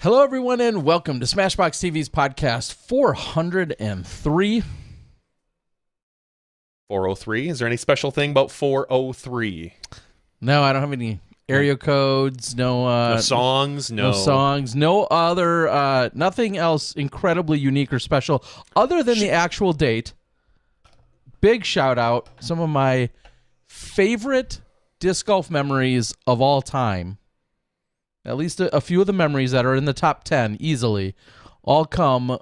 Hello, everyone, and welcome to Smashbox TV's podcast 403. 403? Is there any special thing about 403? No, I don't have any area codes, no songs, no songs, no other, nothing else incredibly unique or special other than the actual date. Big shout out, some of my favorite disc golf memories of all time. At least a few of the memories that are in the top 10 easily all come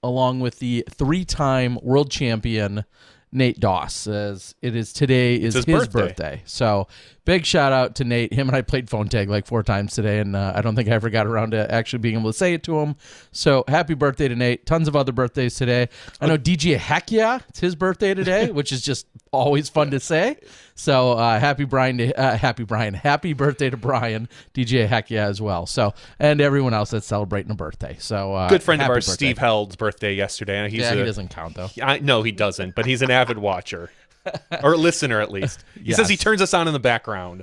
along with the three-time world champion Nate Doss, as it is today is his birthday. So big shout out to Nate. Him and I played phone tag like 4 times today, and I don't think I ever got around to actually being able to say it to him. So happy birthday to Nate. Tons of other birthdays today. I know DJ Heck Yeah, it's his birthday today, which is just always fun to say. So happy birthday to Brian, DJ Heck Yeah as well. So, and everyone else that's celebrating a birthday. So good friend of ours, birthday. Steve Held's birthday yesterday. He doesn't count though. No, he doesn't. But he's an avid watcher or listener at least. He says he turns us on in the background.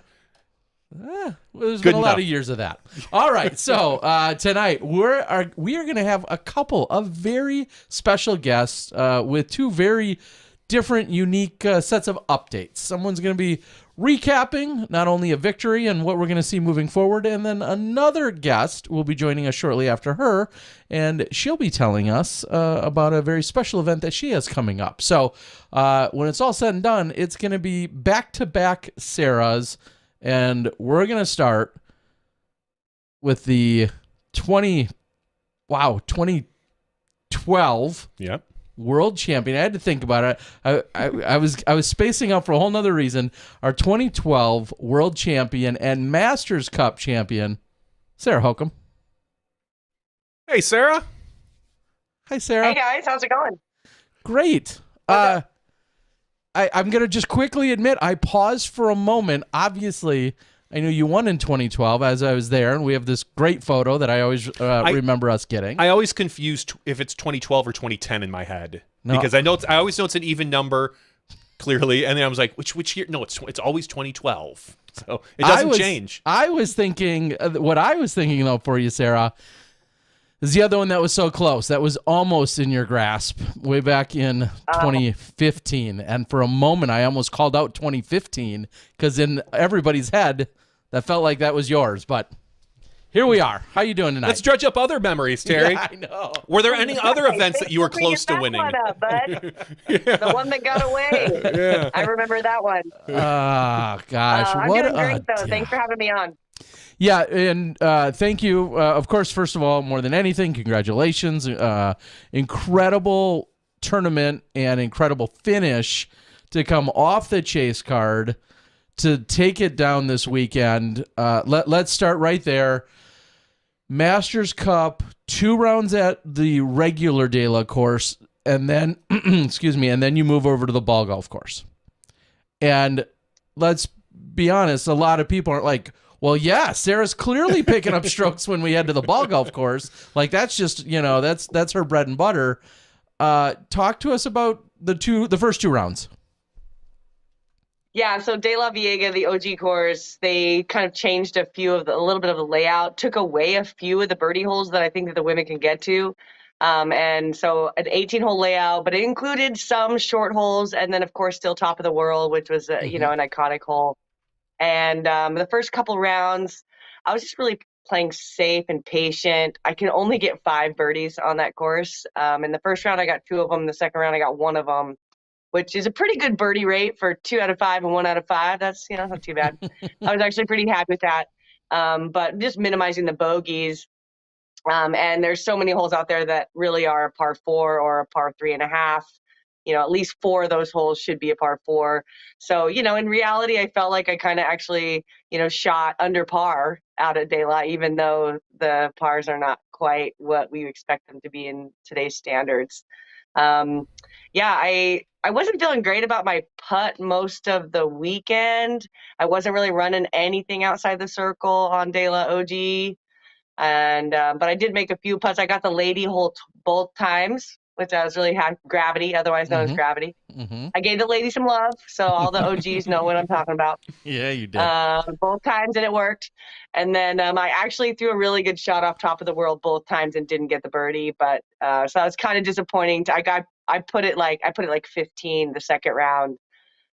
There's been a lot of years of that. All right, so tonight we are going to have a couple of very special guests with two very different, unique sets of updates. Someone's going to be recapping not only a victory and what we're going to see moving forward, and then another guest will be joining us shortly after her, and she'll be telling us about a very special event that she has coming up. So when it's all said and done, it's going to be back-to-back Saras, and we're going to start with the 2012 world champion. I had to think about it. I was spacing out for a whole nother reason. Our 2012 world champion and Masters Cup champion, Sara Hokom. Hey, Sara. Hi, Sara. Hey, guys. How's it going? Great. I'm going to just quickly admit I paused for a moment. Obviously, I knew you won in 2012 as I was there, and we have this great photo that I always remember us getting. I always confuse if it's 2012 or 2010 in my head because I always know it's an even number clearly, and then I was like, which year? No, it's always 2012, so it doesn't change. I was thinking what I was thinking though for you, Sara, is the other one that was so close, that was almost in your grasp way back in 2015, and for a moment I almost called out 2015 because in everybody's head that felt like that was yours, but here we are. How you doing tonight? Let's dredge up other memories, Terry. Yeah, I know. Were there any other events that you were close to winning? One up, bud. The one that got away. Yeah. I remember that one. Oh, gosh. I'm doing great, though. Thanks for having me on. Yeah, and thank you. Of course, first of all, more than anything, congratulations. Incredible tournament and incredible finish to come off the chase card to take it down this weekend. Let's start right there. Masters Cup, 2 rounds at the regular Dela course, and then, excuse me, and then you move over to the ball golf course. And let's be honest, a lot of people aren't like, well, yeah, Sarah's clearly picking up strokes when we head to the ball golf course. Like, that's just, that's her bread and butter. Talk to us about the first 2 rounds. Yeah, so De La Viega, the OG course, they kind of changed a little bit of the layout, took away a few of the birdie holes that I think that the women can get to. And so an 18-hole layout, but it included some short holes, and then, of course, still top of the world, which was, an iconic hole. And the first couple rounds, I was just really playing safe and patient. I can only get 5 birdies on that course. In the first round, I got 2 of them. The second round, I got 1 of them, which is a pretty good birdie rate for 2 out of 5 and 1 out of 5. That's, not too bad. I was actually pretty happy with that. But just minimizing the bogeys. And there's so many holes out there that really are a par 4 or a par 3.5. At least 4 of those holes should be a par 4. So, in reality, I felt like I kind of actually, shot under par out at De La, even though the pars are not quite what we expect them to be in today's standards. I wasn't feeling great about my putt most of the weekend. I wasn't really running anything outside the circle on De La OG. But I did make a few putts. I got the lady hole both times. which I was really happy. Gravity, otherwise known as Gravity. I gave the lady some love, so all the OGs know what I'm talking about. Yeah, you did. Both times, and it worked. And then I actually threw a really good shot off top of the world both times and didn't get the birdie. But so I was kind of disappointing. I put it like 15 the second round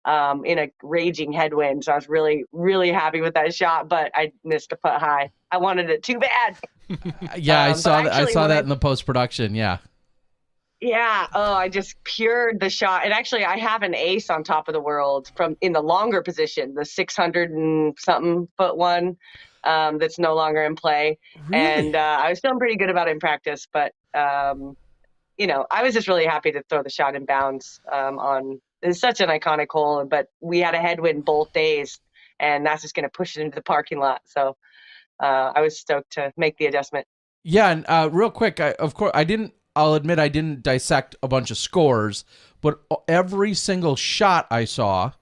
in a raging headwind. So I was really, really happy with that shot, but I missed a putt high. I wanted it too bad. Yeah, I saw that. I saw that in the post production. Yeah. Yeah. Oh, I just pured the shot. And actually, I have an ace on top of the world from in the longer position, the 600 and something foot one that's no longer in play. Really? And I was feeling pretty good about it in practice, but I was just really happy to throw the shot in bounds on. It's such an iconic hole, but we had a headwind both days, and that's just going to push it into the parking lot. So I was stoked to make the adjustment. Yeah, and real quick, I'll admit I didn't dissect a bunch of scores, but every single shot I saw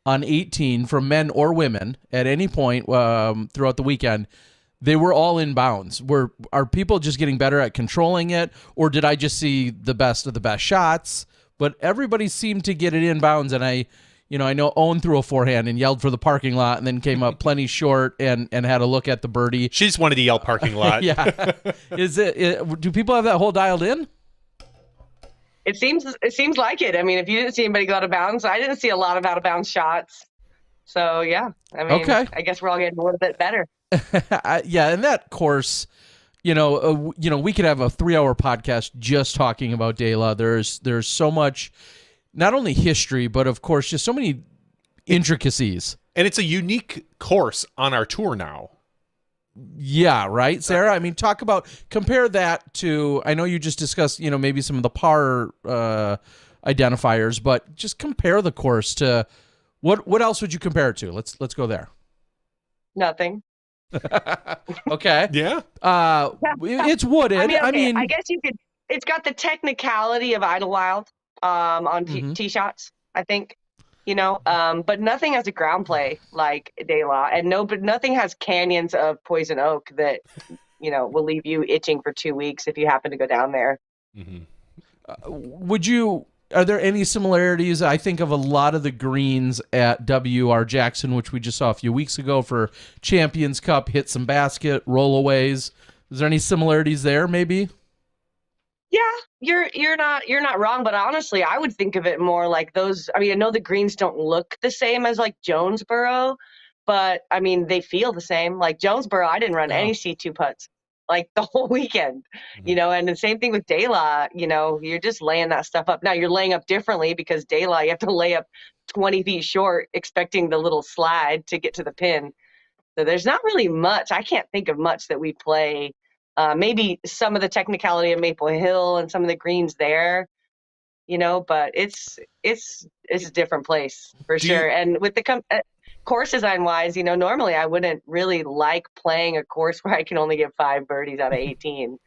on 18 from men or women at any point throughout the weekend, they were all in bounds. Are people just getting better at controlling it, or did I just see the best of the best shots? But everybody seemed to get it in bounds, and I know Owen threw a forehand and yelled for the parking lot, and then came up plenty short and had a look at the birdie. She just wanted to yell parking lot. Yeah. Do people have that hole dialed in? It seems like it. I mean, if you didn't see anybody go out of bounds, I didn't see a lot of out of bounds shots. So yeah, I mean, okay. I guess we're all getting a little bit better. Yeah, and that course, we could have a 3-hour podcast just talking about De La. There's so much, not only history, but of course, just so many intricacies. And it's a unique course on our tour now. Yeah, right, Sarah? I mean, compare that to, I know you just discussed, maybe some of the par identifiers, but just compare the course to, what else would you compare it to? Let's go there. Nothing. Okay. Yeah. It's wooded. I mean, I guess you could, it's got the technicality of Idlewild on tee shots, I think. But nothing has a ground play like De La, and but nothing has canyons of poison oak that, will leave you itching for 2 weeks if you happen to go down there. Are there any similarities? I think of a lot of the greens at W.R. Jackson, which we just saw a few weeks ago for Champions Cup, hit some basket, rollaways. Is there any similarities there, maybe? Yeah, you're not wrong, but honestly, I would think of it more like those. I mean, I know the greens don't look the same as like Jonesboro, but I mean, they feel the same. Like Jonesboro, I didn't run any C2 putts like the whole weekend, and the same thing with De La, you're just laying that stuff up. Now you're laying up differently because De La, you have to lay up 20 feet short, expecting the little slide to get to the pin. So there's not really much. I can't think of much that we play. Maybe some of the technicality of Maple Hill and some of the greens there, but it's a different place for sure. And with the course design wise, normally I wouldn't really like playing a course where I can only get 5 birdies out of 18.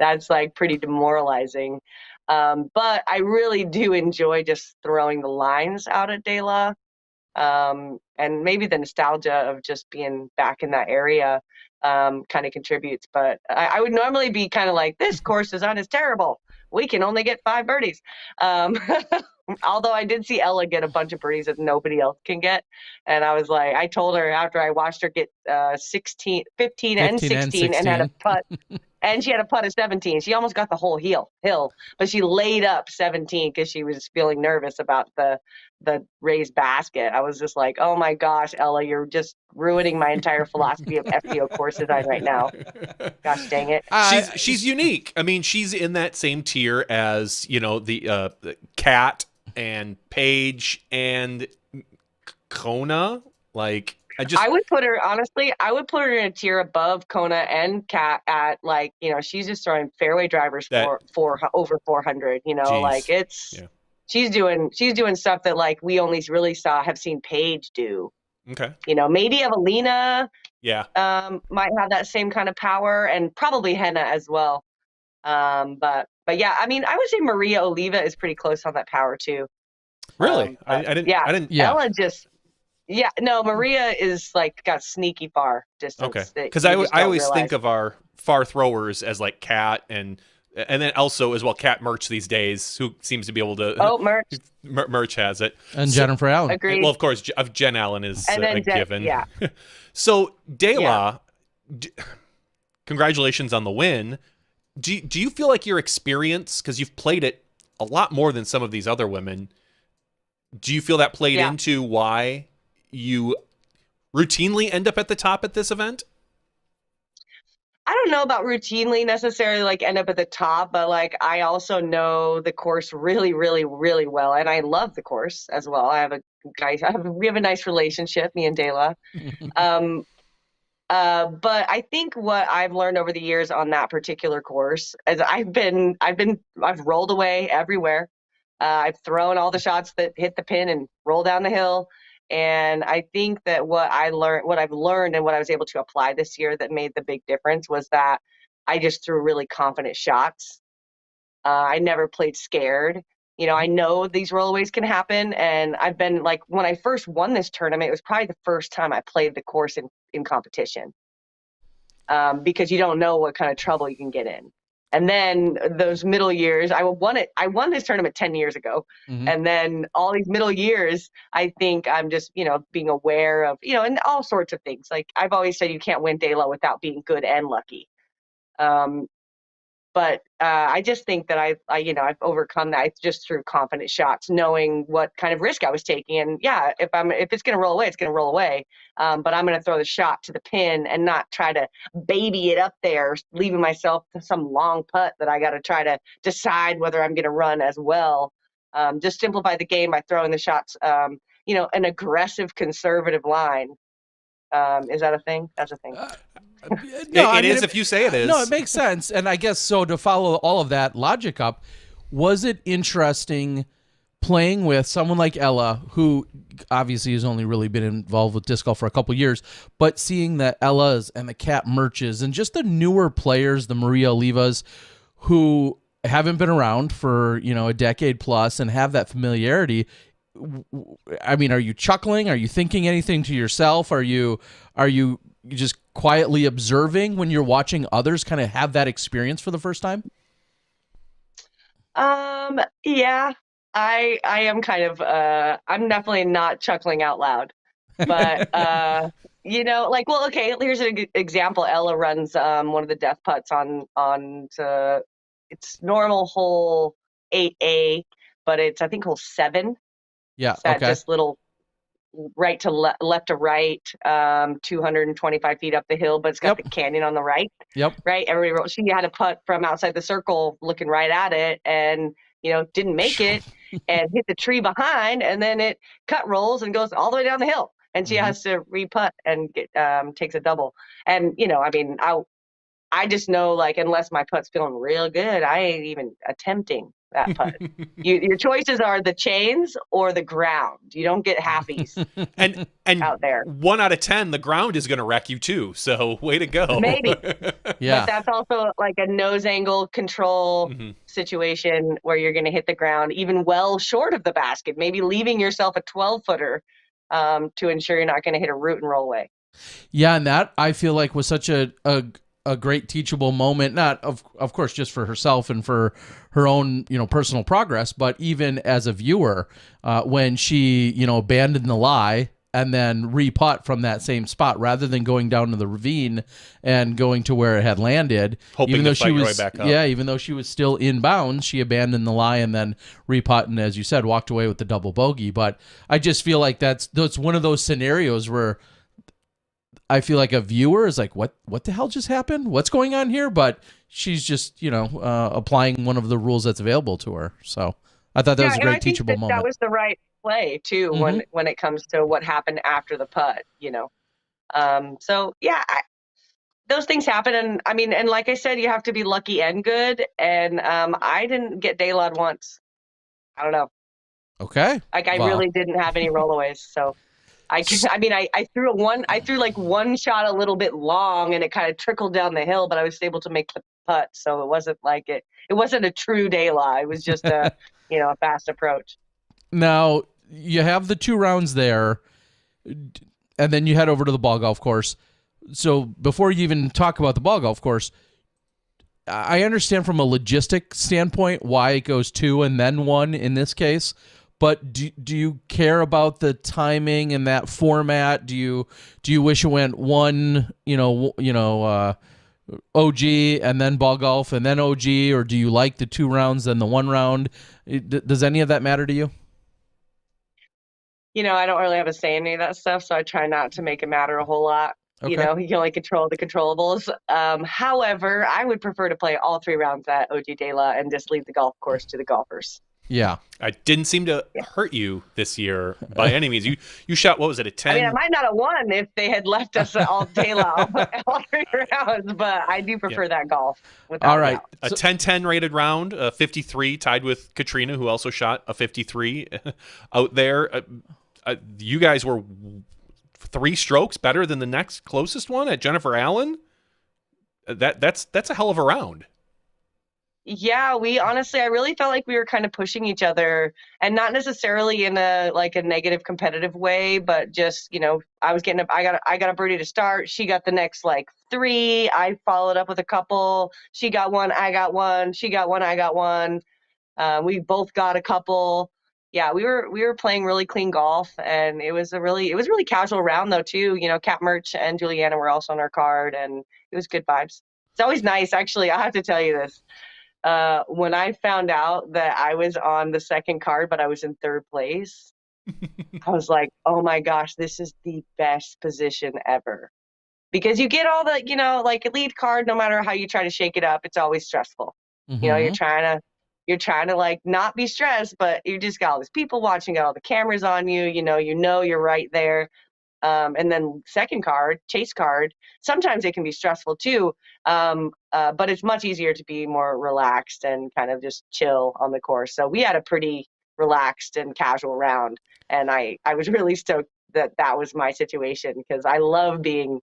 That's like pretty demoralizing. But I really do enjoy just throwing the lines out at De La. And maybe the nostalgia of just being back in that area kind of contributes. But I would normally be kind of like, this course design is terrible. We can only get 5 birdies. Although I did see Ella get a bunch of birdies that nobody else can get. And I was like, I told her after I watched her get 15 and 16 and had a putt. And she had a putt of 17. She almost got the whole hill, but she laid up 17 because she was feeling nervous about the raised basket. I was just like, oh my gosh, Ella, you're just ruining my entire philosophy of FPO course design right now. Gosh dang it. She's unique. I mean, she's in that same tier as, the Cat and Paige and Kona. Like, I would put her, honestly, in a tier above Kona and Kat at she's just throwing fairway drivers for over 400, like she's doing stuff that we only really have seen Paige do. Okay. Maybe Evelina might have that same kind of power, and probably Henna as well. But yeah, I mean, I would say Maria Oliva is pretty close on that power too. Really? I didn't. Yeah. Ella just. Yeah, no, Maria is got sneaky far distance. Okay, because I always think of our far throwers as Kat and And then also as well, Cat Merch these days, who seems to be able to. Oh, Merch. Merch has it. And Jennifer Allen. Agreed. Well, of course, Jen Allen is a given. Yeah. So, Dela, congratulations on the win. Do you feel like your experience, because you've played it a lot more than some of these other women, do you feel that played into why you routinely end up at the top at this event? I don't know about routinely necessarily like end up at the top, but like I also know the course really, really, really well, and I love the course as well. We have a nice relationship, me and Dela. But I think what I've learned over the years on that particular course is I've rolled away everywhere. I've thrown all the shots that hit the pin and roll down the hill. And I think that what I've learned and what I was able to apply this year that made the big difference was that I just threw really confident shots. I never played scared. I know these rollaways can happen. And I've been like, when I first won this tournament, it was probably the first time I played the course in competition. Because you don't know what kind of trouble you can get in. And then those middle years, I won this tournament 10 years ago. Mm-hmm. And then all these middle years, I think I'm just, being aware of, and all sorts of things. Like I've always said, you can't win Dela without being good and lucky. But I just think that I've overcome that just through confident shots, knowing what kind of risk I was taking. And if it's going to roll away, it's going to roll away. But I'm going to throw the shot to the pin and not try to baby it up there, leaving myself some long putt that I got to try to decide whether I'm going to run as well. Just simplify the game by throwing the shots, an aggressive, conservative line. Is that a thing? That's a thing. No, it is if you say it is. No, it makes sense. And I guess so to follow all of that logic up, was it interesting playing with someone like Ella, who obviously has only really been involved with disc golf for a couple years, but seeing the Ellas and the Cat Merches and just the newer players, the Maria Olivas, who haven't been around for, a decade plus and have that familiarity. I mean, are you chuckling? Are you thinking anything to yourself? Are you just quietly observing when you're watching others kind of have that experience for the first time? Yeah, I am kind of, I'm definitely not chuckling out loud, but, here's an example. Ella runs, one of the death putts on it's normal hole 8A, but it's, I think, hole 7. Yeah. That just little right to left to right, 225 feet up the hill, but it's got the canyon on the right. Yep. Right. She had a putt from outside the circle looking right at it and, didn't make it and hit the tree behind. And then it cut rolls and goes all the way down the hill. And she has to re-putt and takes a double. And, I just know, like, unless my putt's feeling real good, I ain't even attempting that putt. Your choices are the chains or the ground. You don't get halfies and out there. 1 out of 10, the ground is going to wreck you too. So way to go. Maybe. Yeah. But that's also like a nose angle control situation where you're going to hit the ground even well short of the basket, maybe leaving yourself a 12-footer to ensure you're not going to hit a root and roll away. Yeah, and that I feel like was such a great teachable moment, not of course just for herself and for her own personal progress, but even as a viewer, when she abandoned the lie and then re-putt from that same spot rather than going down to the ravine and going to where it had landed. Hoping even though to she fight was your way back up. Yeah, even though she was still in bounds, she abandoned the lie and then re-putt and, as you said, walked away with the double bogey. But I just feel like that's one of those scenarios where I feel like a viewer is like, what the hell just happened? What's going on here? But she's just, applying one of the rules that's available to her. So I thought that was a great teachable moment. That was the right play too, when it comes to what happened after the putt, those things happen. And I mean, and like I said, you have to be lucky and good. And I didn't get Daylod once. I don't know. Okay. Like I really didn't have any rollaways. So I threw like one shot a little bit long and it kind of trickled down the hill, but I was able to make the putt. So it wasn't like it wasn't a true Dela. It was just a fast approach. Now you have the 2 rounds there and then you head over to the ball golf course. So before you even talk about the ball golf course, I understand from a logistic standpoint why it goes 2 and then 1 in this case, but do you care about the timing and that format? Do you wish it went 1, OG and then ball golf and then OG, or do you like the 2 rounds then the 1 round? Does any of that matter to you? I don't really have a say in any of that stuff, so I try not to make it matter a whole lot. Okay. You can only control the controllables. However, I would prefer to play all 3 rounds at OG De La and just leave the golf course to the golfers. Yeah. I didn't seem to hurt you this year by any means. You shot, what was it, a 10? I mean, I might not have won if they had left us all De La all 3 rounds, but I do prefer that golf. All right. A 10-10 rated round, 53, tied with Katrina, who also shot a 53 out there. You guys were 3 strokes better than the next closest one at Jennifer Allen. That's a hell of a round. Yeah, I really felt like we were kind of pushing each other, and not necessarily in a negative competitive way, but just, I got a birdie to start. She got the next 3. I followed up with a couple. She got one, I got one. She got one, I got one. We both got a couple. Yeah, we were playing really clean golf, and it was really casual round though too. Kat Merch and Juliana were also on our card, and it was good vibes. It's always nice, actually. I have to tell you this. When I found out that I was on the second card, but I was in 3rd place, I was like, oh my gosh, this is the best position ever. Because you get all the, a lead card, no matter how you try to shake it up, it's always stressful. Mm-hmm. You're trying to not be stressed, but you just got all these people watching, got all the cameras on you, you're right there. And then second card, chase card, sometimes it can be stressful too. But it's much easier to be more relaxed and kind of just chill on the course. So we had a pretty relaxed and casual round. And I was really stoked that was my situation, because I love being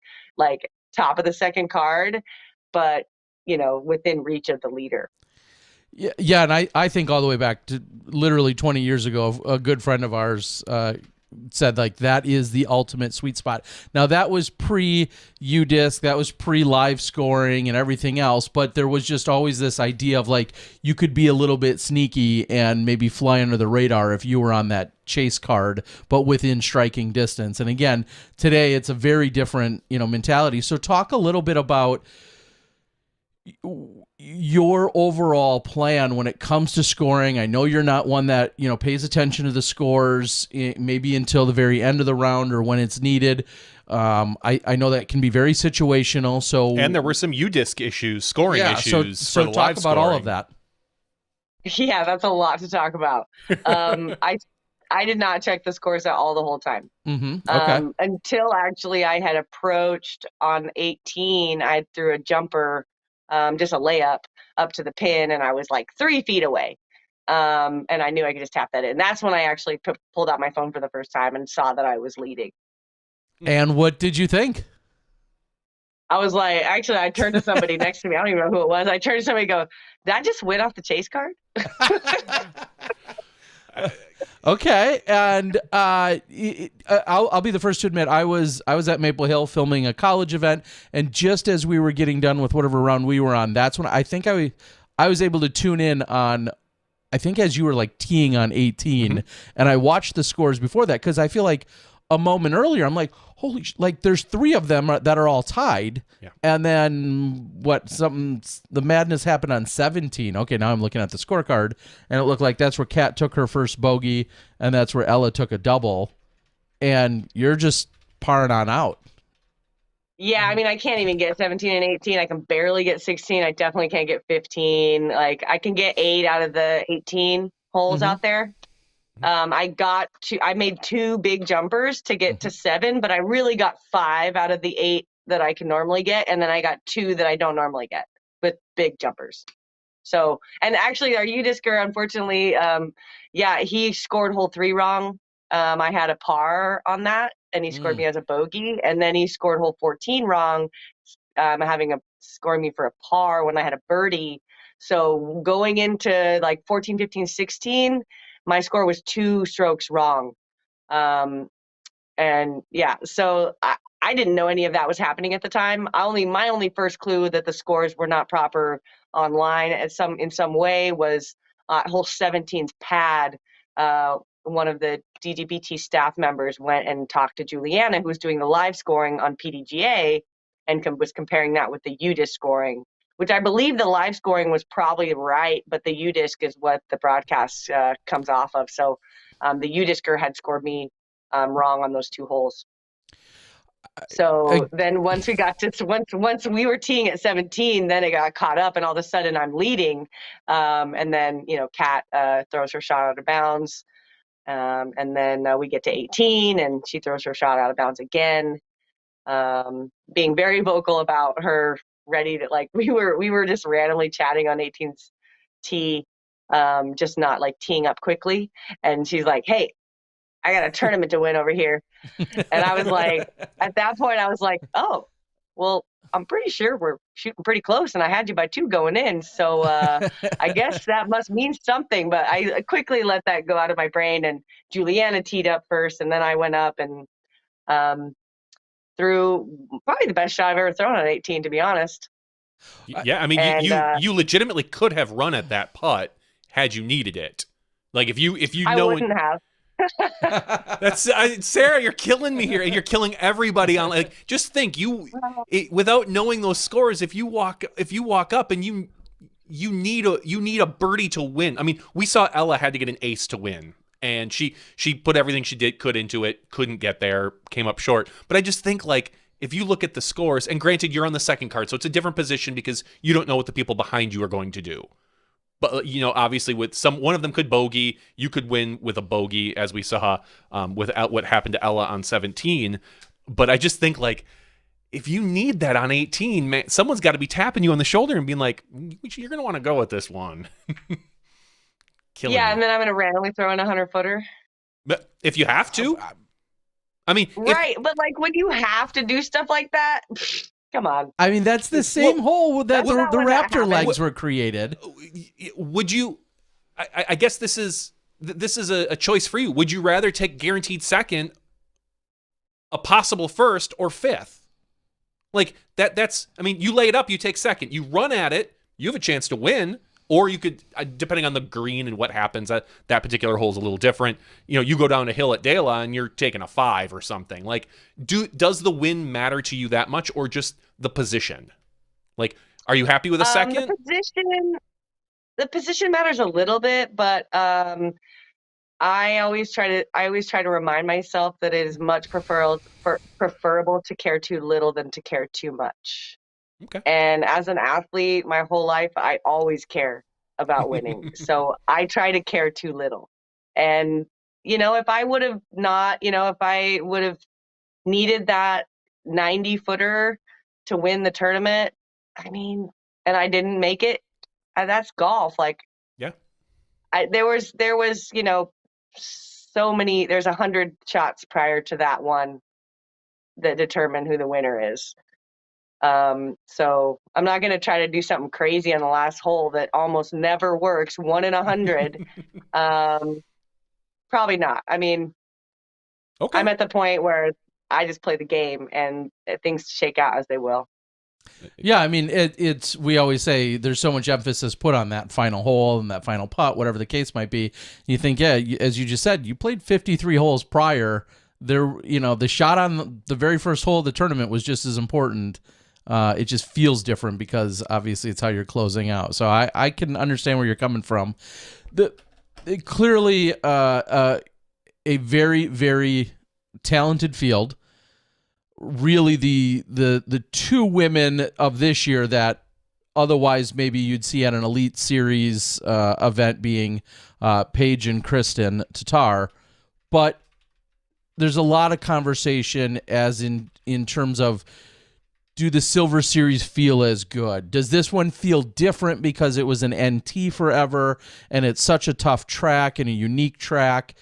top of the second card, but within reach of the leader. Yeah, and I think all the way back to literally 20 years ago, a good friend of ours said that is the ultimate sweet spot. Now that was pre-UDisc, that was pre-live scoring and everything else, but there was just always this idea of you could be a little bit sneaky and maybe fly under the radar if you were on that chase card, but within striking distance. And again, today it's a very different, mentality. So talk a little bit about your overall plan when it comes to scoring. I know you're not one that, pays attention to the scores maybe until the very end of the round or when it's needed. I know that can be very situational. And there were some UDisc issues, scoring issues. So for the talk live about scoring. all of that. Yeah, that's a lot to talk about. I did not check the scores at all the whole time. Mm-hmm. Okay. Until actually I had approached on 18, I threw a jumper, just a layup up to the pin, and I was 3 feet away. And I knew I could just tap that in. That's when I actually pulled out my phone for the first time and saw that I was leading. And what did you think? I was actually, I turned to somebody next to me. I don't even know who it was. I turned to somebody and go, did I just win off the chase card? Okay, and I'll be the first to admit I was at Maple Hill filming a college event, and just as we were getting done with whatever round we were on, that's when I think I was able to tune in on, I think as you were teeing on 18, mm-hmm. and I watched the scores before that, because I feel a moment earlier I'm holy there's 3 of them that are all tied, and then the madness happened on 17. Okay, now I'm looking at the scorecard, and it looked like that's where Kat took her first bogey, and that's where Ella took a double, and you're just parring on out. Yeah, I mean, I can't even get 17 and 18. I can barely get 16. I definitely can't get 15. I can get 8 out of the 18 holes mm-hmm. out there. I made 2 big jumpers to get to 7, but I really got 5 out of the 8 that I can normally get. And then I got 2 that I don't normally get with big jumpers. So, and actually our UDiscer, unfortunately, he scored hole 3 wrong. I had a par on that, and he scored me as a bogey. And then he scored hole 14 wrong, scoring me for a par when I had a birdie. So going into 14, 15, 16, my score was 2 strokes wrong. So I didn't know any of that was happening at the time. My only first clue that the scores were not proper online in some way was hole 17's pad. One of the DDBT staff members went and talked to Juliana, who was doing the live scoring on PDGA, and was comparing that with the UDisc scoring, which I believe the live scoring was probably right, but the UDisc is what the broadcast comes off of. So the UDiscer had scored me wrong on those 2 holes. So then once we got to once we were teeing at 17, then it got caught up, and all of a sudden I'm leading, and then Kat throws her shot out of bounds, and then we get to 18, and she throws her shot out of bounds again, being very vocal about her ready to, like, we were just randomly chatting on 18's tee, just not like teeing up quickly, and she's like, "Hey, I got a tournament to win over here." And I was like, at that point, I was like, oh, well, I'm pretty sure we're shooting pretty close, and I had you by 2 going in. So I guess that must mean something. But I quickly let that go out of my brain. And Juliana teed up first, and then I went up and threw probably the best shot I've ever thrown on 18, to be honest. Yeah, I mean, you legitimately could have run at that putt had you needed it. Like if you I wouldn't have. That's Sarah, you're killing me here, and you're killing everybody on. Like, just think, without knowing those scores, if you walk up and you need a birdie to win. I mean, we saw Ella had to get an ace to win, and she put everything she could into it, couldn't get there, came up short. But I just think, like, if you look at the scores, and granted you're on the second card, so it's a different position because you don't know what the people behind you are going to do. But, obviously with one of them could bogey, you could win with a bogey, as we saw without what happened to Ella on 17. But I just think, like, if you need that on 18, man, someone's got to be tapping you on the shoulder and being like, you're going to want to go with this one. Killing me. And then I'm going to randomly throw in a 100-footer. But if you have to. I mean. Right, but, like, when you have to do stuff like that... Come on. I mean, that's the same hole that the Raptor legs were created. Would you? I guess this is a choice for you. Would you rather take guaranteed second, a possible first, or fifth? Like that's. I mean, you lay it up, you take second, you run at it, you have a chance to win. Or you could, depending on the green and what happens, that particular hole is a little different. You go down a hill at Dela and you're taking a 5 or something. Like, does the win matter to you that much, or just the position? Like, are you happy with a second? The position matters a little bit, but I always try to remind myself that it is much preferable to care too little than to care too much. Okay. And as an athlete, my whole life, I always care about winning. So I try to care too little. And, if I would have not, if I would have needed that 90-footer to win the tournament, I mean, and I didn't make it, that's golf. Like, yeah, there was, so many, there's 100 shots prior to that one that determine who the winner is. So I'm not going to try to do something crazy on the last hole that almost never works. 1 in 100. Probably not. I mean, okay. I'm at the point where I just play the game and things shake out as they will. Yeah. I mean, it's, we always say there's so much emphasis put on that final hole and that final putt, whatever the case might be. You think, yeah, as you just said, you played 53 holes prior there. The shot on the very first hole of the tournament was just as important. It just feels different because obviously it's how you're closing out. So I can understand where you're coming from. Clearly a very, very talented field. Really the 2 women of this year that otherwise maybe you'd see at an Elite Series event being Paige and Kristen Tatar. But there's a lot of conversation as in terms of, do the Silver Series feel as good? Does this one feel different because it was an NT forever and it's such a tough track and a unique track?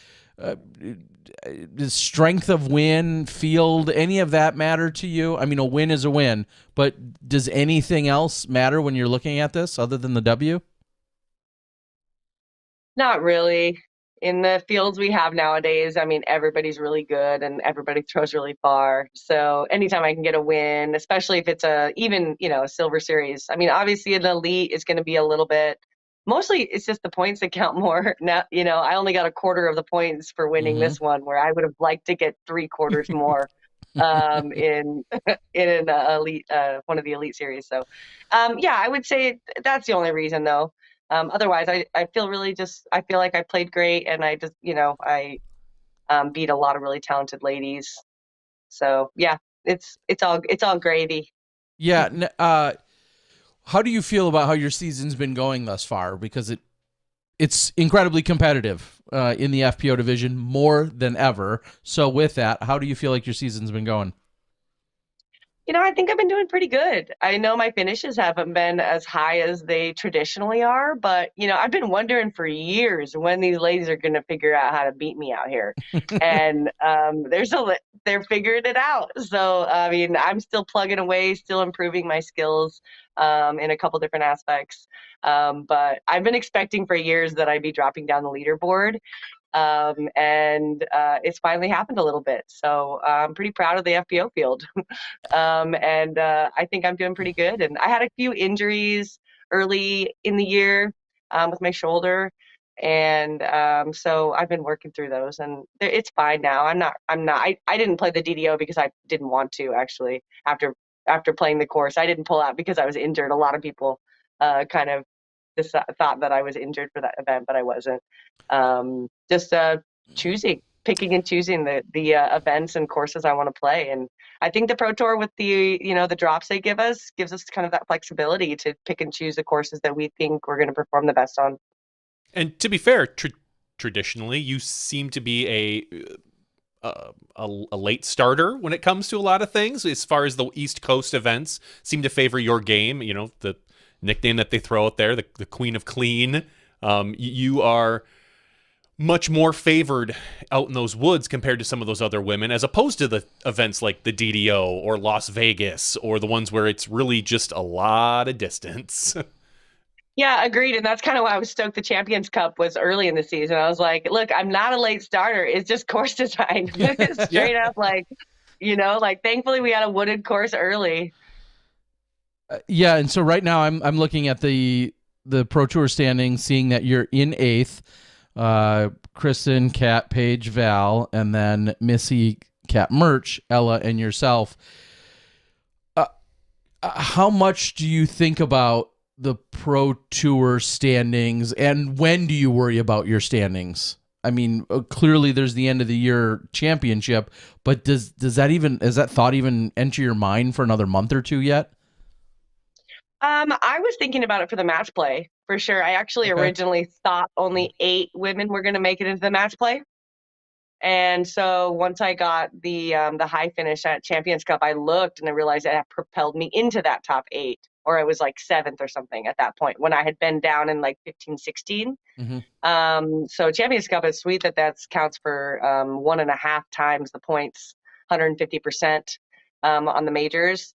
Does strength of win, field, any of that matter to you? I mean, a win is a win, but does anything else matter when you're looking at this other than the W? Not really. in the fields we have nowadays, I mean, everybody's really good and everybody throws really far. So anytime I can get a win, especially if it's even, a silver series. I mean, obviously an elite is going to be a little bit, mostly it's just the points that count more. Now, I only got a quarter of the points for winning this one, where I would have liked to get 3/4 more in an elite, one of the elite series. So, yeah, I would say that's the only reason though. Otherwise, I feel I feel like I played great, and I just, I beat a lot of really talented ladies. So yeah, it's all gravy. Yeah. How do you feel about how your season's been going thus far? Because it's incredibly competitive in the FPO division, more than ever. So with that, how do you feel like your season's been going? I think I've been doing pretty good. I know my finishes haven't been as high as they traditionally are, but I've been wondering for years when these ladies are going to figure out how to beat me out here. And they're figuring it out. So, I mean, I'm still plugging away, still improving my skills in a couple different aspects. But I've been expecting for years that I'd be dropping down the leaderboard. And it's finally happened a little bit. So I'm pretty proud of the FPO field. And I think I'm doing pretty good. And I had a few injuries early in the year with my shoulder. And so I've been working through those, and it's fine now. I didn't play the DDO because I didn't want to, actually, after playing the course. I didn't pull out because I was injured. A lot of people kind of thought that I was injured for that event, but I wasn't. Just picking and choosing the events and courses I want to play. And I think the Pro Tour, with the the drops they gives us kind of that flexibility to pick and choose the courses that we think we're going to perform the best on. And to be fair, traditionally, you seem to be a late starter when it comes to a lot of things. As far as the East Coast events seem to favor your game, the nickname that they throw out there, the Queen of Clean. You are much more favored out in those woods compared to some of those other women, as opposed to the events like the DDO or Las Vegas, or the ones where it's really just a lot of distance. Yeah, agreed. And that's kind of why I was stoked the Champions Cup was early in the season. I was like, look, I'm not a late starter. It's just course design. Straight up, thankfully we had a wooded course early. Yeah, and so right now I'm looking at the Pro Tour standings, seeing that you're in 8th. Kristen, Kat, Paige, Val, and then Missy, Kat, Merch, Ella, and yourself. How much do you think about the Pro Tour standings, and when do you worry about your standings? I mean, clearly there's the end of the year championship, but has that thought even enter your mind for another month or two yet? I was thinking about it for the match play, for sure. I actually originally thought only 8 women were going to make it into the match play. And so once I got the high finish at Champions Cup, I looked and I realized that it propelled me into that top 8, or I was like 7th or something at that point, when I had been down in like 15, 16. Mm-hmm. So Champions Cup is sweet that counts for 1.5 times the points, 150% on the majors.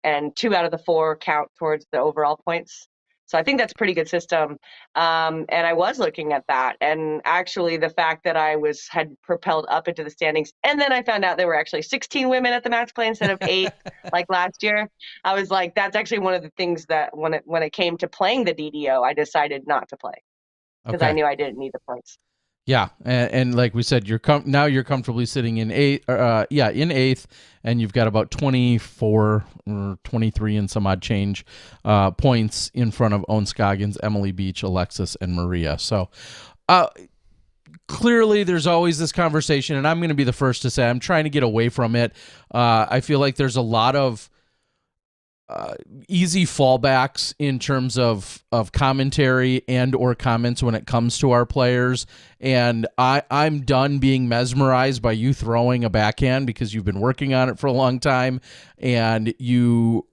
And 2 out of the 4 count towards the overall points. So I think that's a pretty good system. And I was looking at that. And actually the fact that I had propelled up into the standings, and then I found out there were actually 16 women at the match play instead of 8 like last year. I was like, that's actually one of the things that when it came to playing the DDO, I decided not to play, because I knew I didn't need the points. Yeah, and like we said, you're comfortably sitting in 8th, and you've got about 24 or 23 and some odd change points in front of Owen Scoggins, Emily Beach, Alexis, and Maria. So clearly there's always this conversation, and I'm going to be the first to say I'm trying to get away from it. I feel like there's a lot of easy fallbacks in terms of commentary and or comments when it comes to our players, and I'm done being mesmerized by you throwing a backhand, because you've been working on it for a long time, and you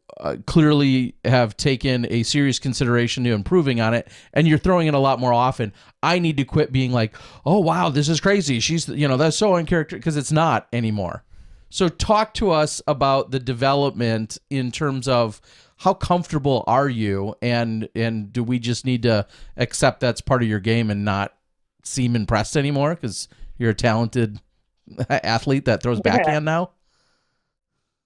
clearly have taken a serious consideration to improving on it, and you're throwing it a lot more often. I need to quit being like, oh wow, this is crazy, she's that's so uncharacteristic, because it's not anymore. So talk to us about the development in terms of how comfortable are you, and do we just need to accept that's part of your game and not seem impressed anymore because you're a talented athlete that throws backhand now?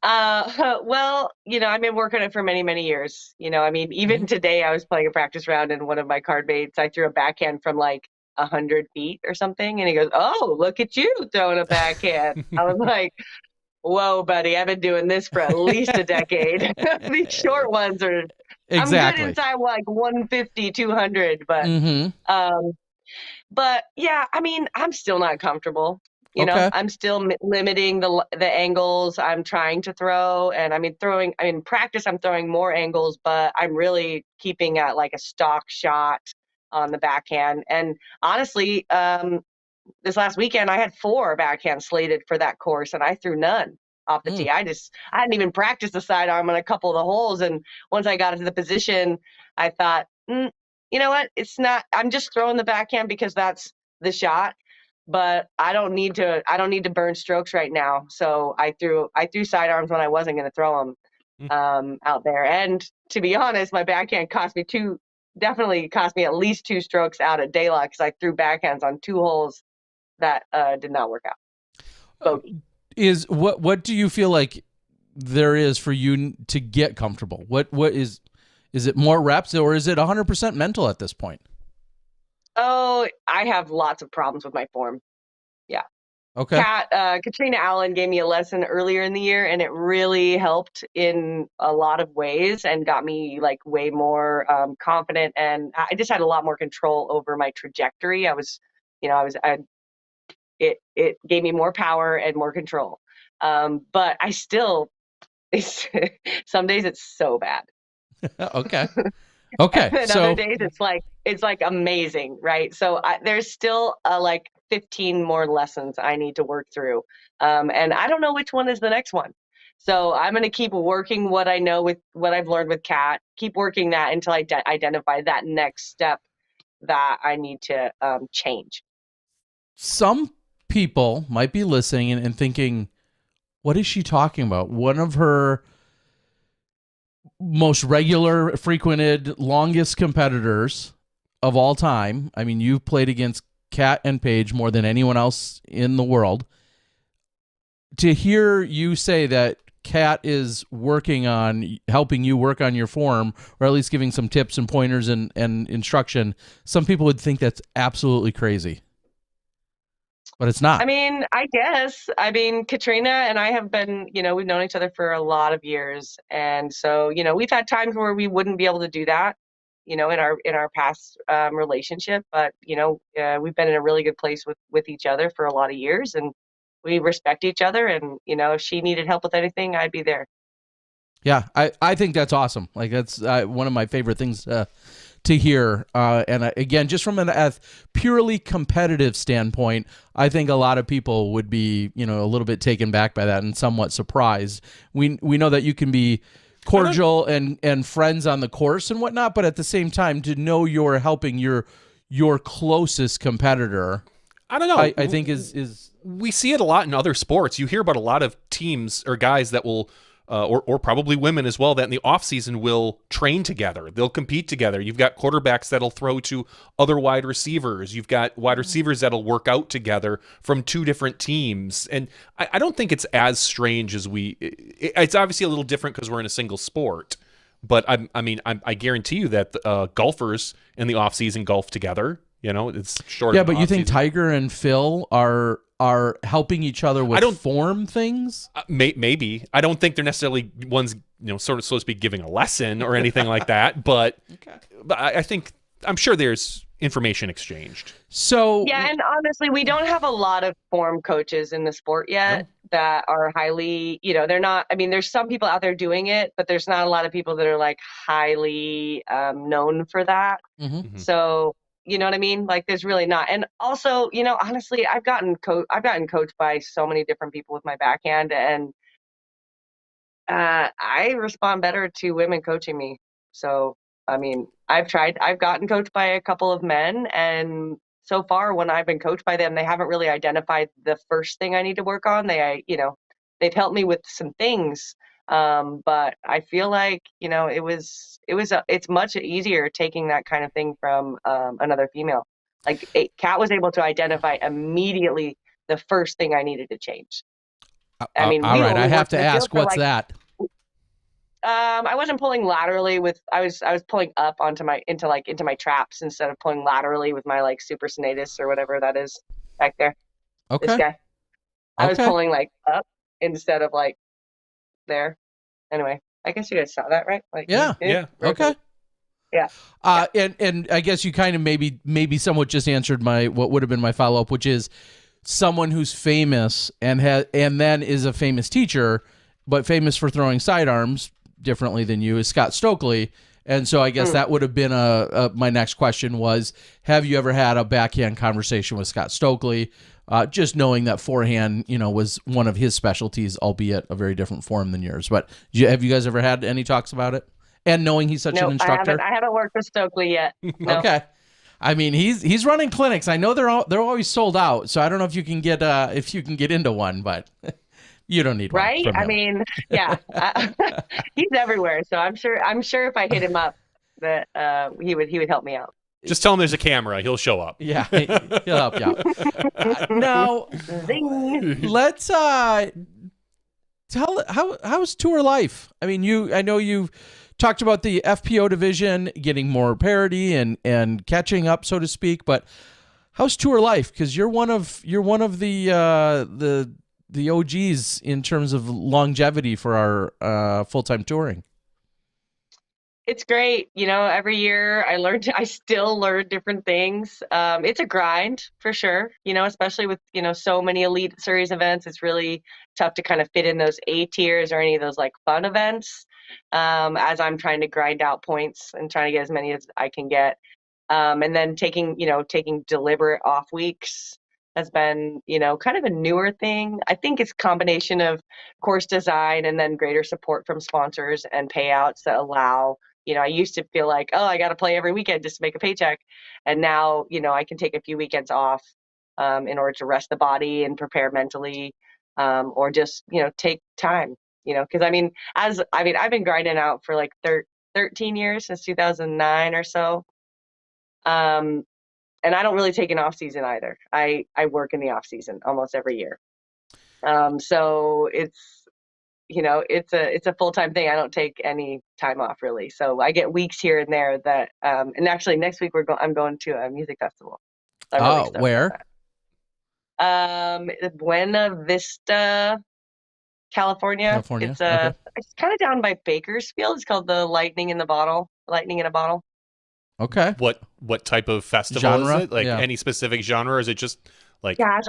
Well, I've been working it for many, many years. I mean, even today I was playing a practice round and one of my card mates, I threw a backhand from like 100 feet or something. And he goes, "Oh, look at you throwing a backhand." I was like, "Whoa, buddy, I've been doing this for at least a decade." These short ones are, I'm good inside like 150, 200, but yeah, I mean, I'm still not comfortable. I'm still limiting the angles I'm trying to throw. And I mean, practice, I'm throwing more angles, but I'm really keeping at like a stock shot on the backhand. And honestly, this last weekend, I had 4 backhands slated for that course, and I threw none off the tee. I hadn't even practiced the sidearm on a couple of the holes. And once I got into the position, I thought, you know what? I'm just throwing the backhand because that's the shot, but I don't need to burn strokes right now. So I threw sidearms when I wasn't going to throw them out there. And to be honest, my backhand definitely cost me at least 2 strokes out at daylight because I threw backhands on 2 holes that did not work out. Bogey. What do you feel like there is for you to get comfortable? What is it more reps, or is it 100% mental at this point? Oh, I have lots of problems with my form. Yeah. Okay. Katrina Allen gave me a lesson earlier in the year, and it really helped in a lot of ways and got me like way more confident, and I just had a lot more control over my trajectory. It gave me more power and more control. But I still, some days it's so bad. Okay. And other days it's like amazing, right? So there's still like 15 more lessons I need to work through. And I don't know which one is the next one. So I'm going to keep working what I know with what I've learned with Kat, keep working that until I identify that next step that I need to change. Some people might be listening and thinking, what is she talking about? One of her most regular, frequented, longest competitors of all time. I mean, you've played against Kat and Paige more than anyone else in the world. To hear you say that Kat is helping you work on your form, or at least giving some tips and pointers and instruction, some people would think that's absolutely crazy. But it's not. I mean, I guess. I mean, Katrina and I have been, we've known each other for a lot of years. And so, we've had times where we wouldn't be able to do that, in our past relationship. But, we've been in a really good place with each other for a lot of years. And we respect each other. And, if she needed help with anything, I'd be there. Yeah, I think that's awesome. Like, that's one of my favorite things to hear. And again, just from a purely competitive standpoint, I think a lot of people would be, a little bit taken back by that and somewhat surprised. We know that you can be cordial and friends on the course and whatnot, but at the same time, to know you're helping your closest competitor, I don't know. I think is we see it a lot in other sports. You hear about a lot of teams or guys that will or probably women as well, that in the off season will train together. They'll compete together. You've got quarterbacks that'll throw to other wide receivers. You've got wide receivers that'll work out together from 2 different teams. And I don't think it's as strange as it's obviously a little different because we're in a single sport. But I guarantee you that golfers in the off season golf together. It's short. Yeah, but you think Tiger and Phil are helping each other with form things? Maybe. I don't think they're necessarily ones, sort of supposed to be giving a lesson or anything like that. But, but I'm sure there's information exchanged. So yeah, and honestly, we don't have a lot of form coaches in the sport yet that are highly, they're not. I mean, there's some people out there doing it, but there's not a lot of people that are like highly known for that. Mm-hmm. So. You know what I mean? Like, there's really not. And also, honestly, I've gotten coached by so many different people with my backhand, and I respond better to women coaching me. So, I mean, I've gotten coached by a couple of men, and so far when I've been coached by them, they haven't really identified the first thing I need to work on. They've helped me with some things. But I feel like, it's much easier taking that kind of thing from another female. Like Kat was able to identify immediately the first thing I needed to change. I mean, all right. I have to ask, what's that? I wasn't pulling laterally with. I was pulling up into my traps instead of pulling laterally with my like super senatus or whatever that is back there. Okay. This guy. I was pulling like up instead of like there. Anyway, I guess you guys saw that, right? Like, yeah. Okay. Yeah. And I guess you kind of maybe somewhat just answered what would have been my follow-up, which is someone who's famous and then is a famous teacher, but famous for throwing sidearms differently than you, is Scott Stokely. And so I guess that would have been my next question was, have you ever had a backhand conversation with Scott Stokely? Just knowing that forehand, was one of his specialties, albeit a very different form than yours. But have you guys ever had any talks about it? And knowing he's such an instructor? I haven't worked with Stokely yet. No. Okay. I mean, he's running clinics. I know they're always sold out. So I don't know if you can get into one, but you don't need one. Right? I mean, yeah, he's everywhere. So I'm sure if I hit him up, that he would help me out. Just tell him there's a camera. He'll show up. Yeah, he'll help you out. Now, let's tell how's tour life. I mean, I know you've talked about the FPO division getting more parity and catching up, so to speak. But how's tour life? Because you're one of the OGs in terms of longevity for our full-time touring. It's great. Every year I still learn different things. It's a grind for sure, especially with, so many elite series events. It's really tough to kind of fit in those A tiers or any of those like fun events. As I'm trying to grind out points and trying to get as many as I can get. And then taking deliberate off weeks has been, kind of a newer thing. I think it's a combination of course design and then greater support from sponsors and payouts that allow, I used to feel like, oh, I got to play every weekend just to make a paycheck. And now, I can take a few weekends off in order to rest the body and prepare mentally, or just, take time, because I've been grinding out for like 13 years, since 2009 or so. And I don't really take an off season either. I work in the off season almost every year. So it's, it's a full-time thing. I don't take any time off really. So I get weeks here and there that, and actually next week I'm going to a music festival. So really where? Buena Vista, California. It's it's kind of down by Bakersfield. It's called the Lightning in a Bottle. Okay. What type of festival genre? Is it? Like any specific genre? Or is it just like? Yeah,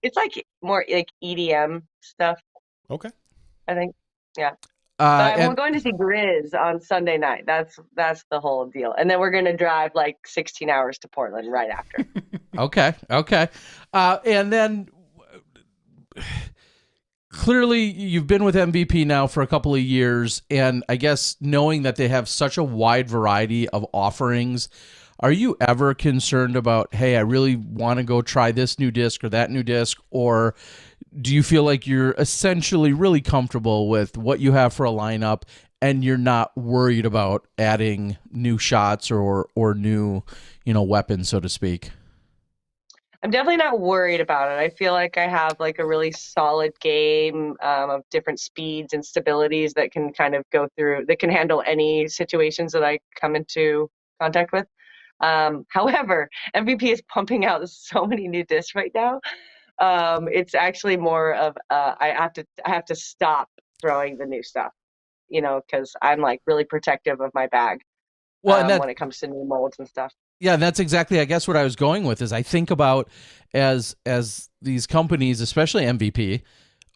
it's like more like EDM stuff. Okay. I think, yeah. But we're going to see Grizz on Sunday night. That's the whole deal. And then we're going to drive like 16 hours to Portland right after. Okay. And then clearly you've been with MVP now for a couple of years, and I guess knowing that they have such a wide variety of offerings, are you ever concerned about, hey, I really want to go try this new disc or that new disc, or do you feel like you're essentially really comfortable with what you have for a lineup and you're not worried about adding new shots or new, weapons, so to speak? I'm definitely not worried about it. I feel like I have like a really solid game of different speeds and stabilities that can kind of that can handle any situations that I come into contact with. However, MVP is pumping out so many new discs right now. It's actually more of I have to stop throwing the new stuff, because I'm like really protective of my bag. Well, when it comes to new molds and stuff. Yeah, and that's exactly, I guess, what I was going with is I think about as these companies, especially MVP,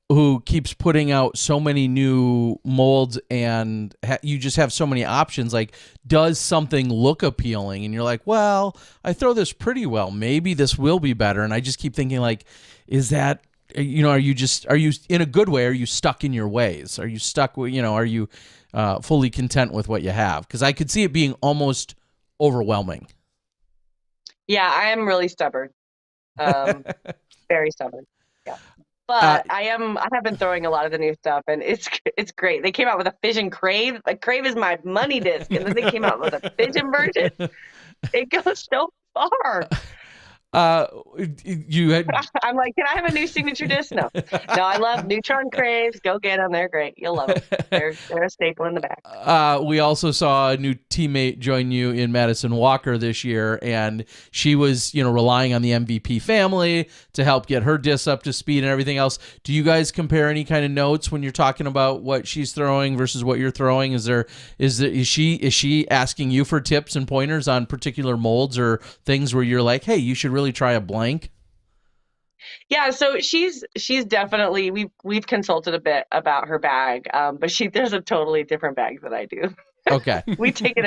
who keeps putting out so many new molds and you just have so many options. Like, does something look appealing? And you're like, well, I throw this pretty well. Maybe this will be better. And I just keep thinking like, is that, are you in a good way? Are you stuck in your ways? Are you stuck with, are you fully content with what you have? Because I could see it being almost overwhelming. Yeah, I am really stubborn. Very stubborn. Yeah. But I have been throwing a lot of the new stuff, and it's great. They came out with a Fission Crave. Like, Crave is my money disc, and then they came out with a Fission version. It goes so far. You had I'm like, can I have a new signature disc? No, I love Neutron Craves. Go get them; they're great. You'll love them. They're a staple in the bag. We also saw a new teammate join you in Madison Walker this year, and she was, relying on the MVP family to help get her disc up to speed and everything else. Do you guys compare any kind of notes when you're talking about what she's throwing versus what you're throwing? Is she asking you for tips and pointers on particular molds or things where you're like, hey, you should really try a blank? Yeah, so she's definitely we've consulted a bit about her bag, but there's a totally different bag than I do. Okay. We take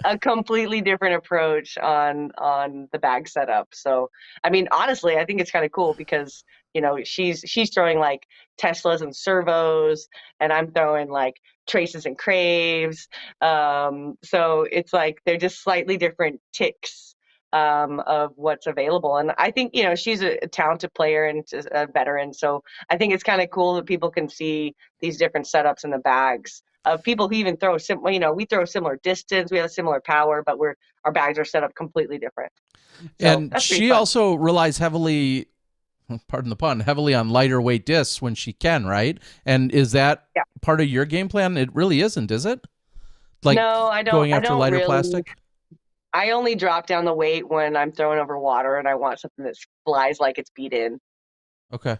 a completely different approach on the bag setup. So I mean, honestly, I think it's kind of cool because she's throwing like Teslas and servos, and I'm throwing like traces and craves. So it's like they're just slightly different ticks of what's available. And I think, she's a talented player and a veteran. So I think it's kind of cool that people can see these different setups in the bags of people who even throw we throw similar distance, we have a similar power, but our bags are set up completely different. So and she also relies heavily, pardon the pun, heavily on lighter weight discs when she can, right? And is that part of your game plan? It really isn't, is it? Like, no, I don't. Going after I don't lighter really, plastic? I only drop down the weight when I'm throwing over water and I want something that flies like it's beat in. Okay.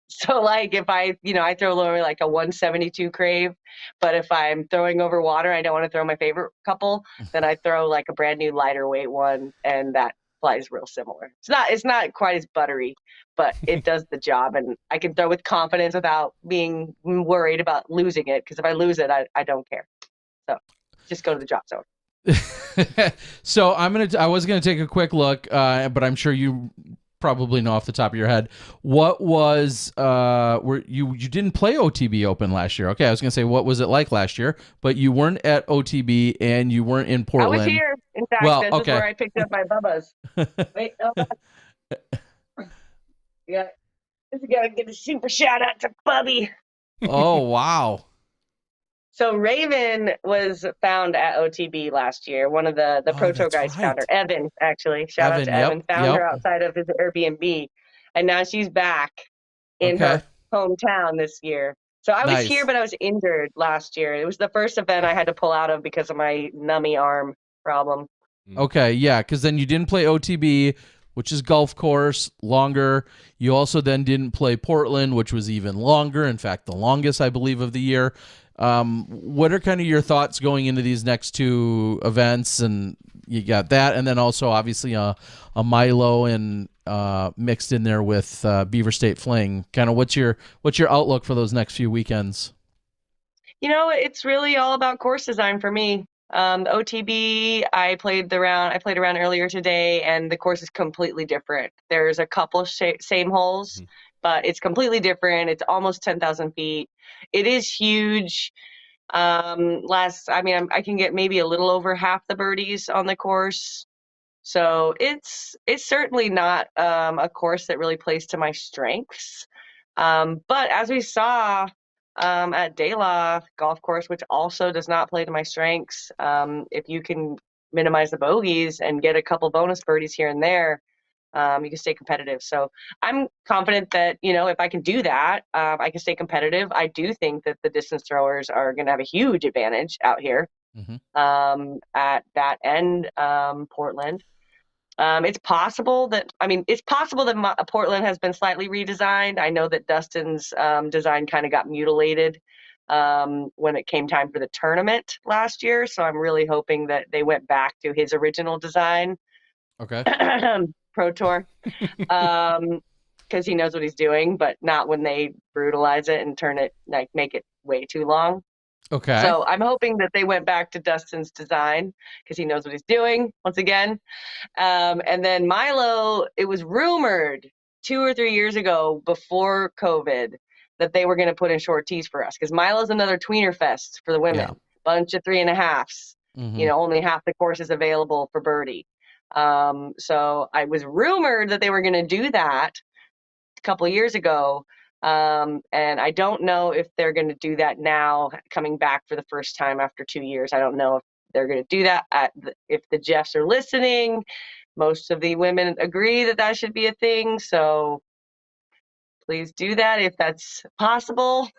So like if I throw lower like a 172 crave, but if I'm throwing over water, I don't want to throw my favorite couple, then I throw like a brand new lighter weight one, and that flies real similar. It's not quite as buttery, but it does the job, and I can throw with confidence without being worried about losing it, because if I lose it, I don't care. So just go to the drop zone. So I was gonna take a quick look, but I'm sure you probably know off the top of your head. What was you didn't play OTB Open last year? Okay, I was gonna say, what was it like last year? But you weren't at OTB and you weren't in Portland. I was here. In fact, well, this is where I picked up my bubbas. Wait, no. Yeah, just gotta give a super shout out to Bubby. Oh wow. So Raven was found at OTB last year. One of the Pro Tour guys found her. Evan, actually. Shout out to Evan. Found her outside of his Airbnb. And now she's back in her hometown this year. So I was here, but I was injured last year. It was the first event I had to pull out of because of my nummy arm problem. Okay, yeah, because then you didn't play OTB, which is golf course, longer. You also then didn't play Portland, which was even longer. In fact, the longest, I believe, of the year. What are kind of your thoughts going into these next two events? And you got that, and then also obviously a Milo and mixed in there with Beaver State Fling. Kind of what's your outlook for those next few weekends? It's really all about course design for me. The OTB, I played around earlier today, and the course is completely different. There's a couple same holes, but it's completely different. It's almost 10,000 feet. It is huge. I can get maybe a little over half the birdies on the course. So it's certainly not a course that really plays to my strengths. But as we saw at De La Golf Course, which also does not play to my strengths, if you can minimize the bogeys and get a couple bonus birdies here and there, you can stay competitive. So I'm confident that, if I can do that, I can stay competitive. I do think that the distance throwers are going to have a huge advantage out here at that end, Portland. It's possible that Portland has been slightly redesigned. I know that Dustin's design kind of got mutilated when it came time for the tournament last year. So I'm really hoping that they went back to his original design. Okay. Pro Tour. Because he knows what he's doing, but not when they brutalize it and make it way too long. Okay. So I'm hoping that they went back to Dustin's design because he knows what he's doing once again. And then Milo, it was rumored 2 or 3 years ago before COVID that they were going to put in short tees for us because Milo's another tweener fest for the women. Yeah. Bunch of 3.5s. Only half the course is available for birdie. So I was rumored that they were going to do that a couple of years ago. And I don't know if they're going to do that now, coming back for the first time after 2 years. I don't know if they're going to do that. If the Jeffs are listening, most of the women agree that that should be a thing. So please do that if that's possible.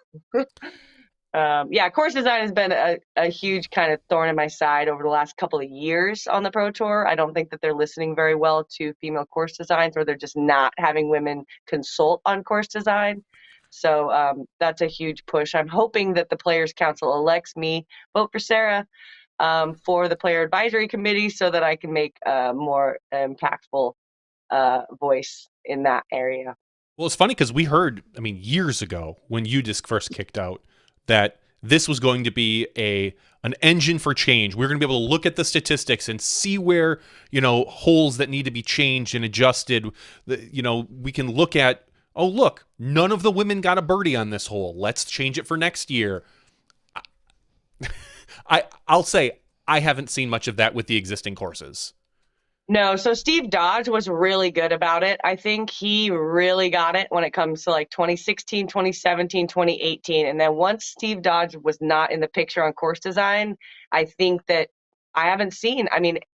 Yeah, course design has been a huge kind of thorn in my side over the last couple of years on the Pro Tour. I don't think that they're listening very well to female course designs, or they're just not having women consult on course design. So that's a huge push. I'm hoping that the Players Council elects me, vote for Sarah, for the Player Advisory Committee so that I can make a more impactful voice in that area. Well, it's funny because we heard, I mean, years ago when UDisc first kicked out, that this was going to be an engine for change. We're going to be able to look at the statistics and see where, holes that need to be changed and adjusted. We can look at, oh, look, none of the women got a birdie on this hole. Let's change it for next year. I'll say I haven't seen much of that with the existing courses. No, so Steve Dodge was really good about it. I think he really got it when it comes to like 2016, 2017, 2018. And then once Steve Dodge was not in the picture on course design, I think that I haven't seen,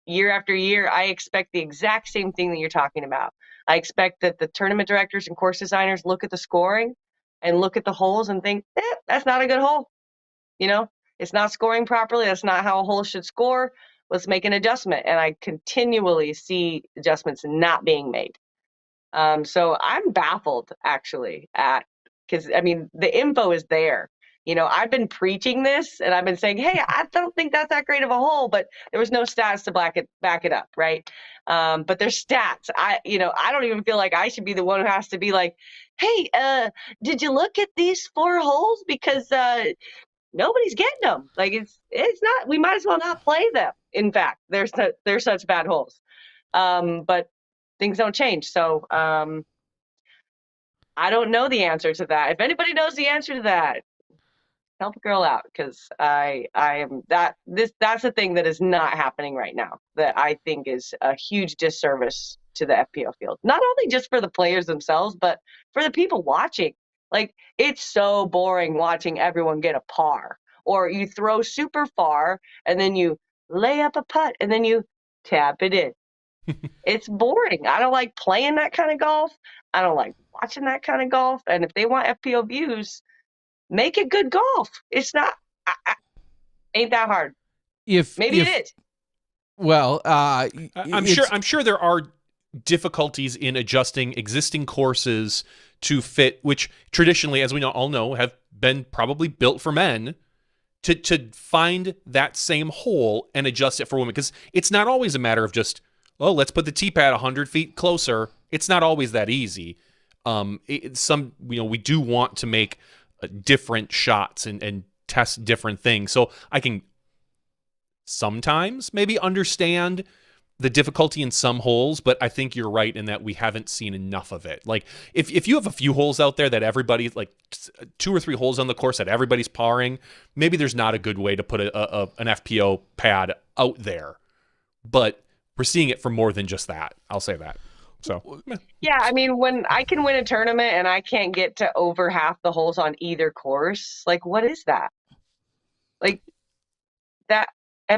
year after year, I expect the exact same thing that you're talking about. I expect that the tournament directors and course designers look at the scoring and look at the holes and think, that's not a good hole. It's not scoring properly. That's not how a hole should score. Let's make an adjustment. And I continually see adjustments not being made. So I'm baffled, actually, because the info is there. I've been preaching this and I've been saying, hey, I don't think that's that great of a hole, but there was no stats to back it up, right? But there's stats. I don't even feel like I should be the one who has to be like, hey, did you look at these 4 holes? Because nobody's getting them. Like it's not. We might as well not play them. In fact, they're such bad holes. But things don't change. So I don't know the answer to that. If anybody knows the answer to that, help a girl out, because I am that's the thing that is not happening right now that I think is a huge disservice to the FPO field. Not only just for the players themselves, but for the people watching. Like, it's so boring watching everyone get a par, or you throw super far and then you lay up a putt and then you tap it in. It's boring. I don't like playing that kind of golf. I don't like watching that kind of golf. And if they want FPO views, make it good golf. It's not, ain't that hard. Maybe it is. Well, I'm sure there are difficulties in adjusting existing courses to fit, which traditionally, as we all know, have been probably built for men, to find that same hole and adjust it for women. Because it's not always a matter of just, oh, let's put the tee pad 100 feet closer. It's not always that easy. We do want to make different shots and test different things. So I can sometimes maybe understand the difficulty in some holes, but I think you're right in that we haven't seen enough of it. Like, if you have a few holes out there that everybody, like 2 or 3 holes on the course that everybody's parring, maybe there's not a good way to put an FPO pad out there. But we're seeing it for more than just that. I'll say that. So yeah, when I can win a tournament and I can't get to over half the holes on either course, like, what is that? Like, that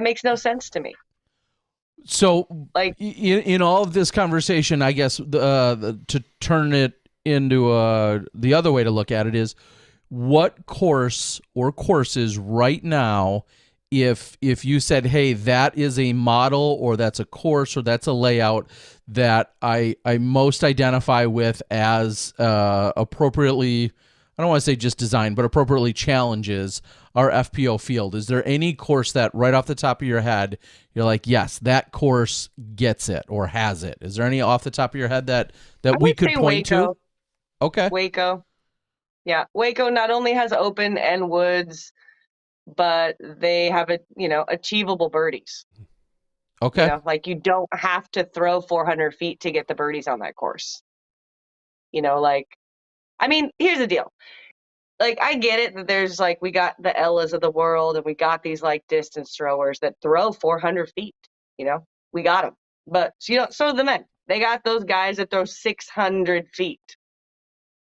makes no sense to me. So, like, in all of this conversation, I guess to turn it into the other way to look at it is, what course or courses right now, if you said, hey, that is a model, or that's a course, or that's a layout that I most identify with as appropriately, I don't want to say just designed, but appropriately challenges our FPO field. Is there any course that right off the top of your head, you're like, yes, that course gets it or has it? Is there any off the top of your head that we could point Waco. to? Okay. Waco. Yeah. Waco not only has open and woods, but they have achievable birdies. Okay. Like, you don't have to throw 400 feet to get the birdies on that course. Here's the deal. Like, I get it that there's, like, we got the Ellas of the world and we got these, like, distance throwers that throw 400 feet, we got them. But, so do the men. They got those guys that throw 600 feet.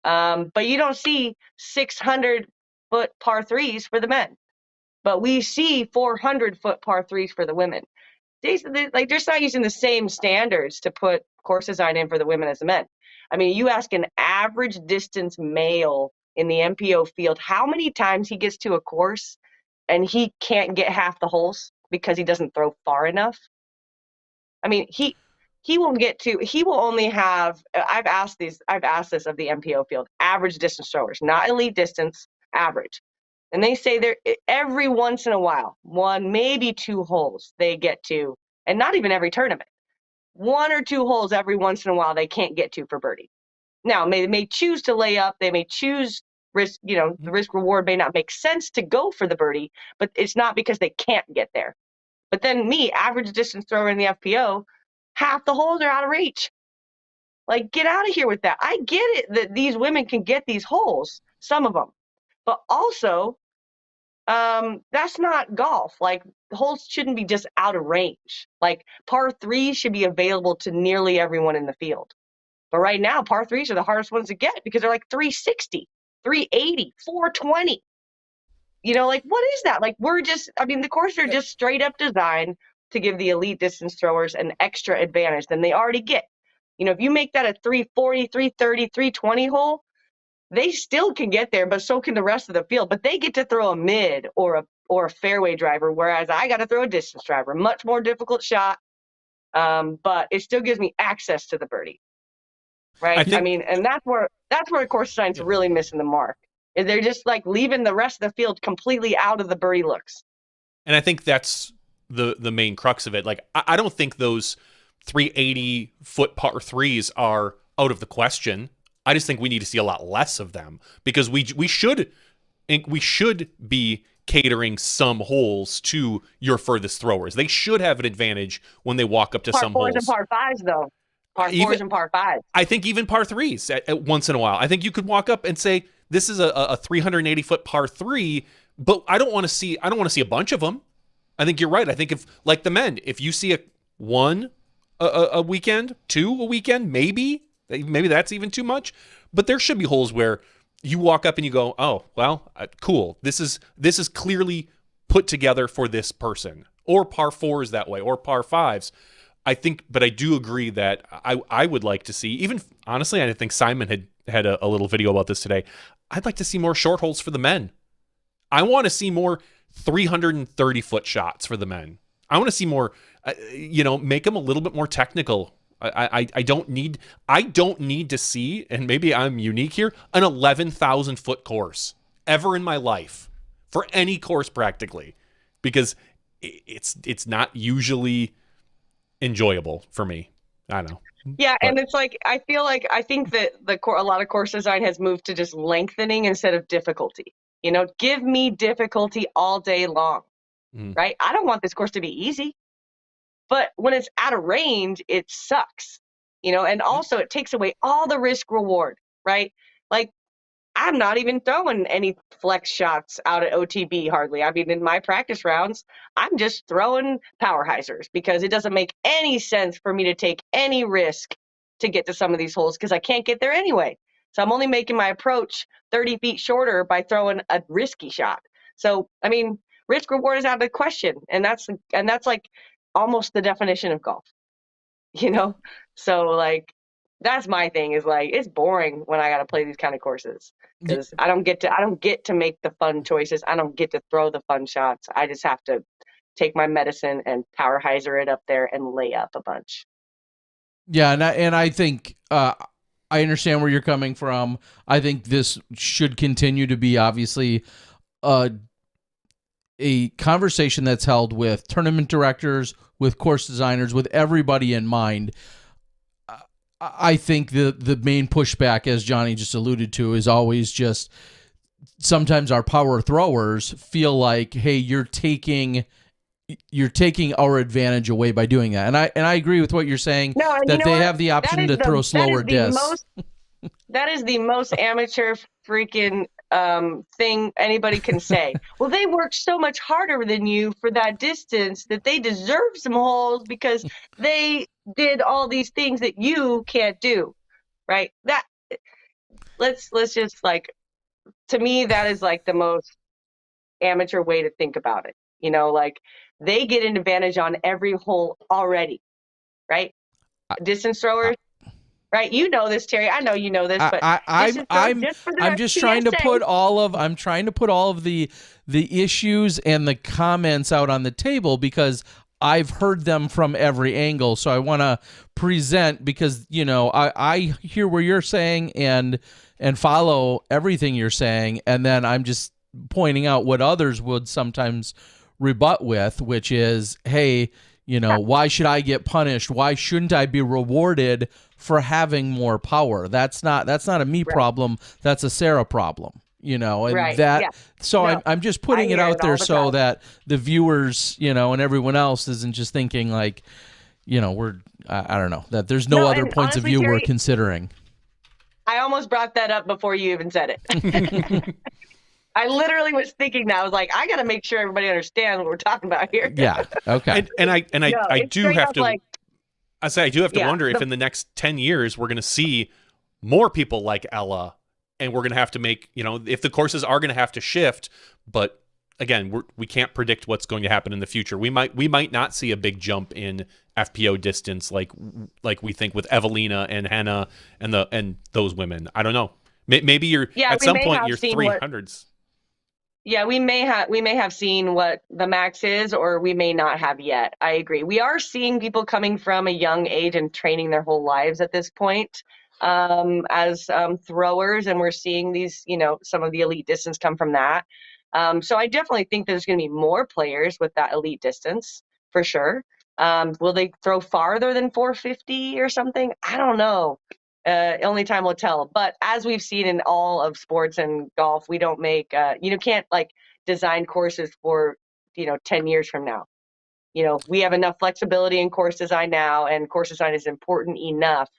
But you don't see 600-foot par 3s for the men. But we see 400-foot par 3s for the women. they're just not using the same standards to put course design in for the women as the men. I mean, you ask an average distance male in the MPO field how many times he gets to a course and he can't get half the holes because he doesn't throw far enough. I mean, he will only have, I've asked this of the MPO field, average distance throwers, not elite distance, average. And they say they're every once in a while, one, maybe two holes they get to, and not even every tournament, one or two holes every once in a while they can't get to for birdie. Now, they may choose to lay up, they may choose risk, the risk reward may not make sense to go for the birdie, but it's not because they can't get there. But then me, average distance thrower in the FPO, half the holes are out of reach. Like, get out of here with that. I get it that these women can get these holes, some of them, but also that's not golf. Like, the holes shouldn't be just out of range. Like, par threes should be available to nearly everyone in the field. But right now, par threes are the hardest ones to get because they're like 360, 380, 420. Like, what is that? Like, the courses are just straight up designed to give the elite distance throwers an extra advantage than they already get. If you make that a 340, 330, 320 hole, they still can get there, but so can the rest of the field. But they get to throw a mid or a fairway driver, whereas I got to throw a distance driver. Much more difficult shot, but it still gives me access to the birdie. Right? And that's where course design's really missing the mark. They're just like leaving the rest of the field completely out of the birdie looks. And I think that's the main crux of it. Like, I don't think those 380-foot par threes are out of the question. I just think we need to see a lot less of them because we should be catering some holes to your furthest throwers. They should have an advantage when they walk up to some holes. Par fours and par fives, though. Par fours and par fives. I think even par threes at once in a while. I think you could walk up and say, this is a 380-foot par three, but I don't want to see a bunch of them. I think you're right. I think if, like the men, if you see a weekend, two a weekend, maybe that's even too much. But there should be holes where you walk up and you go, oh, well, cool. This is clearly put together for this person. Or par fours that way, or par fives. I think, but I do agree that I would like to see, even honestly, I think Simon had a little video about this today. I'd like to see more short holes for the men. I want to see more 330-foot shots for the men. I want to see more, make them a little bit more technical. I don't need to see, and maybe I'm unique here, an 11,000-foot course ever in my life for any course practically, because it's not usually enjoyable for me. I don't know. Yeah, and it's like I think that a lot of course design has moved to just lengthening instead of difficulty. Give me difficulty all day long, right? I don't want this course to be easy, but when it's out of range, it sucks, and also it takes away all the risk reward, right? Like, I'm not even throwing any flex shots out at OTB hardly. I mean, in my practice rounds, I'm just throwing power hyzers because it doesn't make any sense for me to take any risk to get to some of these holes because I can't get there anyway. So I'm only making my approach 30 feet shorter by throwing a risky shot. So, I mean, risk reward is out of the question. And that's like almost the definition of golf, So, like, that's my thing is like, it's boring when I got to play these kind of courses because I don't get to make the fun choices. I don't get to throw the fun shots. I just have to take my medicine and power hyzer it up there and lay up a bunch. Yeah. And I think, I understand where you're coming from. I think this should continue to be obviously a conversation that's held with tournament directors, with course designers, with everybody in mind. I think the main pushback, as Johnny just alluded to, is always just sometimes our power throwers feel like, hey, you're taking our advantage away by doing that. And I agree with what you're saying, that they have the option to throw slower discs. That is the most amateur freaking thing anybody can say. Well, they worked so much harder than you for that distance that they deserve some holes because they did all these things that you can't do, right? That let's just, like, to me, that is like the most amateur way to think about it. You know, like they get an advantage on every hole already, right? Distance throwers, right? You know this, Terry. I know you know this, but I'm just trying to put all of the issues and the comments out on the table because I've heard them from every angle. So I want to present because, you know, I hear what you're saying and follow everything you're saying, and then I'm just pointing out what others would sometimes rebut with, which is, hey, you know, why should I get punished? Why shouldn't I be rewarded for having more power? That's not a me problem. That's a Sara problem, you know, and so I'm just putting it out there so that the viewers, you know, and everyone else isn't just thinking like, you know, I don't know, that there's no other points of view we're considering. I almost brought that up before you even said it. I literally was thinking that. I was like, I got to make sure everybody understands what we're talking about here. Yeah. Okay. I do have to. I do have to wonder if in the next 10 years we're going to see more people like Ella, and we're going to have to make, you know, if the courses are going to have to shift. But again, we can't predict what's going to happen in the future. We might not see a big jump in FPO distance like we think with Evelina and Hannah and those women. I don't know. Maybe you're at some point you're 300s. Yeah, we may have seen what the max is, or we may not have yet. I agree. We are seeing people coming from a young age and training their whole lives at this point as throwers, and we're seeing these, you know, some of the elite distance come from that. So I definitely think there's going to be more players with that elite distance for sure. Will they throw farther than 450 or something? I don't know. Only time will tell. But as we've seen in all of sports and golf, we don't make, can't like design courses for, 10 years from now. You know, we have enough flexibility in course design now, and course design is important enough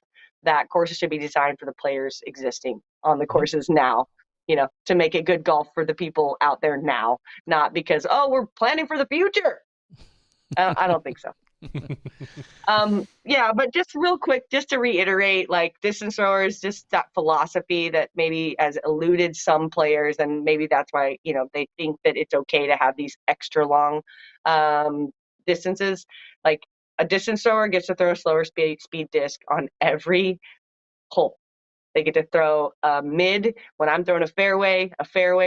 that courses should be designed for the players existing on the courses now, to make it good golf for the people out there now, not because, we're planning for the future. I don't think so. But just real quick, just to reiterate, like distance throwers, just that philosophy that maybe has eluded some players, and maybe that's why, they think that it's okay to have these extra long distances. Like a distance thrower gets to throw a slower speed disc on every hole. They get to throw a mid when I'm throwing a fairway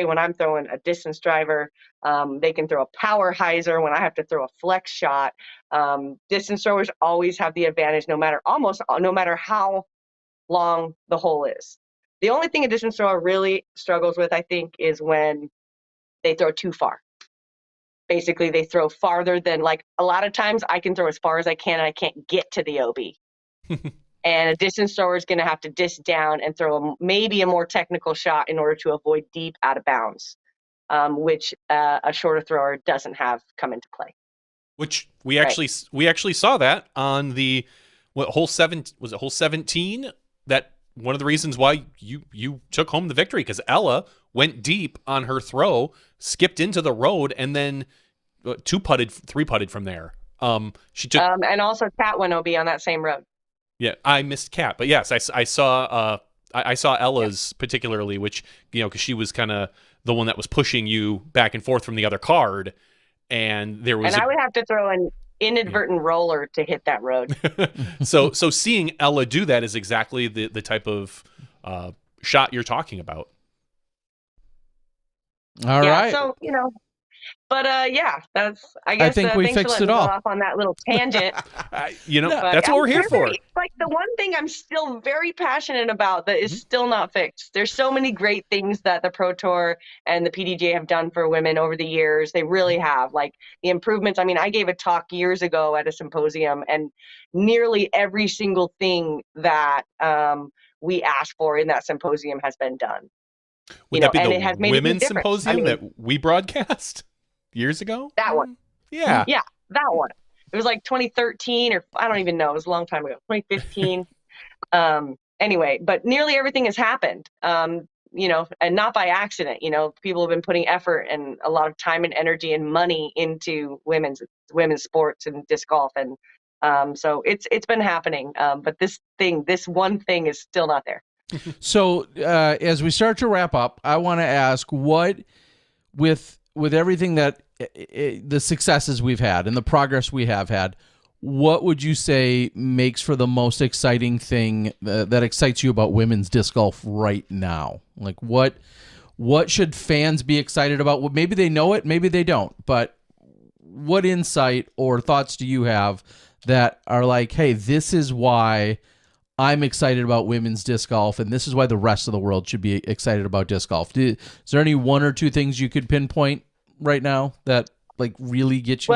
when I'm throwing a distance driver. They can throw a power hyzer when I have to throw a flex shot. Distance throwers always have the advantage no matter how long the hole is. The only thing a distance thrower really struggles with, I think, is when they throw too far. Basically, they throw farther than, like, a lot of times I can throw as far as I can and I can't get to the OB. And a distance thrower is going to have to disc down and throw maybe a more technical shot in order to avoid deep out of bounds, which a shorter thrower doesn't have come into play. Which we actually saw that on the hole 7, was it hole 17? That one of the reasons why you took home the victory, because Ella went deep on her throw, skipped into the road, and then 3-putted from there. She took and also Kat went OB on that same road. Yeah, I missed Kat, but yes, I saw Ella's particularly, which, because she was kind of the one that was pushing you back and forth from the other card, and there was. And I would have to throw an inadvertent roller to hit that road. So seeing Ella do that is exactly the type of shot you're talking about. All right. So But that's. I think we fixed it all. Off on that little tangent. That's what we're here for. Like the one thing I'm still very passionate about that is still not fixed. There's so many great things that the Pro Tour and the PDGA have done for women over the years. They really have, like the improvements. I mean, I gave a talk years ago at a symposium, and nearly every single thing that we asked for in that symposium has been done. Would that be the women's symposium that we broadcast years ago? That one. Yeah. Yeah, that one. It was like 2013, or I don't even know. It was a long time ago. 2015. Anyway, but nearly everything has happened. And not by accident. People have been putting effort and a lot of time and energy and money into women's sports and disc golf, and so it's been happening. But this one thing is still not there. So as we start to wrap up, I want to ask, what with with everything that the successes we've had and the progress we have had, what would you say makes for the most exciting thing that excites you about women's disc golf right now? Like what should fans be excited about? Well, maybe they know it, maybe they don't, but what insight or thoughts do you have that are like, hey, this is why I'm excited about women's disc golf, and this is why the rest of the world should be excited about disc golf? Is there any one or two things you could pinpoint right now that like really get you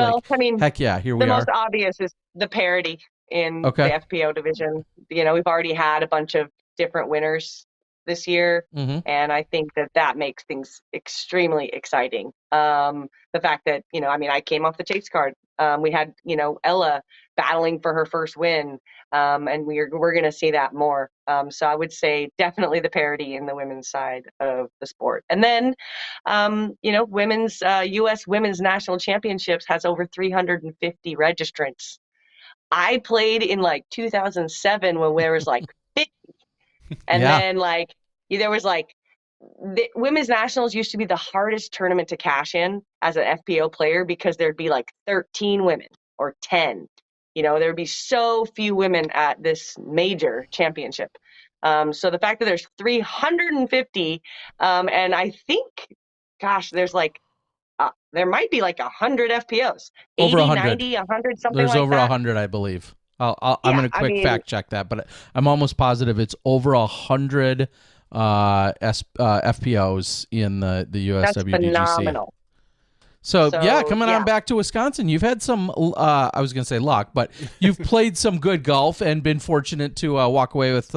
heck yeah, here we are? The most obvious is the parity in the FPO division. We've already had a bunch of different winners this year, and I think that makes things extremely exciting. The fact that, I came off the chase card. We had, Ella battling for her first win, and we're going to see that more. So I would say definitely the parity in the women's side of the sport. And then, women's U.S. Women's National Championships has over 350 registrants. I played in 2007 when there was 50. And then there was the women's nationals used to be the hardest tournament to cash in as an FPO player because there'd be 13 women or 10. There'd be so few women at this major championship. So the fact that there's 350, and I think, gosh, there's there might be 100 FPOs. 80, over 100. 90, 100, something there's like that. There's over 100, I believe. I'm going to quick fact check that, but I'm almost positive it's over 100 FPOs in the USWGC. That's phenomenal. So yeah, coming on back to Wisconsin, you've had some, I was going to say luck, but you've played some good golf and been fortunate to walk away with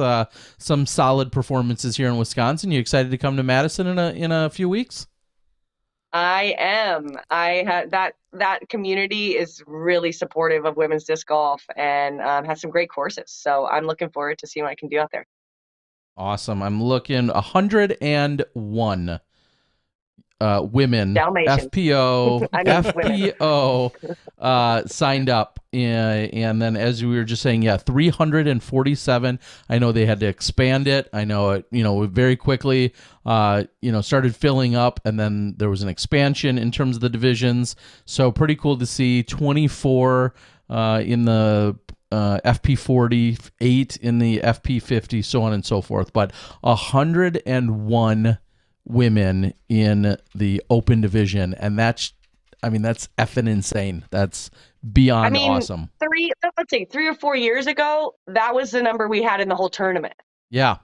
some solid performances here in Wisconsin. You excited to come to Madison in a few weeks? I am. That community is really supportive of women's disc golf and has some great courses. So I'm looking forward to seeing what I can do out there. Awesome. I'm looking 101 women Dalmatian. FPO signed up, and then as we were just saying, 347. I know they had to expand it. I know it, very quickly, started filling up, and then there was an expansion in terms of the divisions. So pretty cool to see 24 in the FP40, 8 in the FP50, so on and so forth. But 101 women in the open division, and that's effing insane. That's beyond awesome. 3 or 4 years ago, that was the number we had in the whole tournament. Yeah.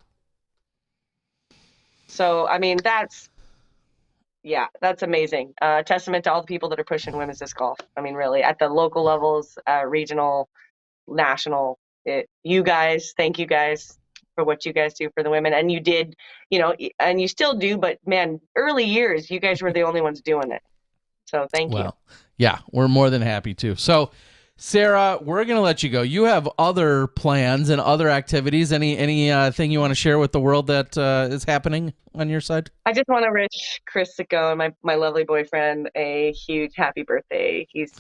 So that's amazing. Testament to all the people that are pushing women's disc golf. Really, at the local levels, regional, national. Thank you guys for what you guys do for the women. And you did, and you still do, but man, early years, you guys were the only ones doing it. So thank you. Yeah, we're more than happy to. So Sara, we're going to let you go. You have other plans and other activities. Any thing you want to share with the world that is happening on your side? I just want to wish Chris Sicone, my lovely boyfriend, a huge happy birthday. He's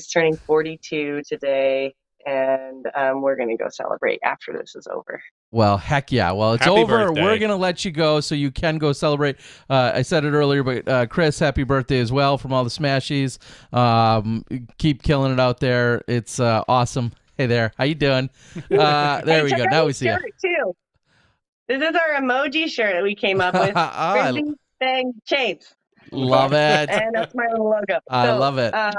turning 42 today, and we're going to go celebrate after this is over. Well, heck yeah. Well, it's happy over. Birthday. We're going to let you go so you can go celebrate. I said it earlier, but Chris, happy birthday as well from all the Smashies. Keep killing it out there. It's awesome. Hey there. How you doing? There we go. Now we see you. Too. This is our emoji shirt that we came up with. Frisbee Bang Chains. Love it. And that's my logo. I love it. Those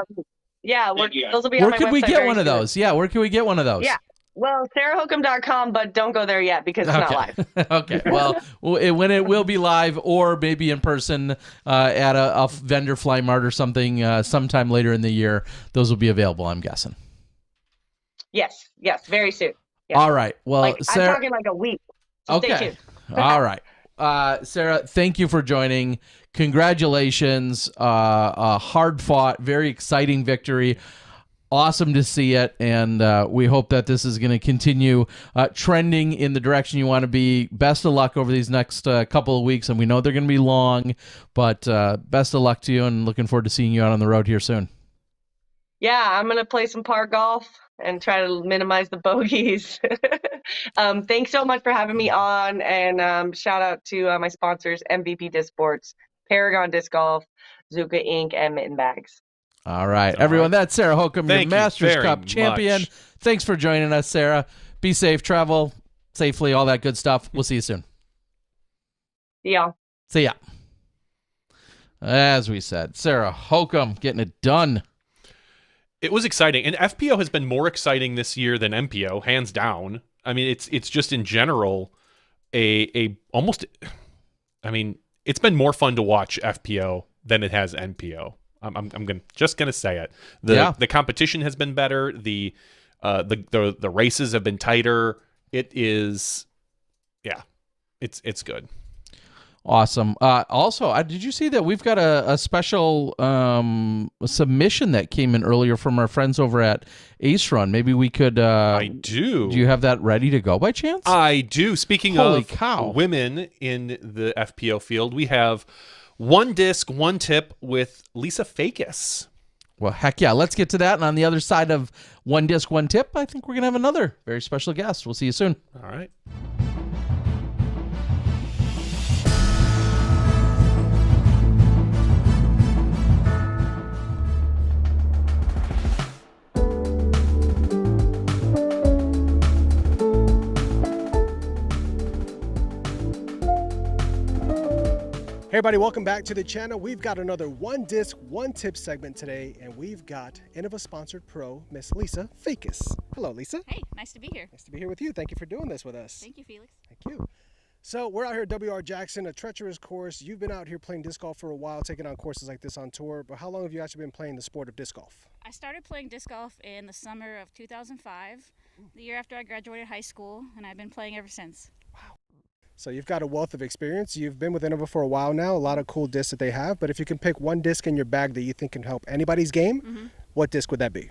will be where on my could we website get very one of soon. those? Yeah, where can we get one of those? Yeah. Well, SaraHokom.com, but don't go there yet because it's not live. Okay. Well, when it will be live or maybe in person at a vendor fly mart or something sometime later in the year, those will be available, I'm guessing. Yes, very soon. Yes. All right. Well, Sara, I'm talking a week. So okay. Stay tuned. All right. Sara, thank you for joining. Congratulations. A hard-fought, very exciting victory. Awesome to see it, and we hope that this is going to continue trending in the direction you want to be. Best of luck over these next couple of weeks, and we know they're going to be long, but best of luck to you, and looking forward to seeing you out on the road here soon. Yeah, I'm going to play some par golf and try to minimize the bogeys. Thanks so much for having me on, and shout out to my sponsors, MVP Disc Sports, Paragon Disc Golf, Zuka ink, and mitten bags. All right, everyone. That's Sara Hokom, your Masters Cup champion. Much. Thanks for joining us, Sara. Be safe, travel safely, all that good stuff. We'll see you soon. Yeah. See ya. As we said, Sara Hokom getting it done. It was exciting, and FPO has been more exciting this year than MPO, hands down. I mean, it's just in general almost. I mean, it's been more fun to watch FPO than it has MPO. I'm just gonna say it. The competition has been better. The races have been tighter. It is, it's good. Awesome. Also, did you see that we've got a special submission that came in earlier from our friends over at Ace Run? Maybe we could. I do. Do you have that ready to go by chance? I do. Speaking Holy of cow. women in the FPO field, we have one disc, one tip with Lisa Fakis. Well, heck yeah. Let's get to that. And on the other side of one disc, one tip, I think we're going to have another very special guest. We'll see you soon. All right. Hey everybody, welcome back to the channel. We've got another one disc, one tip segment today, and we've got Innova sponsored pro, Miss Lisa Fakis. Hello, Lisa. Hey, nice to be here. Nice to be here with you. Thank you for doing this with us. Thank you, Felix. Thank you. So we're out here at WR Jackson, a treacherous course. You've been out here playing disc golf for a while, taking on courses like this on tour, but how long have you actually been playing the sport of disc golf? I started playing disc golf in the summer of 2005, the year after I graduated high school, and I've been playing ever since. Wow. So you've got a wealth of experience. You've been with Innova for a while now, a lot of cool discs that they have, but if you can pick one disc in your bag that you think can help anybody's game, what disc would that be?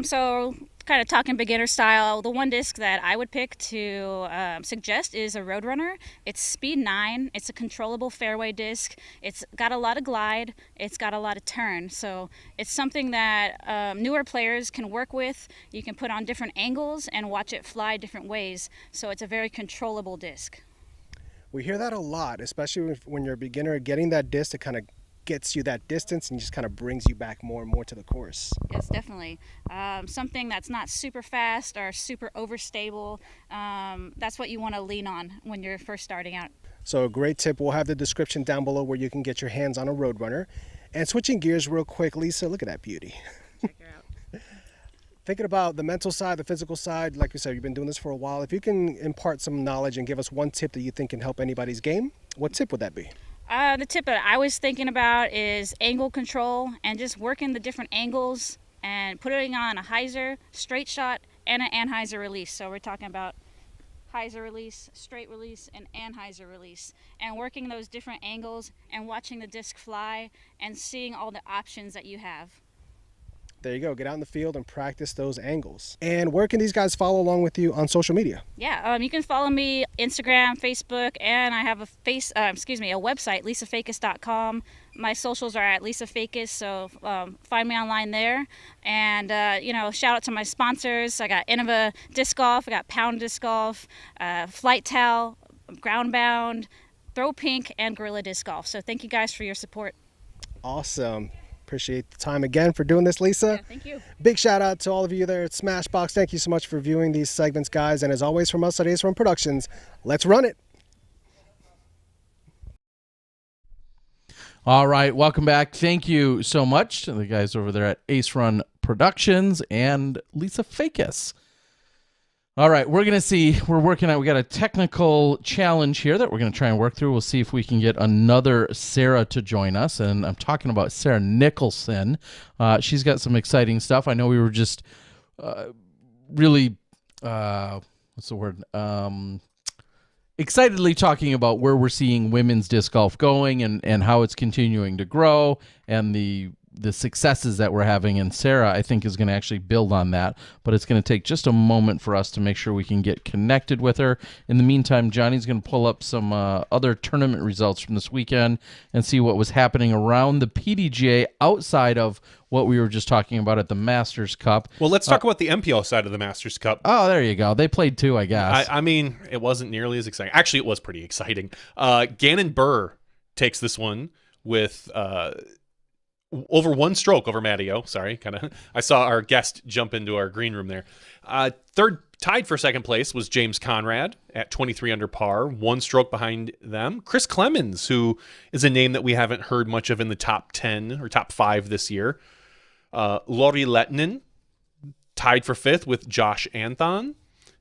So kind of talking beginner style, the one disc that I would pick to suggest is a Roadrunner. It's speed 9. It's a controllable fairway disc. It's got a lot of glide. It's got a lot of turn. So it's something that newer players can work with. You can put on different angles and watch it fly different ways. So it's a very controllable disc. We hear that a lot, especially when you're a beginner. Getting that disc, it kind of gets you that distance and just kind of brings you back more and more to the course. Yes, definitely. Something that's not super fast or super overstable. That's what you want to lean on when you're first starting out. So a great tip, we'll have the description down below where you can get your hands on a Roadrunner. And switching gears real quick, Lisa, look at that beauty. Check her out. Thinking about the mental side, the physical side, like you said, you've been doing this for a while. If you can impart some knowledge and give us one tip that you think can help anybody's game, what tip would that be? The tip that I was thinking about is angle control and just working the different angles and putting on a hyzer, straight shot, and an anhyzer release. So we're talking about hyzer release, straight release, and anhyzer release. And working those different angles and watching the disc fly and seeing all the options that you have. There you go. Get out in the field and practice those angles. And where can these guys follow along with you on social media? Yeah, you can follow me Instagram, Facebook, and I have a website, lisafakis.com. My socials are at Lisa Fakis, so find me online there. And shout out to my sponsors. I got Innova Disc Golf, I got Pound Disc Golf, Flight Towel, Groundbound, Throw Pink, and Gorilla Disc Golf. So thank you guys for your support. Awesome. Appreciate the time again for doing this, Lisa. Yeah, thank you. Big shout out to all of you there at Smashbox. Thank you so much for viewing these segments, guys. And as always from us at Ace Run Productions, let's run it. All right, welcome back. Thank you so much to the guys over there at Ace Run Productions and Lisa Fakis. All right, we're going to see, we got a technical challenge here that we're going to try and work through. We'll see if we can get another Sara to join us, and I'm talking about Sara Nicholson. She's got some exciting stuff. I know we were just really, what's the word? Excitedly talking about where we're seeing women's disc golf going and how it's continuing to grow and the successes that we're having. And Sara, I think, is going to actually build on that, but it's going to take just a moment for us to make sure we can get connected with her. In the meantime, Johnny's going to pull up some other tournament results from this weekend and see what was happening around the PDGA outside of what we were just talking about at the Masters Cup. Well, let's talk about the MPO side of the Masters Cup. Oh, there you go. They played too, I guess. I mean, it wasn't nearly as exciting. Actually, it was pretty exciting. Gannon Burr takes this one with over one stroke over Matteo. Sorry, I saw our guest jump into our green room there. Third, tied for second place, was James Conrad at 23 under par, one stroke behind them. Chris Clemens, who is a name that we haven't heard much of in the top 10 or top 5 this year. Lori Lettinen tied for fifth with Josh Anthon.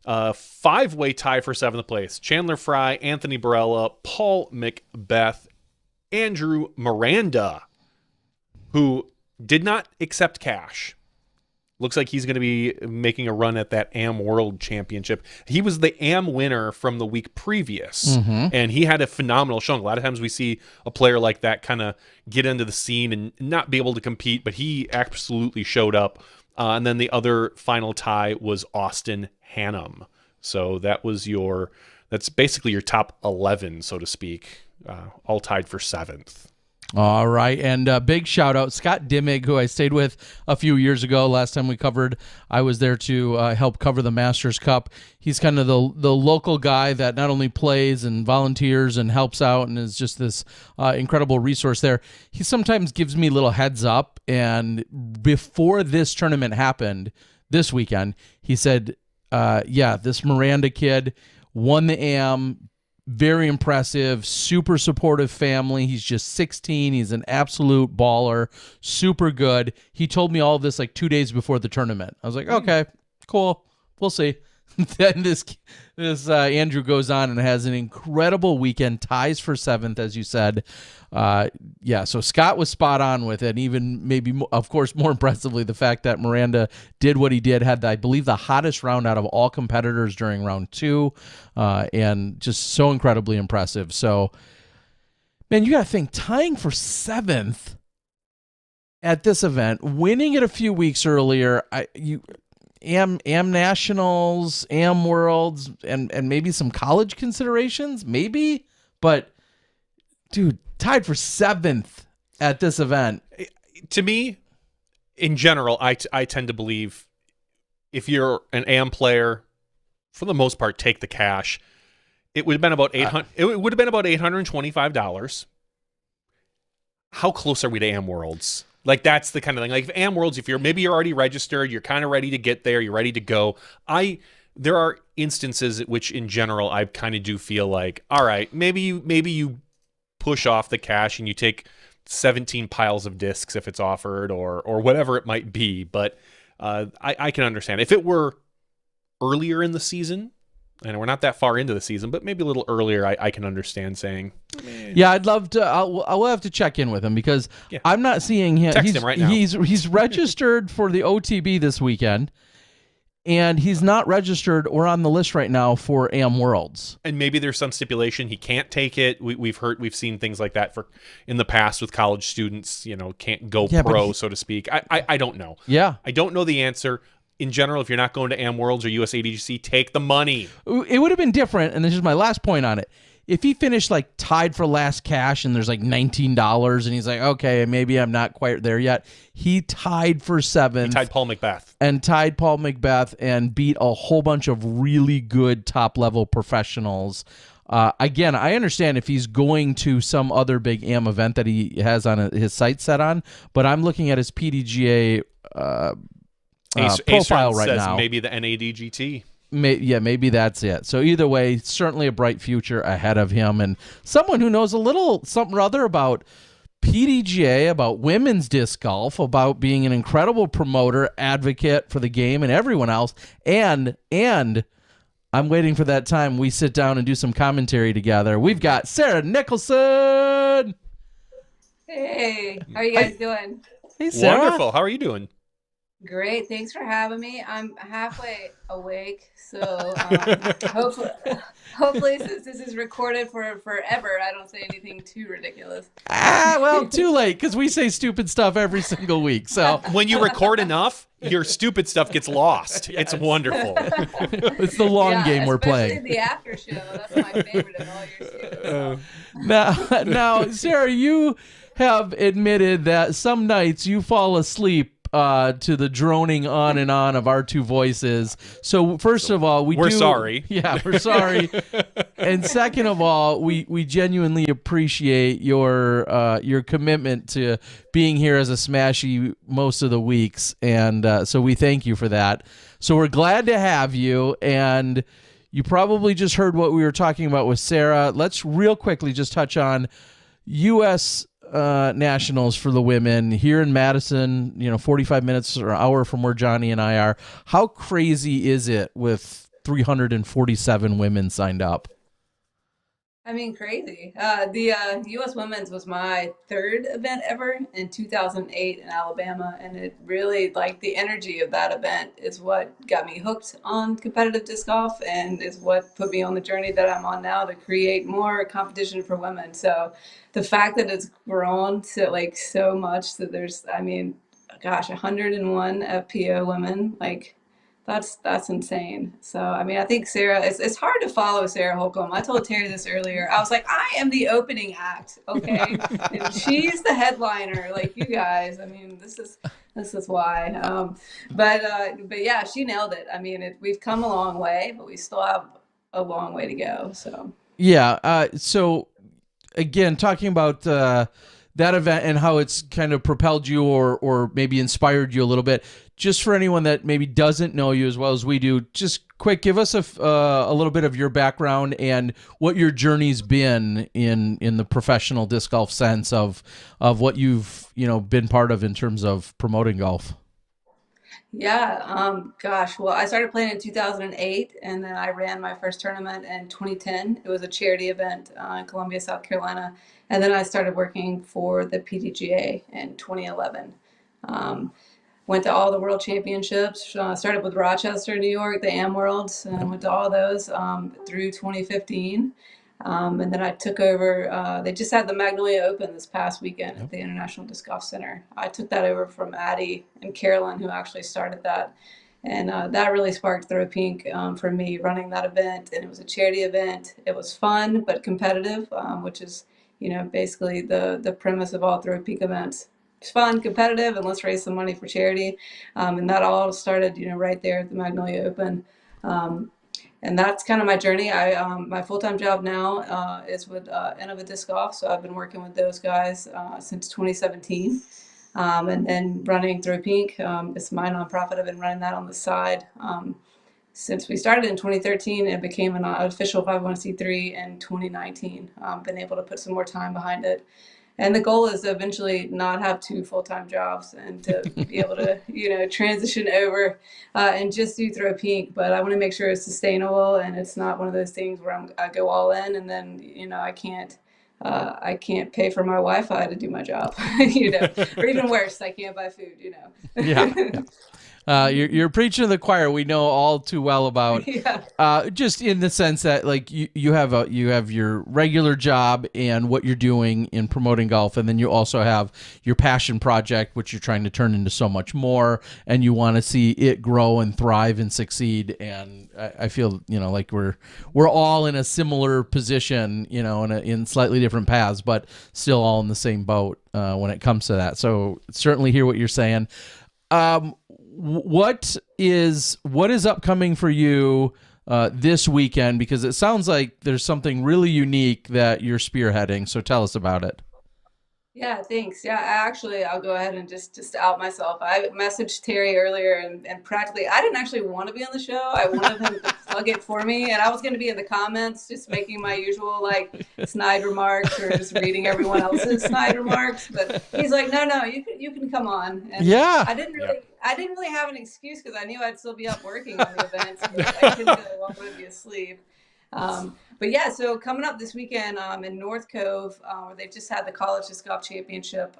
5-way tie for seventh place. Chandler Fry, Anthony Barella, Paul McBeth, Andrew Miranda, who did not accept cash. Looks like he's going to be making a run at that AM World Championship. He was the AM winner from the week previous, and he had a phenomenal showing. A lot of times we see a player like that kind of get into the scene and not be able to compete, but he absolutely showed up. And then the other final tie was Austin Hannum. So that's basically your top 11, so to speak, all tied for seventh. All right, and big shout out Scott Dimmig, who I stayed with a few years ago. Last time I was there to help cover the Masters Cup. He's kind of the local guy that not only plays and volunteers and helps out and is just this incredible resource there. He sometimes gives me little heads up, and before this tournament happened this weekend, he said, this Miranda kid won the AM. Very impressive, super supportive family. He's just 16. He's an absolute baller, super good. He told me all of this like 2 days before the tournament. I was like, okay, cool. We'll see. Then this Andrew goes on and has an incredible weekend, ties for seventh, as you said. So Scott was spot on with it. Even maybe, of course, more impressively, the fact that Miranda did what he did, had, I believe, the hottest round out of all competitors during round 2, and just so incredibly impressive. So, man, you got to think, tying for seventh at this event, winning it a few weeks earlier, AM Nationals, AM Worlds, and maybe some college considerations, maybe, but dude, tied for seventh at this event. To me, in general, I tend to believe if you're an AM player, for the most part, take the cash. It would have been about $825. How close are we to AM Worlds? Like, that's the kind of thing. Like, if AM Worlds, if you're already registered, you're kind of ready to get there, you're ready to go. There are instances at which, in general, I kind of do feel like, all right, maybe you push off the cash and you take 17 piles of discs if it's offered, or whatever it might be. But I can understand if it were earlier in the season. And we're not that far into the season, but maybe a little earlier, I can understand saying. Yeah, I'd love to. I'll have to check in with him because I'm not seeing him. Text him right now. He's registered for the OTB this weekend, and he's not registered or on the list right now for AM Worlds. And maybe there's some stipulation he can't take it. We've seen things like that in the past with college students. Can't go pro, so to speak. I don't know. Yeah, I don't know the answer. In general, if you're not going to AM Worlds or USADGC, take the money. It would have been different, and this is my last point on it. If he finished like tied for last cash and there's like $19 and he's like, okay, maybe I'm not quite there yet. He tied for seventh. He tied Paul McBeth. And beat a whole bunch of really good top-level professionals. Again, I understand if he's going to some other big AM event that he has on his sights set on, but I'm looking at his PDGA profile right now. Maybe the NADGT. Maybe that's it. So either way, certainly a bright future ahead of him, and someone who knows a little something or other about PDGA, about women's disc golf, about being an incredible promoter, advocate for the game and everyone else. And I'm waiting for that time we sit down and do some commentary together. We've got Sara Nicholson. Hey, how are you guys doing? Hey, Sara. Wonderful. How are you doing? Great. Thanks for having me. I'm halfway awake, so hopefully since this is recorded for forever, I don't say anything too ridiculous. Well, too late, because we say stupid stuff every single week. So when you record enough, your stupid stuff gets lost. Yes. It's wonderful. It's the long game we're playing. Especially the after show. That's my favorite of all your stupid Now, Sara, you have admitted that some nights you fall asleep to the droning on and on of our two voices. So first of all, we're sorry. Yeah, we're sorry. And second of all, we genuinely appreciate your commitment to being here as a Smashy most of the weeks, and so we thank you for that. So we're glad to have you, and you probably just heard what we were talking about with Sara. Let's real quickly just touch on U.S. Nationals for the women here in Madison, 45 minutes or an hour from where Johnny and I are. How crazy is it with 347 women signed up? I mean, crazy. The U.S. Women's was my third event ever in 2008 in Alabama, and it really, like, the energy of that event is what got me hooked on competitive disc golf and is what put me on the journey that I'm on now to create more competition for women. So the fact that it's grown to, like, so much that there's, I mean, gosh, 101 FPO women, like, that's insane. So, I mean, I think Sara, it's hard to follow Sara Holcomb. I told Terry this earlier. I was like, I am the opening act, okay? And she's the headliner, like you guys. I mean, this is why. But yeah, she nailed it. I mean, we've come a long way, but we still have a long way to go. So yeah. So again, talking about that event and how it's kind of propelled you or maybe inspired you a little bit. Just for anyone that maybe doesn't know you as well as we do, just quick, give us a little bit of your background and what your journey's been in the professional disc golf sense of what you've been part of in terms of promoting golf. Yeah, gosh, well, I started playing in 2008, and then I ran my first tournament in 2010. It was a charity event in Columbia, South Carolina, and then I started working for the PDGA in 2011. Went to all the world championships, started with Rochester, New York, the Am Worlds, and went to all those through 2015. And then I took over, they just had the Magnolia Open this past weekend at the International Disc Golf Center. I took that over from Addie and Carolyn, who actually started that. And that really sparked Throw Pink for me, running that event. And it was a charity event. It was fun, but competitive, which is, basically the premise of all Throw Pink events. It's fun, competitive, and let's raise some money for charity. And that all started, right there at the Magnolia Open. And that's kind of my journey. My full-time job now is with Innova Disc Golf. So I've been working with those guys since 2017. And then running Throw Pink, it's my nonprofit. I've been running that on the side since we started in 2013 and became an official 501c3 in 2019. Been able to put some more time behind it. And the goal is to eventually not have two full-time jobs and to be able to, transition over and just do Throw Pink. But I want to make sure it's sustainable and it's not one of those things where I go all in and then, I can't pay for my Wi-Fi to do my job, or even worse, I can't buy food, Yeah. You're preaching to the choir. We know all too well about. Yeah. Just in the sense that, like, you have your regular job and what you're doing in promoting golf, and then you also have your passion project, which you're trying to turn into so much more, and you want to see it grow and thrive and succeed. And I feel like we're all in a similar position, in slightly different paths, but still all in the same boat when it comes to that. So certainly hear what you're saying. What is upcoming for you this weekend? Because it sounds like there's something really unique that you're spearheading. So tell us about it. Yeah, thanks. Yeah, I'll go ahead and just out myself. I messaged Terry earlier and practically, I didn't actually want to be on the show. I wanted him to plug it for me. And I was going to be in the comments, just making my usual, like, snide remarks or just reading everyone else's snide remarks. But he's like, no, you can come on. And yeah. I didn't really have an excuse because I knew I'd still be up working on the events, but I couldn't really want to be asleep. But yeah, so coming up this weekend in North Cove, where they've just had the College Disc Golf Championship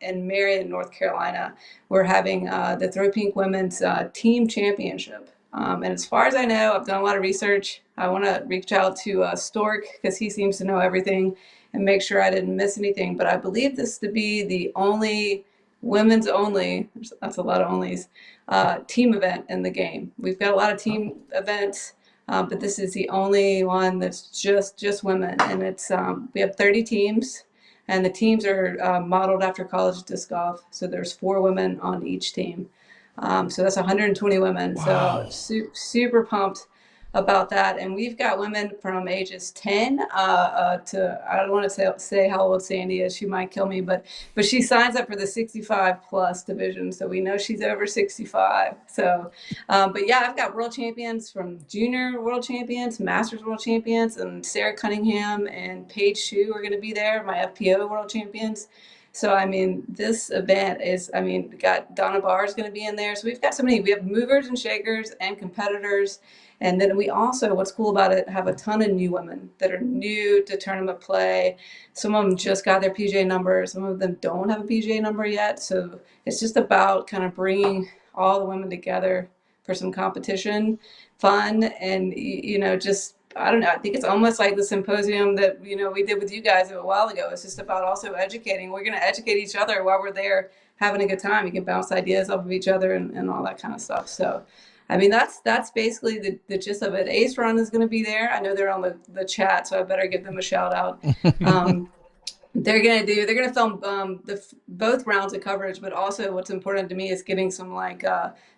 in Marion, North Carolina, we're having the Throw Pink Women's Team Championship. And as far as I know, I've done a lot of research. I want to reach out to Stork because he seems to know everything and make sure I didn't miss anything. But I believe this to be the only women's only, that's a lot of onlys, team event in the game. We've got a lot of team events. But this is the only one that's just women, and it's we have 30 teams, And the teams are modeled after college disc golf. So there's 4 women on each team. So that's 120 women. Wow. So super pumped about that. And we've got women from ages 10 to, I don't want to say how old Sandy is. She might kill me, but she signs up for the 65 plus division. So we know she's over 65. So, but yeah, I've got world champions from junior world champions, masters world champions, and Sarah Cunningham and Paige Shue are going to be there, my FPO world champions. So, I mean, this event is, I mean, we got Donna Barr is going to be in there. So we've got so many, we have movers and shakers and competitors. And then we also, what's cool about it, have a ton of new women that are new to tournament play. Some of them just got their PGA number. Some of them don't have a PGA number yet. So it's just about kind of bringing all the women together for some competition, fun, and, you know, just, I don't know, I think it's almost like the symposium that, you know, we did with you guys a while ago. It's just about also educating. We're going to educate each other while we're there having a good time. You can bounce ideas off of each other and all that kind of stuff. So, I mean, that's basically the gist of it. Ace Run is going to be there. I know they're on the chat, so I better give them a shout out. They're going to film both rounds of coverage, but also what's important to me is getting some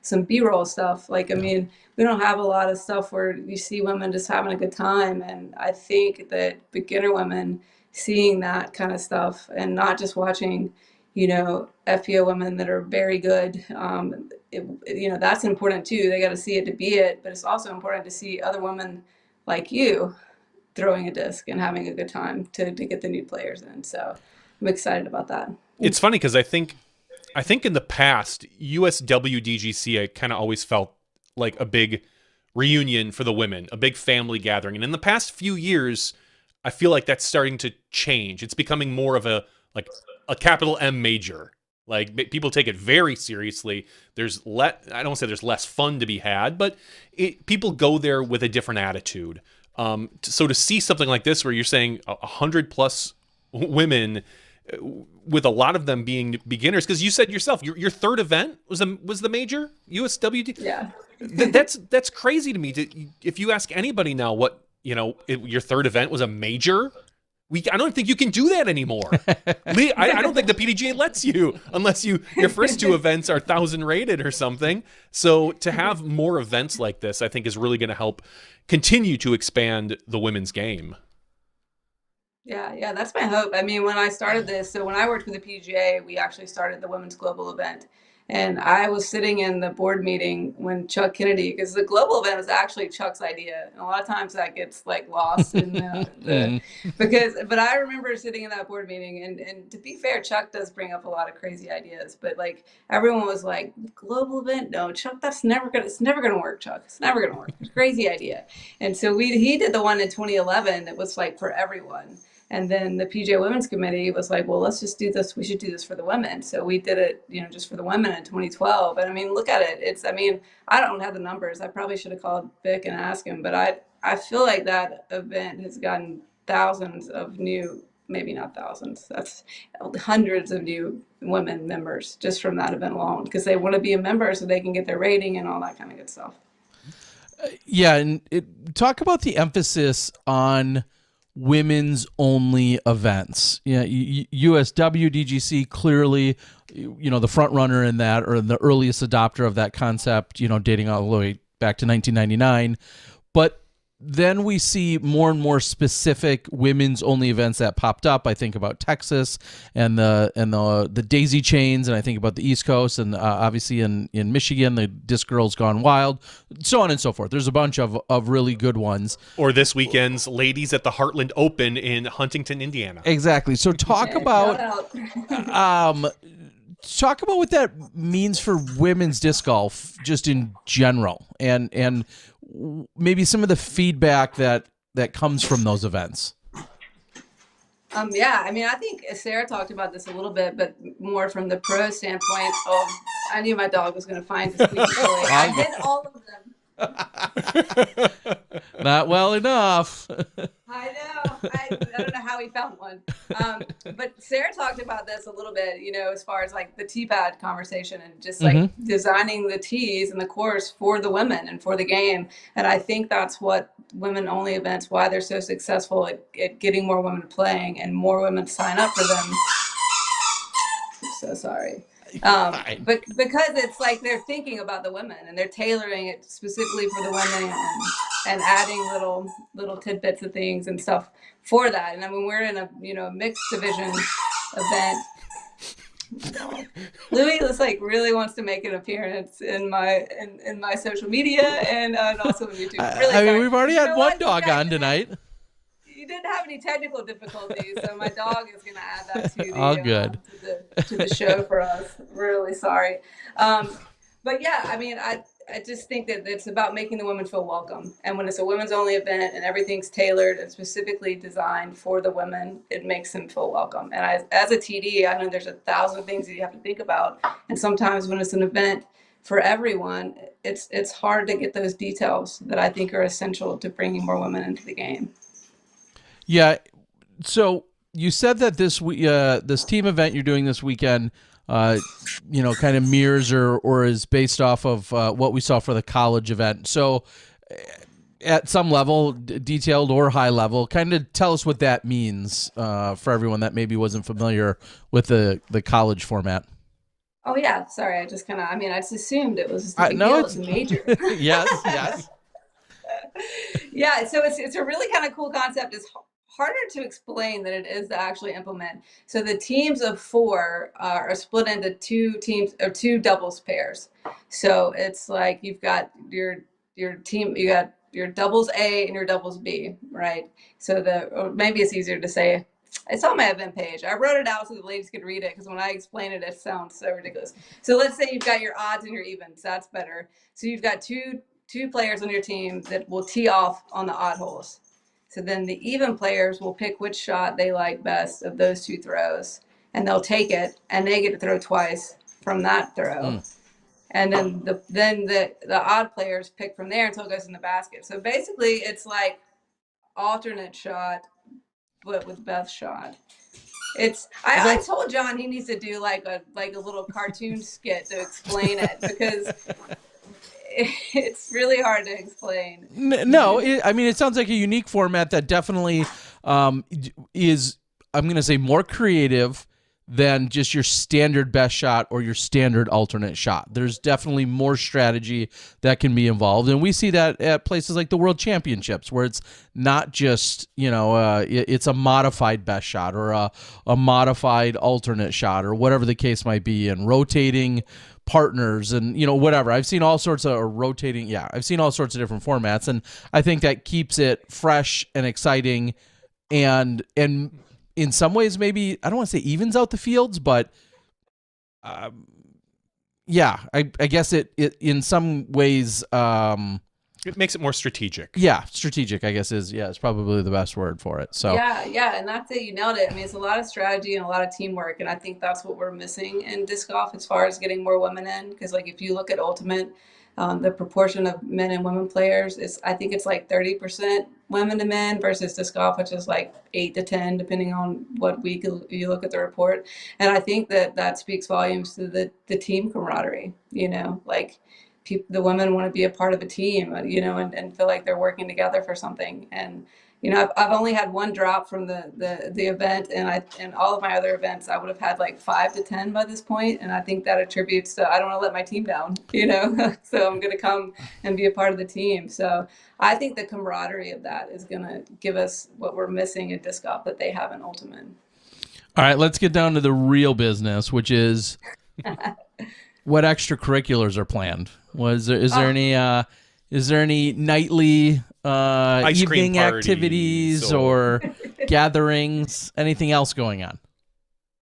some B-roll stuff. Like, I mean, we don't have a lot of stuff where you see women just having a good time. And I think that beginner women seeing that kind of stuff and not just watching, you know, FPO women that are very good, you know, that's important too. They got to see it to be it, but it's also important to see other women like you throwing a disc and having a good time to get the new players in. So I'm excited about that. It's funny because I think in the past, USWDGC, I kind of always felt like a big reunion for the women, a big family gathering. And in the past few years, I feel like that's starting to change. It's becoming more of a capital M major. Like, people take it very seriously. I don't want to say there's less fun to be had, but people go there with a different attitude. So to see something like this, where you're saying 100 plus women, with a lot of them being beginners, because you said yourself, your third event was the major USWD. Yeah, that's crazy to me. If you ask anybody now, what, you know, your third event was a major. I don't think you can do that anymore. I don't think the PDGA lets you, unless your first 2 events are 1,000 rated or something. So to have more events like this, I think, is really going to help continue to expand the women's game. Yeah, that's my hope. I mean, when I started this, so when I worked for the PGA, we actually started the Women's Global event. And I was sitting in the board meeting when Chuck Kennedy, because the global event was actually Chuck's idea. And a lot of times that gets like lost in but I remember sitting in that board meeting, and to be fair, Chuck does bring up a lot of crazy ideas, but like everyone was like, global event? No, Chuck, it's never gonna work, Chuck. It's never gonna work. It's a crazy idea. And so he did the one in 2011 that was like for everyone. And then the PGA Women's Committee was like, well, let's just do this. We should do this for the women. So we did it, you know, just for the women in 2012. And I mean, look at it. I don't have the numbers. I probably should have called Vic and asked him, but I feel like that event has gotten thousands of new, maybe not thousands, that's hundreds of new women members just from that event alone, because they want to be a member so they can get their rating and all that kind of good stuff. Yeah. And talk about the emphasis on women's only events. Yeah, USWDGC clearly, you know, the front runner in that, or the earliest adopter of that concept, you know, dating all the way back to 1999. But then we see more and more specific women's only events that popped up. I think about Texas and the daisy chains, and I think about the East Coast, and obviously in Michigan, the Disc Girls Gone Wild, so on and so forth. There's a bunch of really good ones. Or this weekend's ladies at the Heartland Open in Huntington, Indiana. Exactly. So talk about what that means for women's disc golf just in general, and maybe some of the feedback that comes from those events. Yeah, I mean, I think Sarah talked about this a little bit, but more from the pro standpoint. Oh, I knew my dog was going to find the squeaky toy. I did all of them. Not well enough. I know. I don't know how he found one. But Sarah talked about this a little bit, as far as like the tee pad conversation and just like designing the tees and the course for the women and for the game. And I think that's what women only events, why they're so successful at getting more women playing and more women sign up for them. I'm so sorry. But because it's like they're thinking about the women and they're tailoring it specifically for the women and adding little tidbits of things and stuff for that. And I mean, we're in a mixed division event. Louis looks like really wants to make an appearance in my social media and also on YouTube. Really, I mean, we've already had one dog on tonight. You didn't have any technical difficulties, so my dog is going to add that to the all good to the show for us. Really sorry, but yeah, I mean, I just think that it's about making the women feel welcome, and when it's a women's only event and everything's tailored and specifically designed for the women, it makes them feel welcome. And as a TD, I know there's 1,000 things that you have to think about, and sometimes when it's an event for everyone, it's hard to get those details that I think are essential to bringing more women into the game. Yeah. So you said that this team event you're doing this weekend, kind of mirrors or is based off of what we saw for the college event. So at some level, detailed or high level, kind of tell us what that means for everyone that maybe wasn't familiar with the college format. Oh yeah, sorry. I just assumed it was a big deal. It's a major. Yes. Yeah, so it's a really kind of cool concept. It's harder to explain than it is to actually implement. So the teams of 4 are split into 2 teams or 2 doubles pairs. So it's like you've got your team, you got your doubles A and your doubles B, right? So or maybe it's easier to say. It's on my event page. I wrote it out so the ladies could read it because when I explain it, it sounds so ridiculous. So let's say you've got your odds and your evens. That's better. So you've got two players on your team that will tee off on the odd holes. So then the even players will pick which shot they like best of those 2 throws, and they'll take it, and they get to throw twice from that throw. And then the odd players pick from there until it goes in the basket. So basically, it's like alternate shot, but with Beth's shot. I told John he needs to do like a little cartoon skit to explain it because it's really hard to explain. No, it sounds like a unique format that definitely is, I'm going to say, more creative than just your standard best shot or your standard alternate shot. There's definitely more strategy that can be involved. And we see that at places like the World Championships where it's not just, it's a modified best shot or a modified alternate shot or whatever the case might be, and rotating partners and whatever. I've seen all sorts of rotating. I've seen all sorts of different formats, and I think that keeps it fresh and exciting, and in some ways maybe I don't want to say evens out the fields, but I guess it in some ways it makes it more strategic. Yeah, strategic I guess is probably the best word for it. So yeah, and that's it. You nailed it. I mean, it's a lot of strategy and a lot of teamwork, and I think that's what we're missing in disc golf as far as getting more women in. Because like if you look at Ultimate, the proportion of men and women players I think it's like 30% women to men versus disc golf, which is like 8 to 10 depending on what week you look at the report. And I think that speaks volumes to the team camaraderie. Like the women want to be a part of a team, and feel like they're working together for something. And I've only had 1 drop from the event, and all of my other events I would have had like 5 to 10 by this point, and I think that attributes to I don't want to let my team down, so I'm going to come and be a part of the team. So I think the camaraderie of that is going to give us what we're missing in disc golf that they have in Ultimate. All right, let's get down to the real business, which is what extracurriculars are planned. Is there any nightly evening activities or gatherings, anything else going on?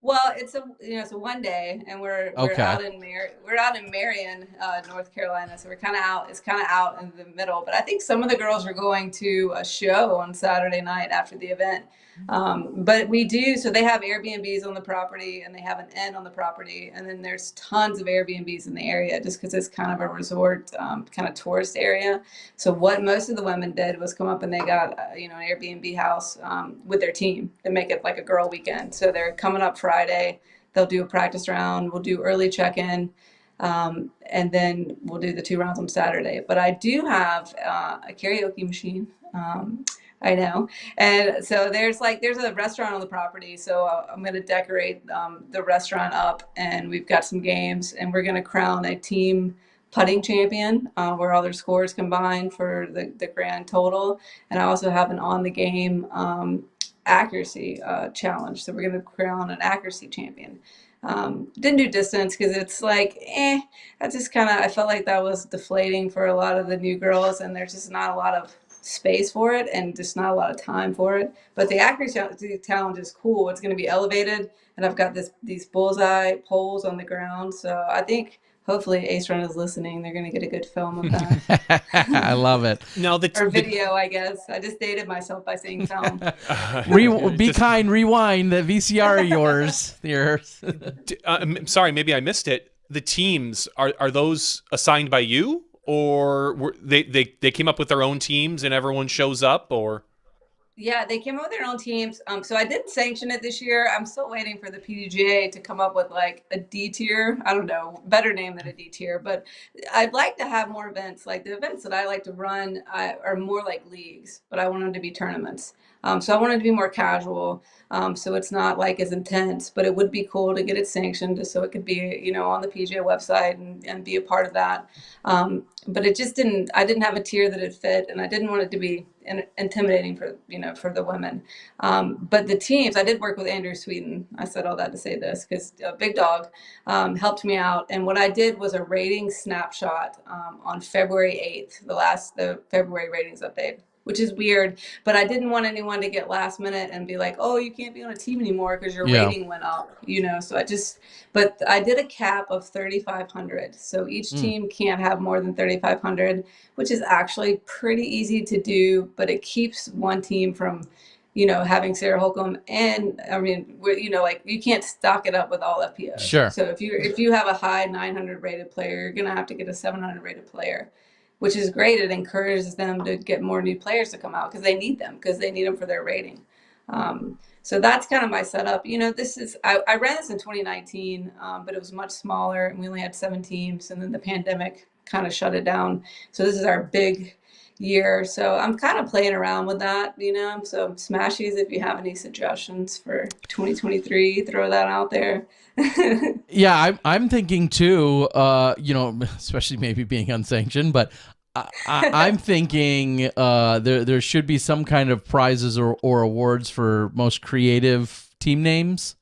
Well, it's a one day, and we're Okay. we're out in Marion, North Carolina. So we're kind of out. It's kind of out in the middle. But I think some of the girls are going to a show on Saturday night after the event. But we do. So they have Airbnbs on the property, and they have an inn on the property, and then there's tons of Airbnbs in the area, just because it's kind of a resort, kind of tourist area. So what most of the women did was come up and they got an Airbnb house with their team to make it like a girl weekend. So they're coming up Friday. They'll do a practice round. We'll do early check-in, and then we'll do the 2 rounds on Saturday. But I do have a karaoke machine. I know. And so there's a restaurant on the property. So I'm going to decorate the restaurant up, and we've got some games, and we're going to crown a team putting champion where all their scores combine for the grand total. And I also have an on the game accuracy challenge. So we're going to crown an accuracy champion. Didn't do distance because it's like, I felt like that was deflating for a lot of the new girls, and there's just not a lot of space for it and just not a lot of time for it. But the accuracy challenge is cool. It's going to be elevated, and I've got these bullseye poles on the ground. So I think hopefully Ace Run is listening. They're going to get a good film of that. I love it. No, or video, I guess. I just dated myself by saying film. Be kind, rewind the VCR of yours. Sorry, maybe I missed it. The teams, are those assigned by you? Or they came up with their own teams and everyone shows up, or? Yeah, they came up with their own teams. So I didn't sanction it this year. I'm still waiting for the PDGA to come up with like a D tier. I don't know, better name than a D tier, but I'd like to have more events. Like the events that I like to run are more like leagues, but I want them to be tournaments. So I want it to be more casual. So it's not like as intense, but it would be cool to get it sanctioned just so it could be, on the PGA website and be a part of that. But it just I didn't have a tier that it fit, and I didn't want it to be intimidating for the women. But the teams, I did work with Andrew Sweden. I said all that to say this because Big Dog helped me out. And what I did was a rating snapshot on February 8th, the February ratings update, which is weird, but I didn't want anyone to get last minute and be like, oh, you can't be on a team anymore because your rating went up, so but I did a cap of 3,500. So each team can't have more than 3,500, which is actually pretty easy to do, but it keeps one team from, having Sarah Hokom. And I mean, you can't stock it up with all FPOs. Sure. So if you have a high 900 rated player, you're going to have to get a 700 rated player, which is great. It encourages them to get more new players to come out because they need them for their rating. So that's kind of my setup. I ran this in 2019, but it was much smaller and we only had 7 teams, and then the pandemic kind of shut it down. So this is our big year. So I'm kind of playing around with that, so Smashies, if you have any suggestions for 2023, throw that out there. Yeah, I'm thinking too, especially maybe being unsanctioned, but I'm thinking there should be some kind of prizes or awards for most creative team names.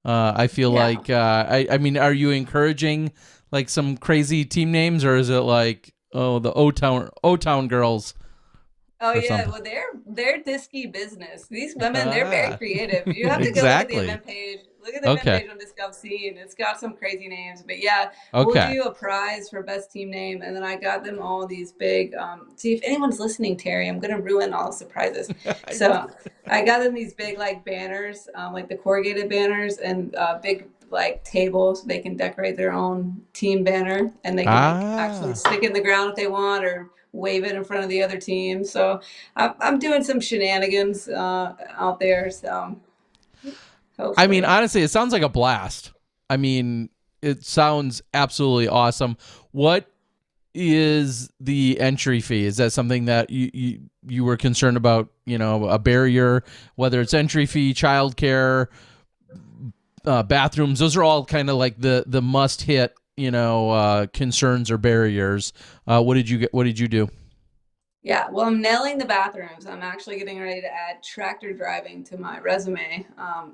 I feel like, I mean, are you encouraging like some crazy team names, or is it like, the O-Town girls? Oh yeah, well they're disky business. These women, they're very creative. You have to go look at the event page. Look at the event page on Disc Golf Scene. It's got some crazy names, but yeah, we'll do a prize for best team name, and then I got them all these big. See if anyone's listening, Terry, I'm gonna ruin all the surprises. So I got them these big like banners, like the corrugated banners, and big like tables so they can decorate their own team banner, and they can actually stick it in the ground if they want, or wave it in front of the other team. So I'm doing some shenanigans out there. So hopefully. I mean, honestly, it sounds like a blast. I mean, it sounds absolutely awesome. What is the entry fee? Is that something that you were concerned about, a barrier, whether it's entry fee, childcare, bathrooms? Those are all kind of like the must hit, concerns or barriers. What did you do? Yeah, well, I'm nailing the bathrooms. I'm actually getting ready to add tractor driving to my resume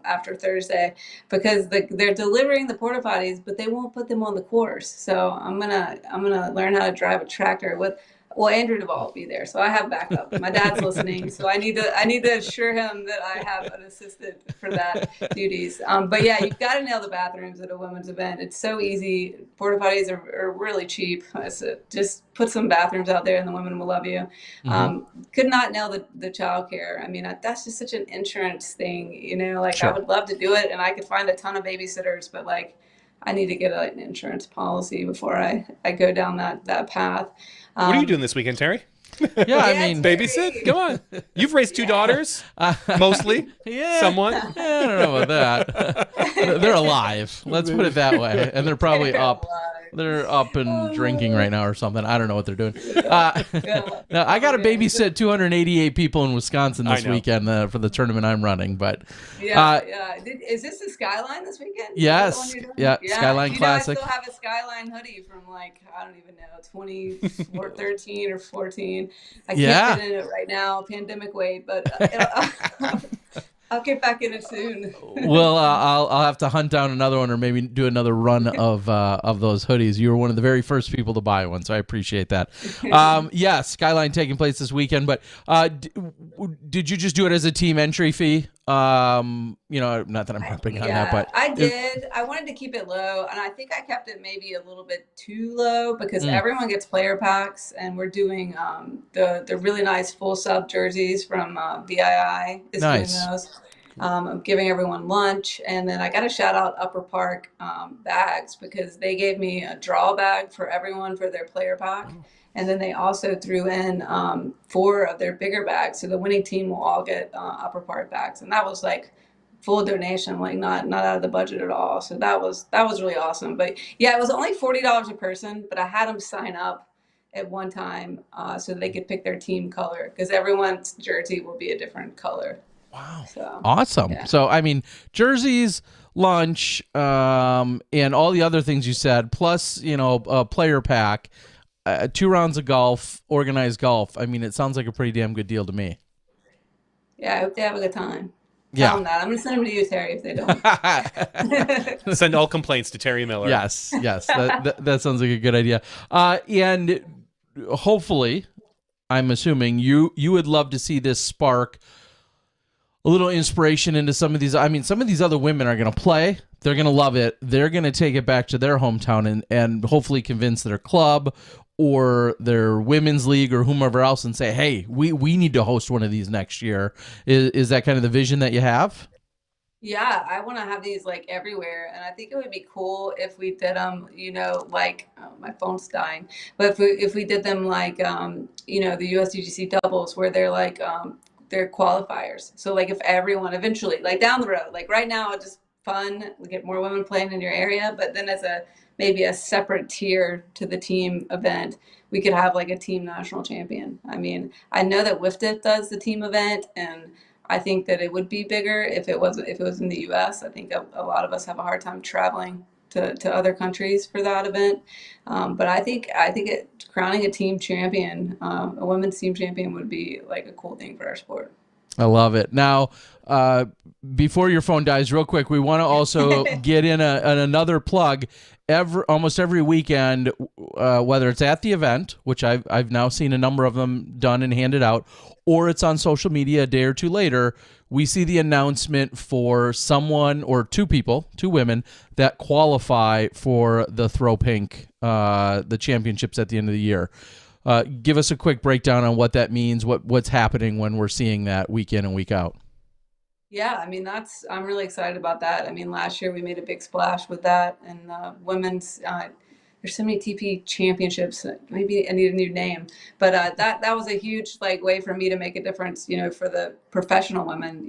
after Thursday, because they're delivering the porta potties, but they won't put them on the course. So I'm gonna learn how to drive a tractor with Well, Andrew Duvall will be there, so I have backup. My dad's listening, so I need to assure him that I have an assistant for that duties. But yeah, you've got to nail the bathrooms at a women's event. It's so easy. Porta potties are really cheap. So just put some bathrooms out there, and the women will love you. Could not nail the childcare. I mean, that's just such an insurance thing, you know. Like, Sure. I would love to do it, and I could find a ton of babysitters, but like, I need to get an insurance policy before I go down that path. What are you doing this weekend, Terry? Yeah, I mean, babysit? Come on. You've raised two daughters, mostly. Yeah. Somewhat. Yeah, I don't know about that. They're alive. Let's put it that way. And they're probably up. They're up and drinking right now or something. I don't know what they're doing. No, I got to babysit 288 people in Wisconsin this weekend for the tournament I'm running. But is this the Skyline this weekend? Yes. Yeah. Skyline Classic. I still have a Skyline hoodie from like, I don't even know, 2013 or 14. I can't get in it right now, pandemic weight, but I'll get back in it soon. Well, I'll have to hunt down another one, or maybe do another run of those hoodies. You were one of the very first people to buy one, so I appreciate that. Yes, Skyline taking place this weekend, but did you just do it as a team entry fee? Not that I'm harping on that, but I did. I wanted to keep it low, and I think I kept it maybe a little bit too low because everyone gets player packs, and we're doing the really nice full sub jerseys from VII. Is nice. doing those. I'm giving everyone lunch, and then I got to shout out Upper Park bags because they gave me a draw bag for everyone for their player pack. And then they also threw in 4 of their bigger bags, so the winning team will all get Upper Park bags, and that was like full donation, like not out of the budget at all. So that was really awesome. But yeah, it was only $40 a person, but I had them sign up at one time so they could pick their team color because everyone's jersey will be a different color. Wow. So, awesome. Yeah. So, I mean, jerseys, lunch, and all the other things you said, plus, a player pack, 2 rounds of golf, organized golf. I mean, it sounds like a pretty damn good deal to me. Yeah, I hope they have a good time. Yeah. Tell them that. I'm going to send them to you, Terry, if they don't. Send all complaints to Terry Miller. Yes. That sounds like a good idea. And hopefully, I'm assuming you would love to see this spark a little inspiration into some of these. I mean, some of these other women are going to play. They're going to love it. They're going to take it back to their hometown and hopefully convince their club or their women's league or whomever else and say, hey, we need to host one of these next year. Is that kind of the vision that you have? Yeah, I want to have these like everywhere. And I think it would be cool if we did them, like, oh, my phone's dying. But if we did them like, the USDGC doubles where they're like, they're qualifiers. So like if everyone eventually, like down the road, like right now, it's just fun, we get more women playing in your area, but then as maybe a separate tier to the team event, we could have like a team national champion. I mean, I know that WIFTIT does the team event, and I think that it would be bigger if it was in the US. I think a lot of us have a hard time traveling to other countries for that event. But I think crowning a team champion, a women's team champion, would be like a cool thing for our sport. I love it. Now, before your phone dies, real quick, we want to also get in another plug. Almost every weekend, whether it's at the event, which I've now seen a number of them done and handed out, or it's on social media a day or two later, we see the announcement for someone or 2 women that qualify for the Throw Pink, the championships at the end of the year. Give us a quick breakdown on what that means, what's happening when we're seeing that week in and week out. Yeah, I mean, I'm really excited about that. I mean, last year we made a big splash with that, and women's, there's so many TP championships. Maybe I need a new name, but that was a huge way for me to make a difference. For the professional women.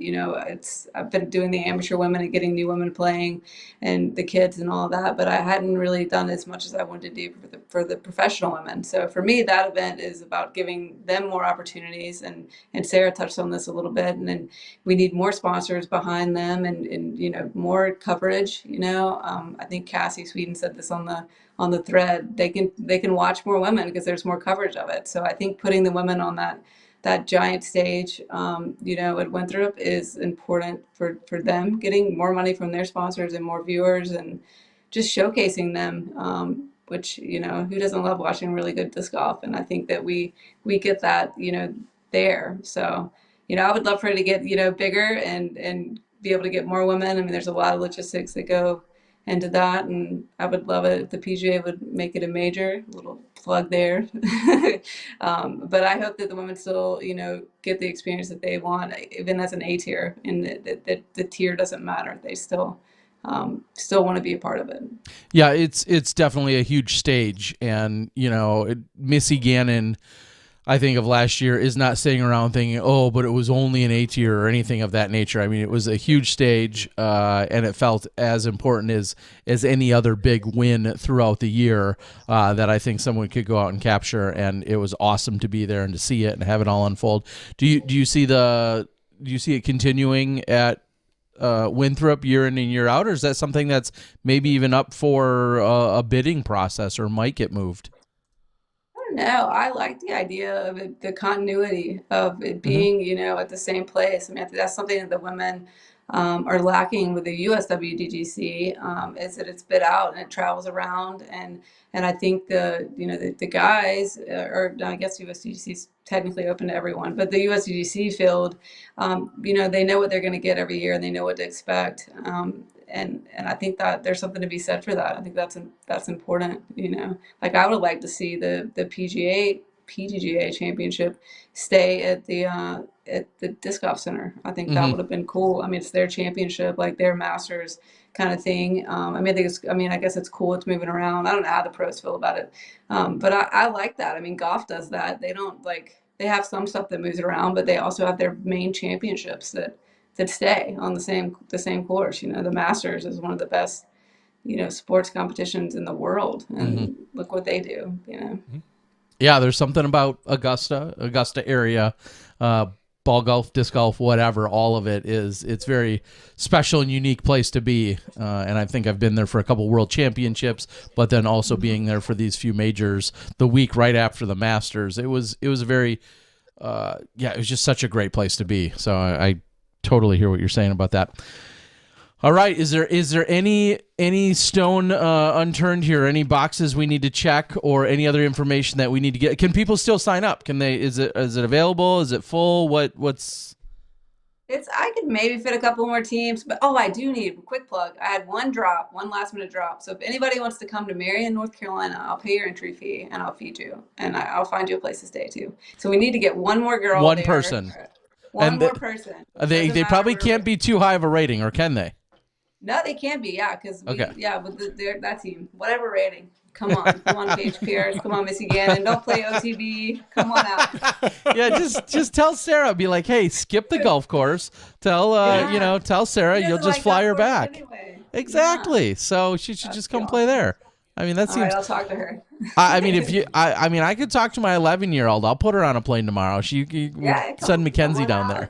I've been doing the amateur women and getting new women playing, and the kids and all of that. But I hadn't really done as much as I wanted to do for the professional women. So for me, that event is about giving them more opportunities. And Sarah touched on this a little bit. And then we need more sponsors behind them, and more coverage. I think Cassie Sweden said this on the thread. They can watch more women because there's more coverage of it. So I think putting the women on that giant stage, at Winthrop is important for them, getting more money from their sponsors and more viewers, and just showcasing them which, who doesn't love watching really good disc golf? And I think that we get that, there. So, I would love for it to get, bigger and be able to get more women. I mean, there's a lot of logistics that go into that, and I would love it if the PGA would make it a major. Little plug there. But I hope that the women still, get the experience that they want, even as an A tier, and that the tier doesn't matter. They still want to be a part of it. Yeah, it's definitely a huge stage, and Missy Gannon, I think, of last year is not sitting around thinking, oh, but it was only an A tier or anything of that nature. I mean, it was a huge stage, and it felt as important as any other big win throughout the year that I think someone could go out and capture. And it was awesome to be there and to see it and have it all unfold. Do you see it continuing at Winthrop year in and year out, or is that something that's maybe even up for a bidding process or might get moved? No, I like the idea of it, the continuity of it being, at the same place. I mean, I think that's something that the women are lacking with the USWDGC, is that it's bid out and it travels around. And I think the guys, or I guess USDGC is technically open to everyone, but the USDGC field, they know what they're going to get every year and they know what to expect. And I think that there's something to be said for that. I think that's important. Like I would like to see the PDGA championship stay at the disc golf center. I think that would have been cool. I mean, it's their championship, like their Masters kind of thing. I guess it's cool. It's moving around. I don't know how the pros feel about it, but I like that. I mean, golf does that. They don't they have some stuff that moves around, but they also have their main championships that stay on the same course. The Masters is one of the best, sports competitions in the world, and look what they do. Yeah, there's something about Augusta area, ball golf, disc golf, whatever. All of it's very special and unique place to be. And I think I've been there for a couple world championships, but then also being there for these few majors the week right after the Masters. It was a very, it was just such a great place to be. So I totally hear what you're saying about that. All right, is there any stone unturned here? Any boxes we need to check, or any other information that we need to get? Can people still sign up? Can they? Is it available? Is it full? What's? I could maybe fit a couple more teams, but I do need a quick plug. I had one last minute drop. So if anybody wants to come to Marion, North Carolina, I'll pay your entry fee and I'll feed you, and I'll find you a place to stay too. So we need to get one more girl. One person. One more person. They probably can't be too high of a rating, or can they? No, they can be, with that team, whatever rating. Come on, Paige Pierce. Come on, Missy Gannon. Don't play OTB. Come on out. Yeah, just tell Sarah. Be like, hey, skip the golf course. Tell Sarah you'll just fly her back. Anyway. Exactly. Yeah. So she should just come play there. I mean, that seems. All right, I'll talk to her. I could talk to my 11-year-old. I'll put her on a plane tomorrow. Send Mackenzie down there.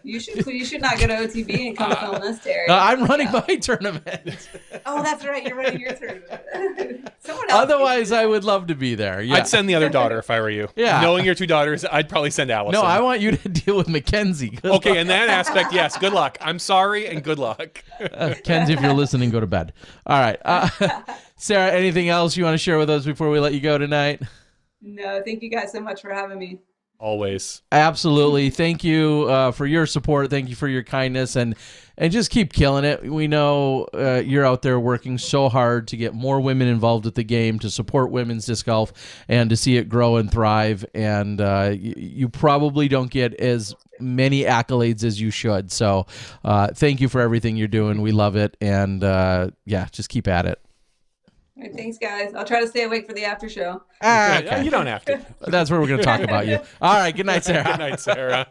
You should not go to OTB and come film this, Terry. I'm running my tournament. Oh, that's right. You're running your tournament. Otherwise, I would love to be there. Yeah. I'd send the other daughter if I were you. Yeah. Knowing your two daughters, I'd probably send Allison. No, I want you to deal with Mackenzie. Okay, in that aspect, yes. Good luck. I'm sorry, and good luck. Kenzie, if you're listening, go to bed. All right. Sarah, anything else you want to share with us before we let you go tonight? No, thank you guys so much for having me. Always. Absolutely. Thank you for your support. Thank you for your kindness, and just keep killing it. We know you're out there working so hard to get more women involved with the game, to support women's disc golf, and to see it grow and thrive. And you probably don't get as many accolades as you should. So thank you for everything you're doing. We love it. And just keep at it. All right, thanks, guys. I'll try to stay awake for the after show. Okay. You don't have to. That's where we're going to talk about you. All right. Good night, Sarah. Good night, Sarah.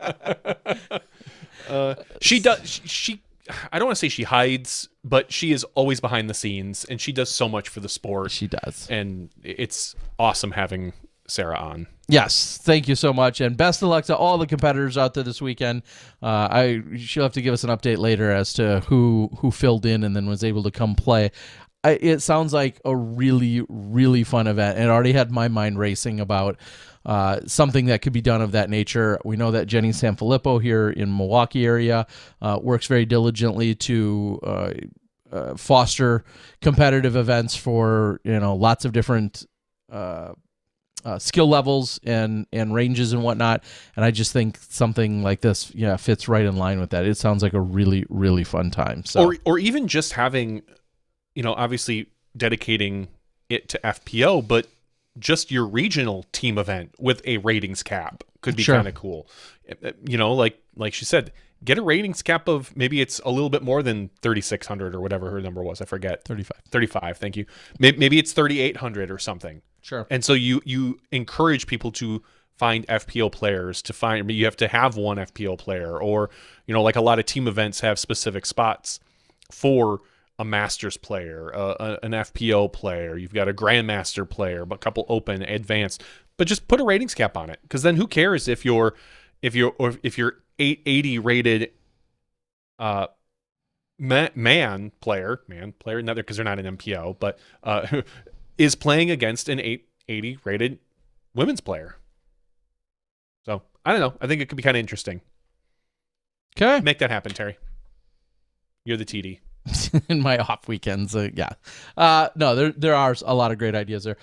She does. She. I don't want to say she hides, but she is always behind the scenes, and she does so much for the sport. She does, and it's awesome having Sarah on. Yes, thank you so much, and best of luck to all the competitors out there this weekend. She'll have to give us an update later as to who filled in and then was able to come play. It sounds like a really, really fun event. It already had my mind racing about something that could be done of that nature. We know that Jenny Sanfilippo here in Milwaukee area works very diligently to foster competitive events for lots of different skill levels and ranges and whatnot. And I just think something like this, fits right in line with that. It sounds like a really, really fun time. So, or even just having, obviously dedicating it to FPO, but just your regional team event with a ratings cap could be kind of cool. Like she said, get a ratings cap of maybe it's a little bit more than 3,600 or whatever her number was. I forget. 35. Thank you. Maybe it's 3,800 or something. Sure. And so you encourage people to find FPO players, you have to have one FPO player, or, like a lot of team events have specific spots for a Masters player, an FPO player. You've got a Grandmaster player, a couple Open, Advanced, but just put a ratings cap on it. Because then who cares if you're 880 rated man player, not because they're not an MPO, but is playing against an 880 rated women's player. So I don't know. I think it could be kind of interesting. Okay, make that happen, Terry. You're the TD. In my off weekends, no, there are a lot of great ideas there.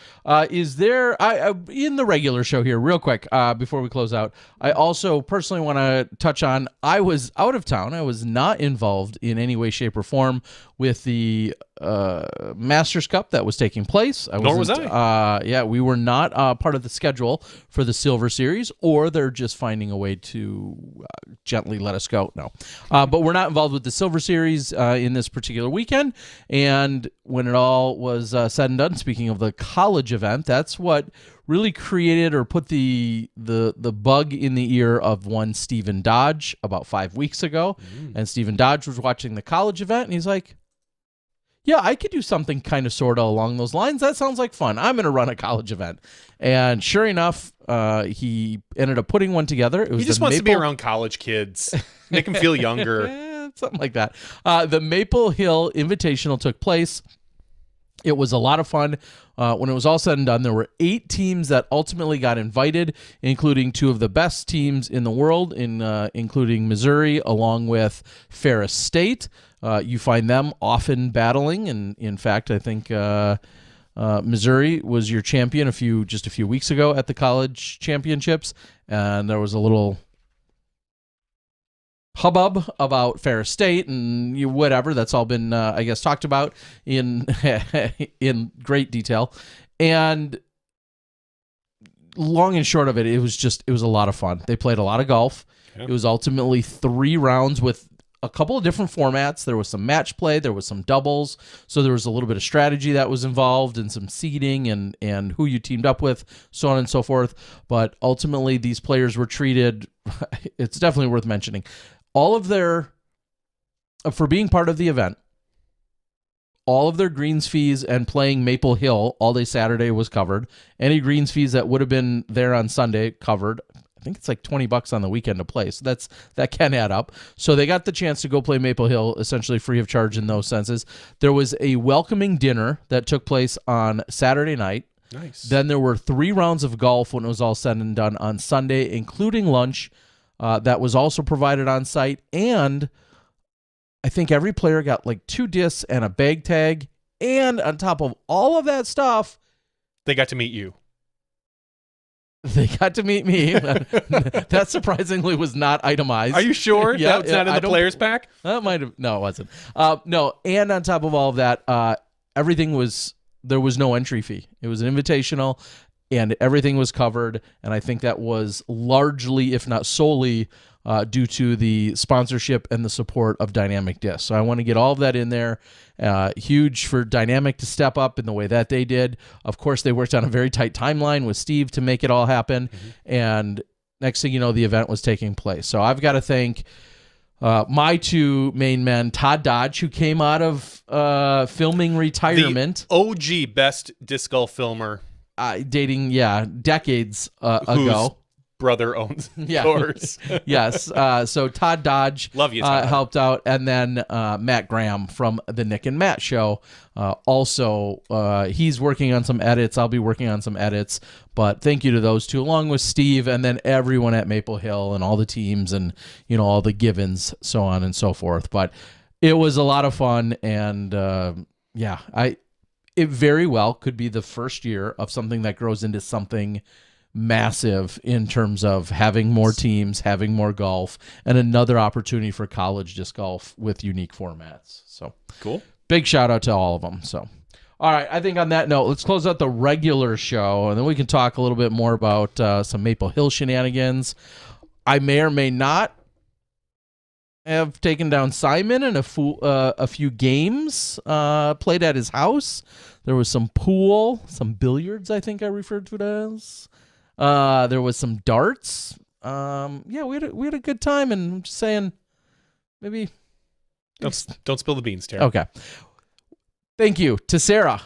Is there in the regular show here, real quick, before we close out, I also personally want to touch on, I was out of town. I was not involved in any way, shape, or form with the Masters Cup that was taking place. Nor was I. We were not part of the schedule for the Silver Series, or they're just finding a way to gently let us go. No, but we're not involved with the Silver Series in this particular weekend. And when it all was said and done, speaking of the college event, that's what really created or put the bug in the ear of one Stephen Dodge about 5 weeks ago. And Stephen Dodge was watching the college event, and he's like, yeah, I could do something kind of sort of along those lines. That sounds like fun. I'm going to run a college event. And sure enough, he ended up putting one together. He just wants to be around college kids, make them feel younger. Something like that. The Maple Hill Invitational took place. It was a lot of fun. When it was all said and done, there were 8 teams that ultimately got invited, including 2 of the best teams in the world, including Missouri, along with Ferris State. You find them often battling, and in fact, I think Missouri was your champion just a few weeks ago at the college championships, and there was a little hubbub about Ferris State and whatever. That's all been, I guess, talked about in in great detail. And long and short of it, it was a lot of fun. They played a lot of golf. Yeah. It was ultimately 3 rounds with a couple of different formats. There was some match play, there was some doubles, so there was a little bit of strategy that was involved, and some seeding and who you teamed up with, so on and so forth. But ultimately, these players were treated, it's definitely worth mentioning, all of their, for being part of the event, all of their greens fees and playing Maple Hill all day Saturday was covered. Any greens fees that would have been there on Sunday covered. I think it's like $20 on the weekend to play. So that can add up. So they got the chance to go play Maple Hill essentially free of charge in those senses. There was a welcoming dinner that took place on Saturday night. Nice. Then there were 3 rounds of golf when it was all said and done on Sunday, including lunch that was also provided on site. And I think every player got like 2 discs and a bag tag. And on top of all of that stuff, they got to meet you. They got to meet me. That surprisingly was not itemized. Are you sure? Yeah, that's not in the players pack? That might have. No, it wasn't. No, and on top of all of that, there was no entry fee. It was an invitational, and everything was covered. And I think that was largely, if not solely, due to the sponsorship and the support of Dynamic Disc. So I want to get all of that in there. Huge for Dynamic to step up in the way that they did. Of course, they worked on a very tight timeline with Steve to make it all happen. Mm-hmm. And next thing you know, the event was taking place. So I've got to thank my 2 main men, Todd Dodge, who came out of filming retirement. The OG best disc golf filmer. Dating, decades ago. Brother owns course. Yes. So Todd Dodge Love you, Todd. Helped out. And then Matt Graham from the Nick and Matt Show. Also, he's working on some edits. I'll be working on some edits. But thank you to those 2, along with Steve, and then everyone at Maple Hill and all the teams and, all the givens, so on and so forth. But It was a lot of fun, and it very well could be the first year of something that grows into something massive in terms of having more teams, having more golf, and another opportunity for college disc golf with unique formats. So cool. Big shout out to all of them. So, all right, I think on that note, let's close out the regular show, and then we can talk a little bit more about some Maple Hill shenanigans. I may or may not have taken down Simon in a few games, played at his house. There was some pool, some billiards, I think I referred to it as. There was some darts. We had a good time, and I'm just saying, maybe don't spill the beans, Tara. Okay. Thank you to Sarah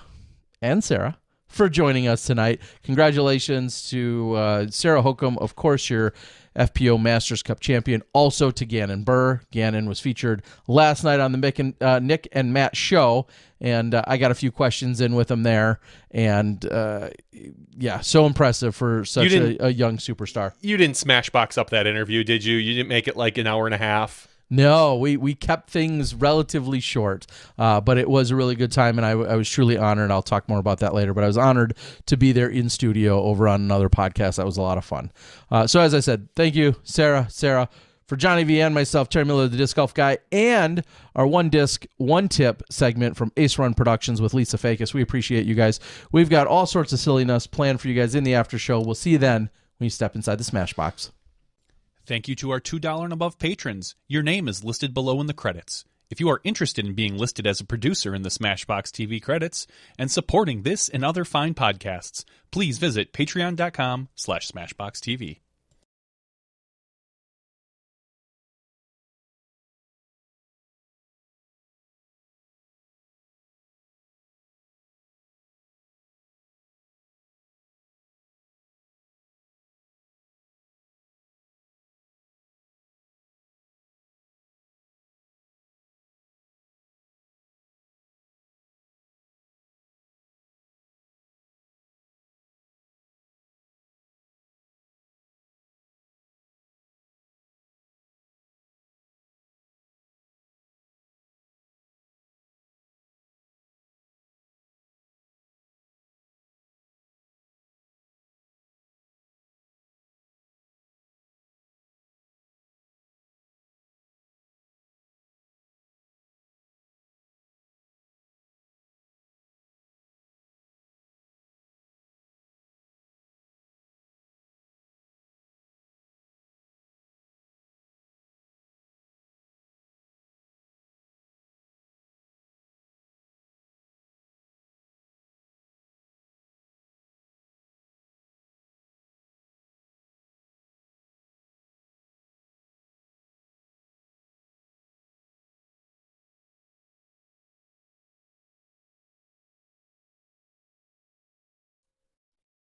for joining us tonight. Congratulations to Sarah Hokom, of course, your FPO Masters Cup champion. Also to Gannon Burr. Gannon was featured last night on the Nick and Matt show, and I got a few questions in with him there. And so impressive for such a young superstar. You didn't Smashbox up that interview, did you? You didn't make it like an hour and a half? No, we kept things relatively short, but it was a really good time, and I was truly honored. I'll talk more about that later, but I was honored to be there in studio over on another podcast. That was a lot of fun. So as I said, thank you, Sarah, for Johnny V and myself, Terry Miller, the Disc Golf Guy, and our One Disc, One Tip segment from Ace Run Productions with Lisa Fakis. We appreciate you guys. We've got all sorts of silliness planned for you guys in the after show. We'll see you then when you step inside the Smashbox. Thank you to our $2 and above patrons. Your name is listed below in the credits. If you are interested in being listed as a producer in the Smashbox TV credits and supporting this and other fine podcasts, please visit patreon.com/SmashboxTV.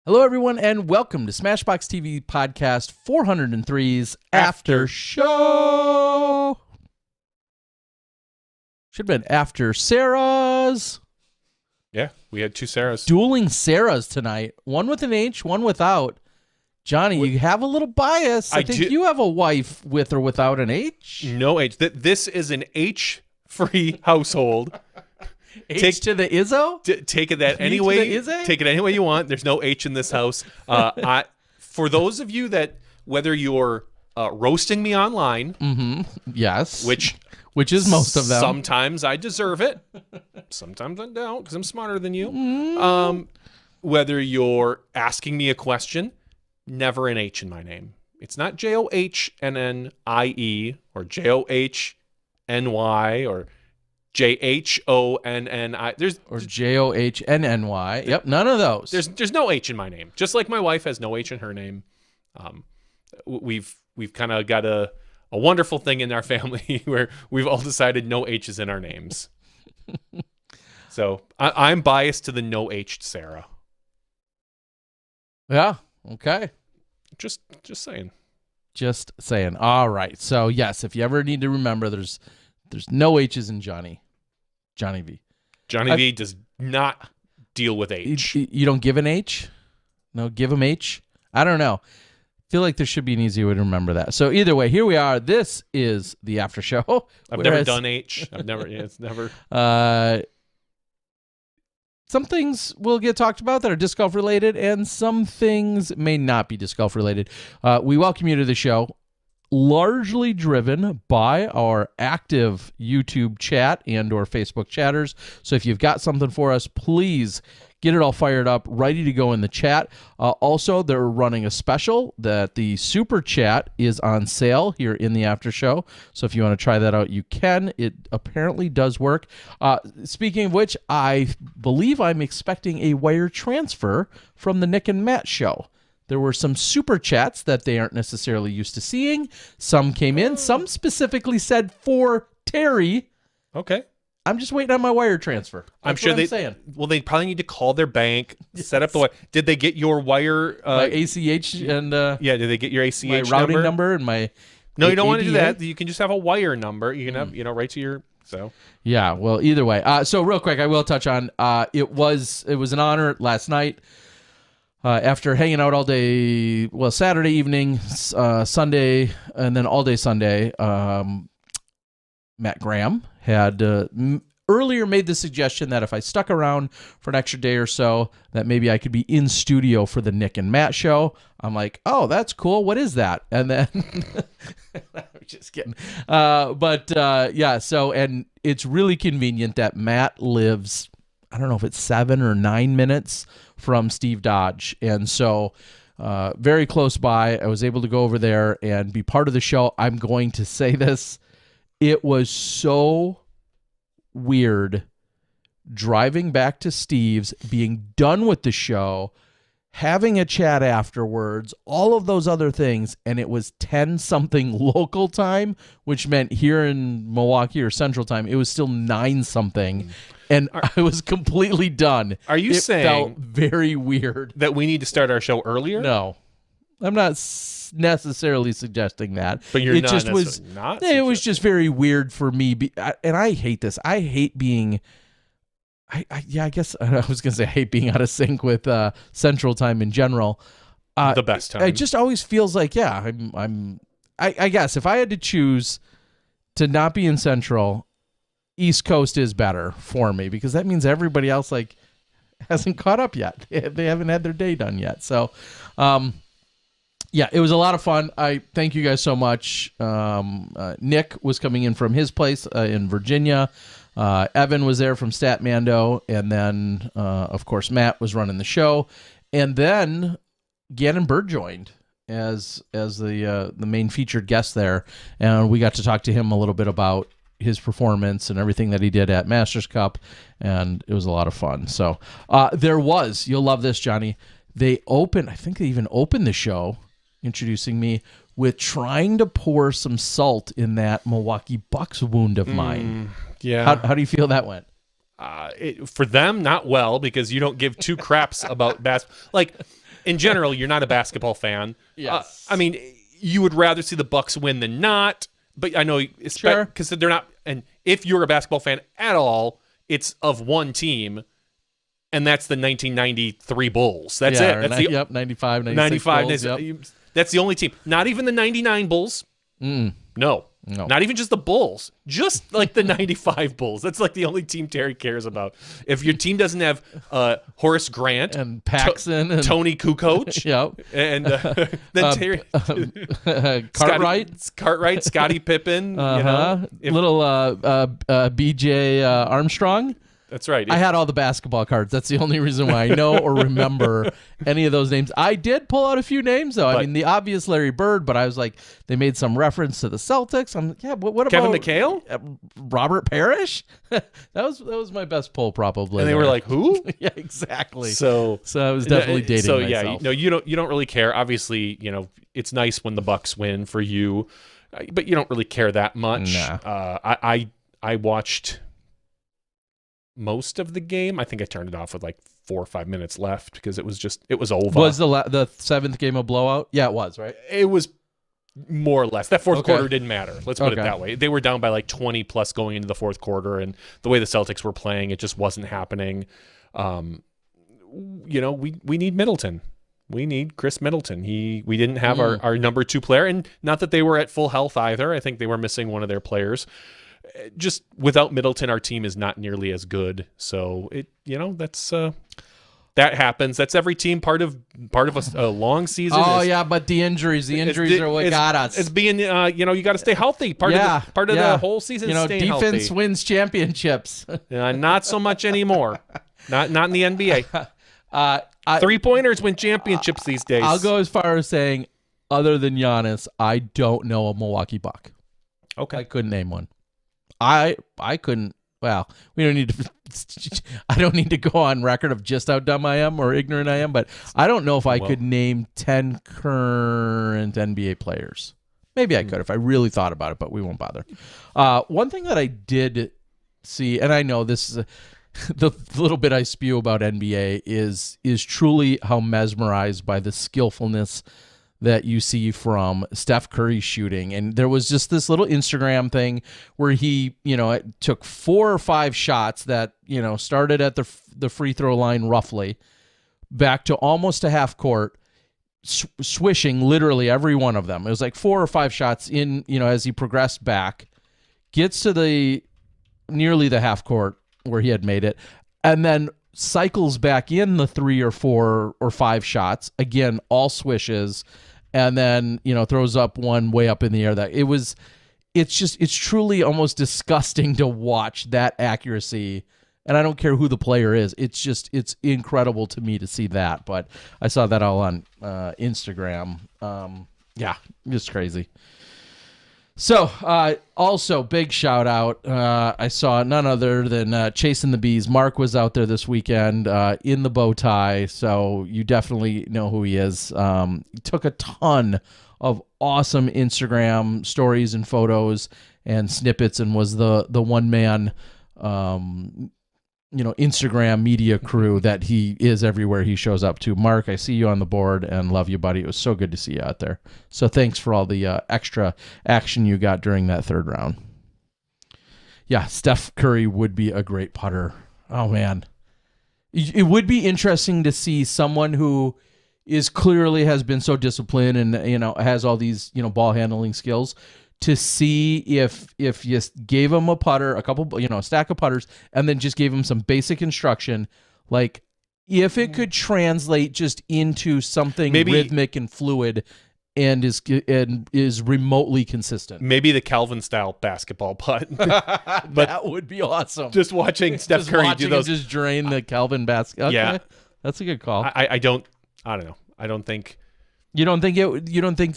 Hello, everyone, and welcome to Smashbox TV Podcast 403's After Show. Should have been After Sarah's. Yeah, we had two Sarahs. Dueling Sarahs tonight. One with an H, one without. Johnny, you have a little bias. I think you have a wife with or without an H. No H. This is an H-free household. H to the Izzo? Take it that any way. Take it any way you want. There's no H in this house. For those of you that, whether you're roasting me online, yes, which is most of them. Sometimes I deserve it. Sometimes I don't because I'm smarter than you. Whether you're asking me a question, never an H in my name. It's not JOHNNIE or JOHNY or JHONNI. Or JOHNNY. Yep, none of those. There's no H in my name. Just like my wife has no H in her name. We've kind of got a wonderful thing in our family where we've all decided no H's in our names. So I'm biased to the no H Sarah. Yeah. Okay. Just saying. Just saying. All right. So yes, if you ever need to remember, there's no H's in Johnny V. Johnny V does not deal with H. You don't give an H? No, give him H? I don't know. feel like there should be an easy way to remember that. So either way, here we are. This is the after show. I've never done H. I've never. Yeah, it's never. Some things will get talked about that are disc golf related, and some things may not be disc golf related. We welcome you to the show, largely driven by our active YouTube chat and or Facebook chatters. So if you've got something for us, please get it all fired up, ready to go in the chat. Also, they're running a special that the super chat is on sale here in the after show. So if you want to try that out, you can. It apparently does work. Speaking of which, I believe I'm expecting a wire transfer from the Nick and Matt show. There were some super chats that they aren't necessarily used to seeing. Some came in. Some specifically said for Terry. Okay. I'm just waiting on my wire transfer. I'm sure they. Saying. Well, they probably need to call their bank, set up the wire. Did they get your wire? My ACH and yeah. Did they get your ACH my routing number and my? No, you don't want to do that. You can just have a wire number. You can have right to your. So yeah. Well, either way. So real quick, I will touch on. It was an honor last night. After hanging out all day, well, Saturday evening, Sunday, and then all day Sunday, Matt Graham had earlier made the suggestion that if I stuck around for an extra day or so, that maybe I could be in studio for the Nick and Matt show. I'm like, oh, that's cool. What is that? And then, I'm just kidding. Yeah, so, and it's really convenient that Matt lives, I don't know if it's 7 or 9 minutes from Steve Dodge. And so very close by, I was able to go over there and be part of the show. I'm going to say this. It was so weird driving back to Steve's, being done with the show, having a chat afterwards, all of those other things, and it was 10-something local time, which meant here in Milwaukee or Central Time, it was still 9-something, and I was completely done. Are you saying felt very weird that we need to start our show earlier? No. I'm not necessarily suggesting that. But you're it not just was not it was just very weird for me, and I hate this. I hate being I guess I was going to say I hate being out of sync with Central Time in general. The best time. It just always feels like, yeah, I guess if I had to choose to not be in Central, East Coast is better for me, because that means everybody else like hasn't caught up yet. They haven't had their day done yet. So, yeah, it was a lot of fun. I thank you guys so much. Nick was coming in from his place in Virginia. Evan was there from Statmando, and then of course Matt was running the show, and then Gannon Bird joined as the main featured guest there, and we got to talk to him a little bit about his performance and everything that he did at Masters Cup, and it was a lot of fun. So you'll love this, Johnny. I think they even opened the show introducing me with trying to pour some salt in that Milwaukee Bucks wound of mine. Yeah. How do you feel that went? For them, not well, because you don't give two craps about basketball. Like, in general, you're not a basketball fan. Yes. I mean, you would rather see the Bucks win than not, but I know, because they're not. And if you're a basketball fan at all, it's of one team, and that's the 1993 Bulls. That's it. That's 95, 96 Bulls, yep. That's the only team. Not even the 99 Bulls. No. Not even just the Bulls. Just like the 95 Bulls. That's like the only team Terry cares about. If your team doesn't have Horace Grant and Paxson and Tony Kukoc, yep, and then Terry Cartwright, Scottie Pippen, little BJ Armstrong. That's right. I had all the basketball cards. That's the only reason why I know or remember any of those names. I did pull out a few names, though. I mean, the obvious Larry Bird, but I was like, they made some reference to the Celtics. I'm like, yeah, what about Kevin McHale? Robert Parrish? that was my best pull, probably. And they were like, who? Yeah, exactly. So I was definitely dating myself. Yeah, you don't really care. Obviously, it's nice when the Bucks win for you, but you don't really care that much. Nah. I watched most of the game. I think I turned it off with like 4 or 5 minutes left because it was over. Was the seventh game a blowout? Yeah, it was, right? It was more or less. That fourth quarter didn't matter. Let's put it that way. They were down by like 20 plus going into the fourth quarter, and the way the Celtics were playing, it just wasn't happening. We need Middleton. we need Chris Middleton. We didn't have our number 2 player, and not that they were at full health either. I think they were missing one of their players. Just without Middleton, our team is not nearly as good. So that's that happens. That's every team, part of a long season. Oh yeah, but the injuries are what got us. It's being you got to stay healthy. Part of the whole season. Staying defense healthy. wins championships. Not so much anymore. Not in the NBA. 3-pointers win championships these days. I'll go as far as saying, other than Giannis, I don't know a Milwaukee Buck. Okay, I couldn't name one. I couldn't. Well, we don't need to. I don't need to go on record of just how dumb I am or ignorant I am, but I don't know if I could name 10 current NBA players. Maybe I could if I really thought about it, but we won't bother. One thing that I did see, and I know this is the little bit I spew about NBA is truly how mesmerized by the skillfulness that you see from Steph Curry shooting. And there was just this little Instagram thing where he, took 4 or 5 shots that, started at the free throw line roughly, back to almost a half court, swishing literally every one of them. It was like 4 or 5 shots in, as he progressed back, gets to nearly the half court where he had made it, and then cycles back in the 3 or 4 or 5 shots, again, all swishes, and then, throws up one way up in the air. It's truly almost disgusting to watch that accuracy. And I don't care who the player is. It's incredible to me to see that. But I saw that all on Instagram. Yeah, just crazy. So, also, big shout out. I saw none other than Chasing the Bees. Mark was out there this weekend in the bow tie, so you definitely know who he is. He took a ton of awesome Instagram stories and photos and snippets, and was the one-man Instagram media crew that he is everywhere he shows up to. Mark, I see you on the board and love you, buddy. It was so good to see you out there. So thanks for all the extra action you got during that 3rd round. Yeah, Steph Curry would be a great putter. Oh, man. It would be interesting to see someone who clearly has been so disciplined and, has all these, ball handling skills, to see if you gave him a putter, a stack of putters, and then just gave him some basic instruction, like if it could translate just into something rhythmic and fluid and is remotely consistent. Maybe the Calvin style basketball putt. But that would be awesome. Just watching Steph Curry do those. Just drain the Calvin basket. Okay. Yeah, that's a good call. I don't know. I don't think. You don't think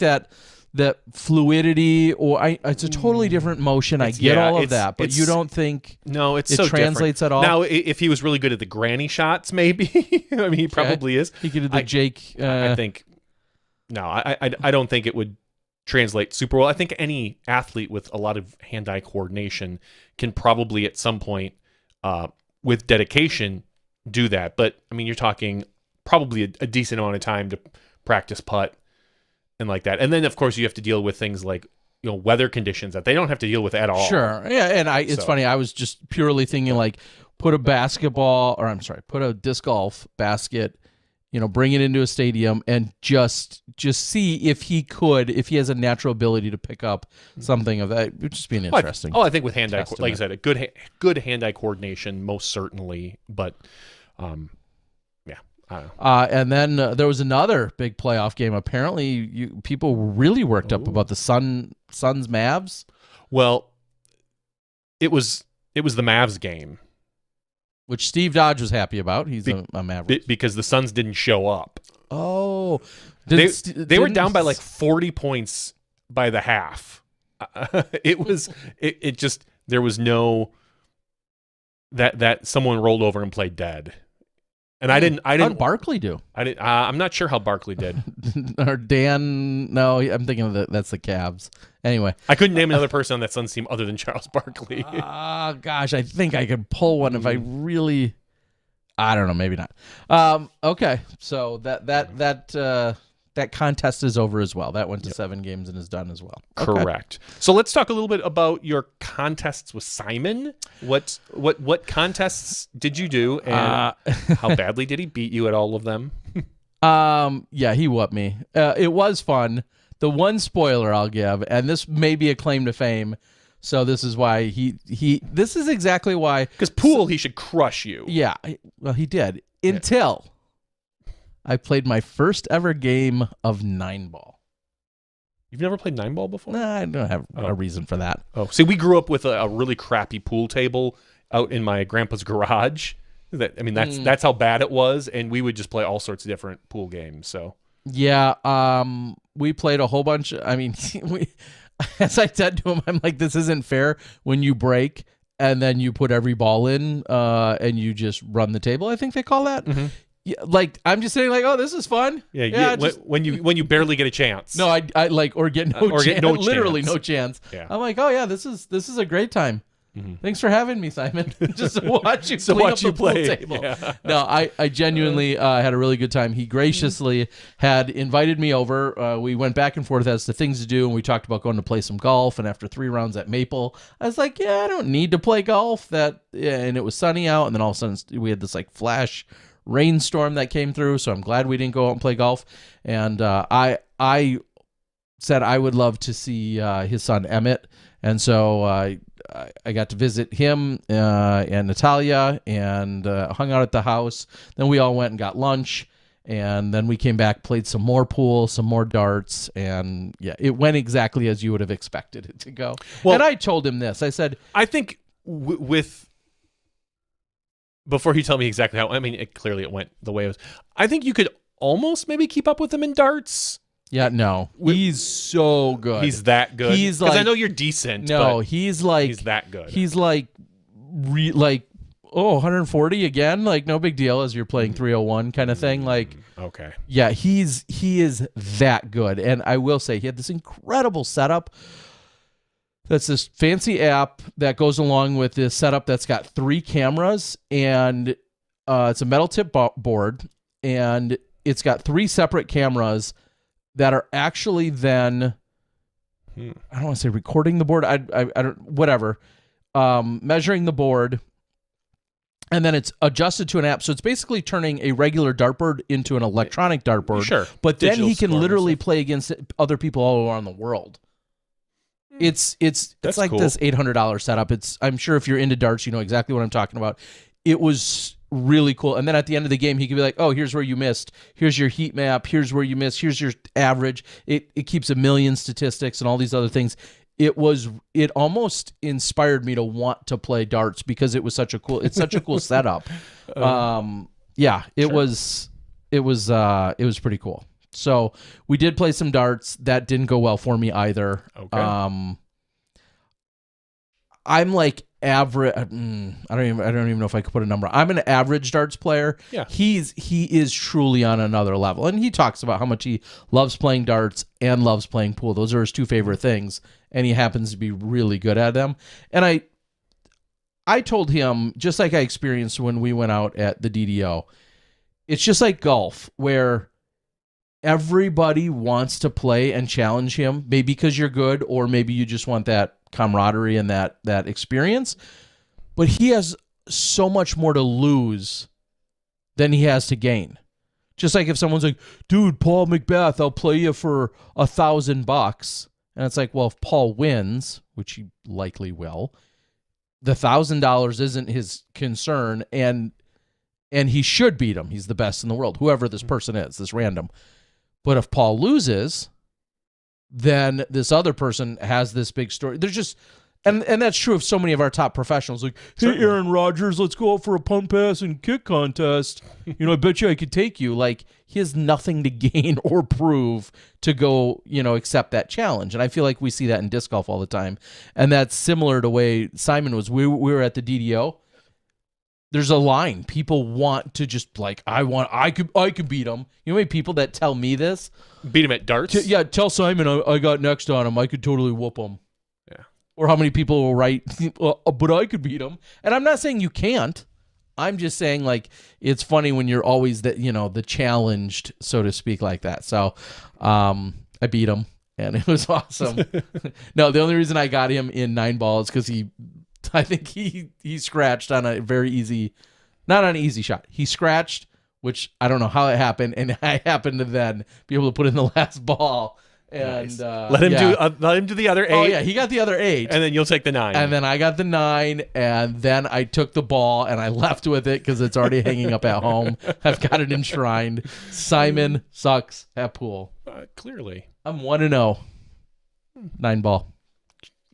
that fluidity, or it's a totally different motion. I get all of that, but you don't think it so translates different at all? Now, if he was really good at the granny shots, maybe. I mean, he probably is. He could do the Jake. I think. No, I don't think it would translate super well. I think any athlete with a lot of hand-eye coordination can probably at some point, with dedication, do that. But I mean, you're talking probably a decent amount of time to practice putt and like that. And then of course you have to deal with things like, weather conditions that they don't have to deal with at all. Sure. Yeah. And it's funny. I was just purely thinking like put a disc golf basket, bring it into a stadium and just see if he has a natural ability to pick up something of that. It would just be an interesting. I think with hand-eye, like I said, a good hand-eye coordination, most certainly. But, and then there was another big playoff game. Apparently, people were really worked up about the Suns Mavs. Well, it was the Mavs game, which Steve Dodge was happy about. He's a Maverick because the Suns didn't show up. Oh, they were down by like 40 points by the half. It just there was no that someone rolled over and played dead. And I didn't. How'd Barkley do? I'm not sure how Barkley did. Or Dan? No, I'm thinking of that's the Cavs. Anyway, I couldn't name another person on that Suns team other than Charles Barkley. Gosh, I think I could pull one if I really. I don't know. Maybe not. Okay, so that contest is over as well. That went to 7 games and is done as well. Okay. Correct. So let's talk a little bit about your contests with Simon. What contests did you do, and how badly did he beat you at all of them? Yeah, he whooped me. It was fun. The one spoiler I'll give, and this may be a claim to fame, so this is why this is exactly why. Because pool, he should crush you. Yeah, well, he did. Until I played my first ever game of 9-ball. You've never played 9-ball before? Nah, I don't have a reason for that. Oh, see, we grew up with a really crappy pool table out in my grandpa's garage. That's how bad it was, and we would just play all sorts of different pool games. So yeah, we played a whole bunch. I mean, as I said to him, I'm like, this isn't fair when you break and then you put every ball in and you just run the table. I think they call that. Mm-hmm. Yeah, like I'm just saying, like, oh, this is fun. Yeah. When you barely get a chance. No, I like or get no chance. Literally chance. no chance. Yeah. I'm like, oh yeah, this is a great time. Mm-hmm. Thanks for having me, Simon. Just to watch you clean up the pool table. Yeah. No, I genuinely had a really good time. He graciously had invited me over. We went back and forth as to things to do, and we talked about going to play some golf. And after 3 rounds at Maple, I was like, yeah, I don't need to play golf. And it was sunny out, and then all of a sudden we had this like flash rainstorm that came through. So I'm glad we didn't go out and play golf. And I said I would love to see his son Emmett, and so I got to visit him and Natalia and hung out at the house. Then we all went and got lunch, and then we came back, played some more pool, some more darts, and yeah, it went exactly as you would have expected it to go. Well, and I told him this. I said, I think before you tell me exactly how, clearly it went the way it was. I think you could almost maybe keep up with him in darts. Yeah, no. He's so good. He's that good. He's like, I know you're decent. No, but he's that good. He's like 140 again, like no big deal as you're playing 301 kind of thing. Like, okay. Yeah, he is that good. And I will say he had this incredible setup. That's this fancy app that goes along with this setup that's got 3 cameras, and it's a metal tip board, and it's got 3 separate cameras that are actually then, I don't want to say recording the board, I don't, whatever, measuring the board, and then it's adjusted to an app. So it's basically turning a regular dartboard into an electronic dartboard. Sure. But then Digital he can scoring literally play against other people all around the world. It's like cool. This $800 setup. I'm sure if you're into darts, you know exactly what I'm talking about. It was really cool. And then at the end of the game, he could be like, oh, here's where you missed. Here's your heat map. Here's where you missed. Here's your average. It keeps a million statistics and all these other things. It almost inspired me to want to play darts because it's such a cool setup. Yeah, it was pretty cool. So we did play some darts. That didn't go well for me either. Okay. I'm like average. I don't even know if I could put a number. I'm an average darts player. Yeah. He is truly on another level, and he talks about how much he loves playing darts and loves playing pool. Those are his 2 favorite things, and he happens to be really good at them. And I told him, just like I experienced when we went out at the DDO, it's just like golf where everybody wants to play and challenge him, maybe because you're good, or maybe you just want that camaraderie and that experience. But he has so much more to lose than he has to gain. Just like if someone's like, dude, Paul Macbeth, I'll play you for $1,000. And it's like, well, if Paul wins, which he likely will, the $1,000 isn't his concern, and he should beat him. He's the best in the world, whoever this person is, this random. But if Paul loses, then this other person has this big story. There's just, and that's true of so many of our top professionals. Like, hey, Aaron Rodgers, let's go out for a punt, pass, and kick contest. I bet you I could take you. Like, he has nothing to gain or prove to go, accept that challenge. And I feel like we see that in disc golf all the time. And that's similar to the way Simon was. We were at the DDO. There's a line. People want to just like, I could beat him. You know how many people that tell me this? Beat him at darts? Tell Simon I got next on him. I could totally whoop him. Yeah. Or how many people will write, but I could beat him. And I'm not saying you can't. I'm just saying, like, it's funny when you're always the challenged, so to speak, like that. So I beat him, and it was awesome. No, the only reason I got him in 9-ball is because I think he scratched on a very easy, not on an easy shot. He scratched which I don't know how it happened, and I happened to then be able to put in the last ball. And nice. Let him do the other 8. Oh yeah, he got the other 8, and then you'll take the 9. And then I got the 9, and then I took the ball and I left with it because it's already hanging up at home. I've got it enshrined. Simon sucks at pool. Clearly, I'm 1-0. 9 ball.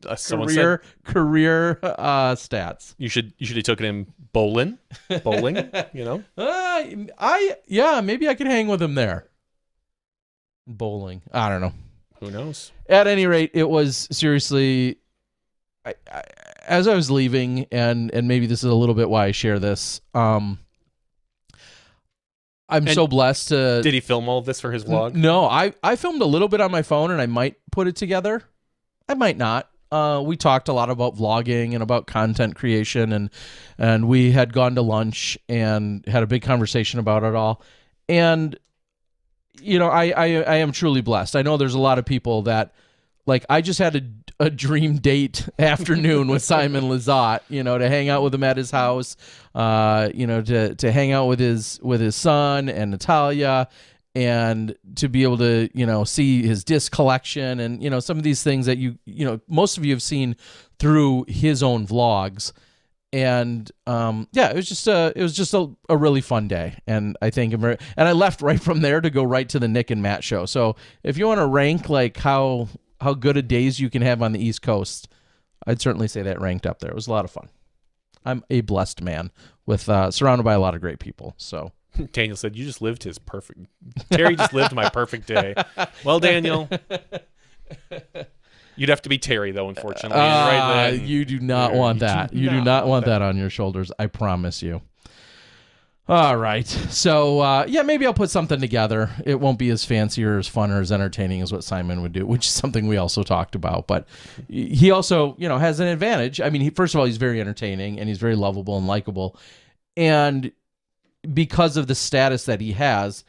Career stats. You should have taken him bowling. You know. Maybe I could hang with him there. Bowling. I don't know. Who knows? At any rate, it was seriously. As I was leaving, and maybe this is a little bit why I share this. I'm so blessed to. Did he film all of this for his vlog? No, I filmed a little bit on my phone, and I might put it together. I might not. We talked a lot about vlogging and about content creation, and we had gone to lunch and had a big conversation about it all. And you know, I am truly blessed. I know there's a lot of people that, like, I just had a dream date afternoon with Simon Lizotte, you know, to hang out with him at his house, you know, to hang out with his son and Natalia, and to be able to, you know, see his disc collection and, you know, some of these things that you know, most of you have seen through his own vlogs. And it was just a really fun day, and I think and I left right from there to go right to the Nick and Matt show. So if you want to rank like how good a days you can have on the East Coast, I'd certainly say that ranked up there. It was a lot of fun. I'm a blessed man with surrounded by a lot of great people. So Daniel said, "You just lived his perfect." Terry just lived my perfect day. Well, Daniel. You'd have to be Terry, though, unfortunately. Right then, you do not want that. You do not want that on your shoulders. I promise you. All right. So, maybe I'll put something together. It won't be as fancy or as fun or as entertaining as what Simon would do, which is something we also talked about. But he also, you know, has an advantage. I mean, first of all, he's very entertaining, and he's very lovable and likable. And because of the status that he has,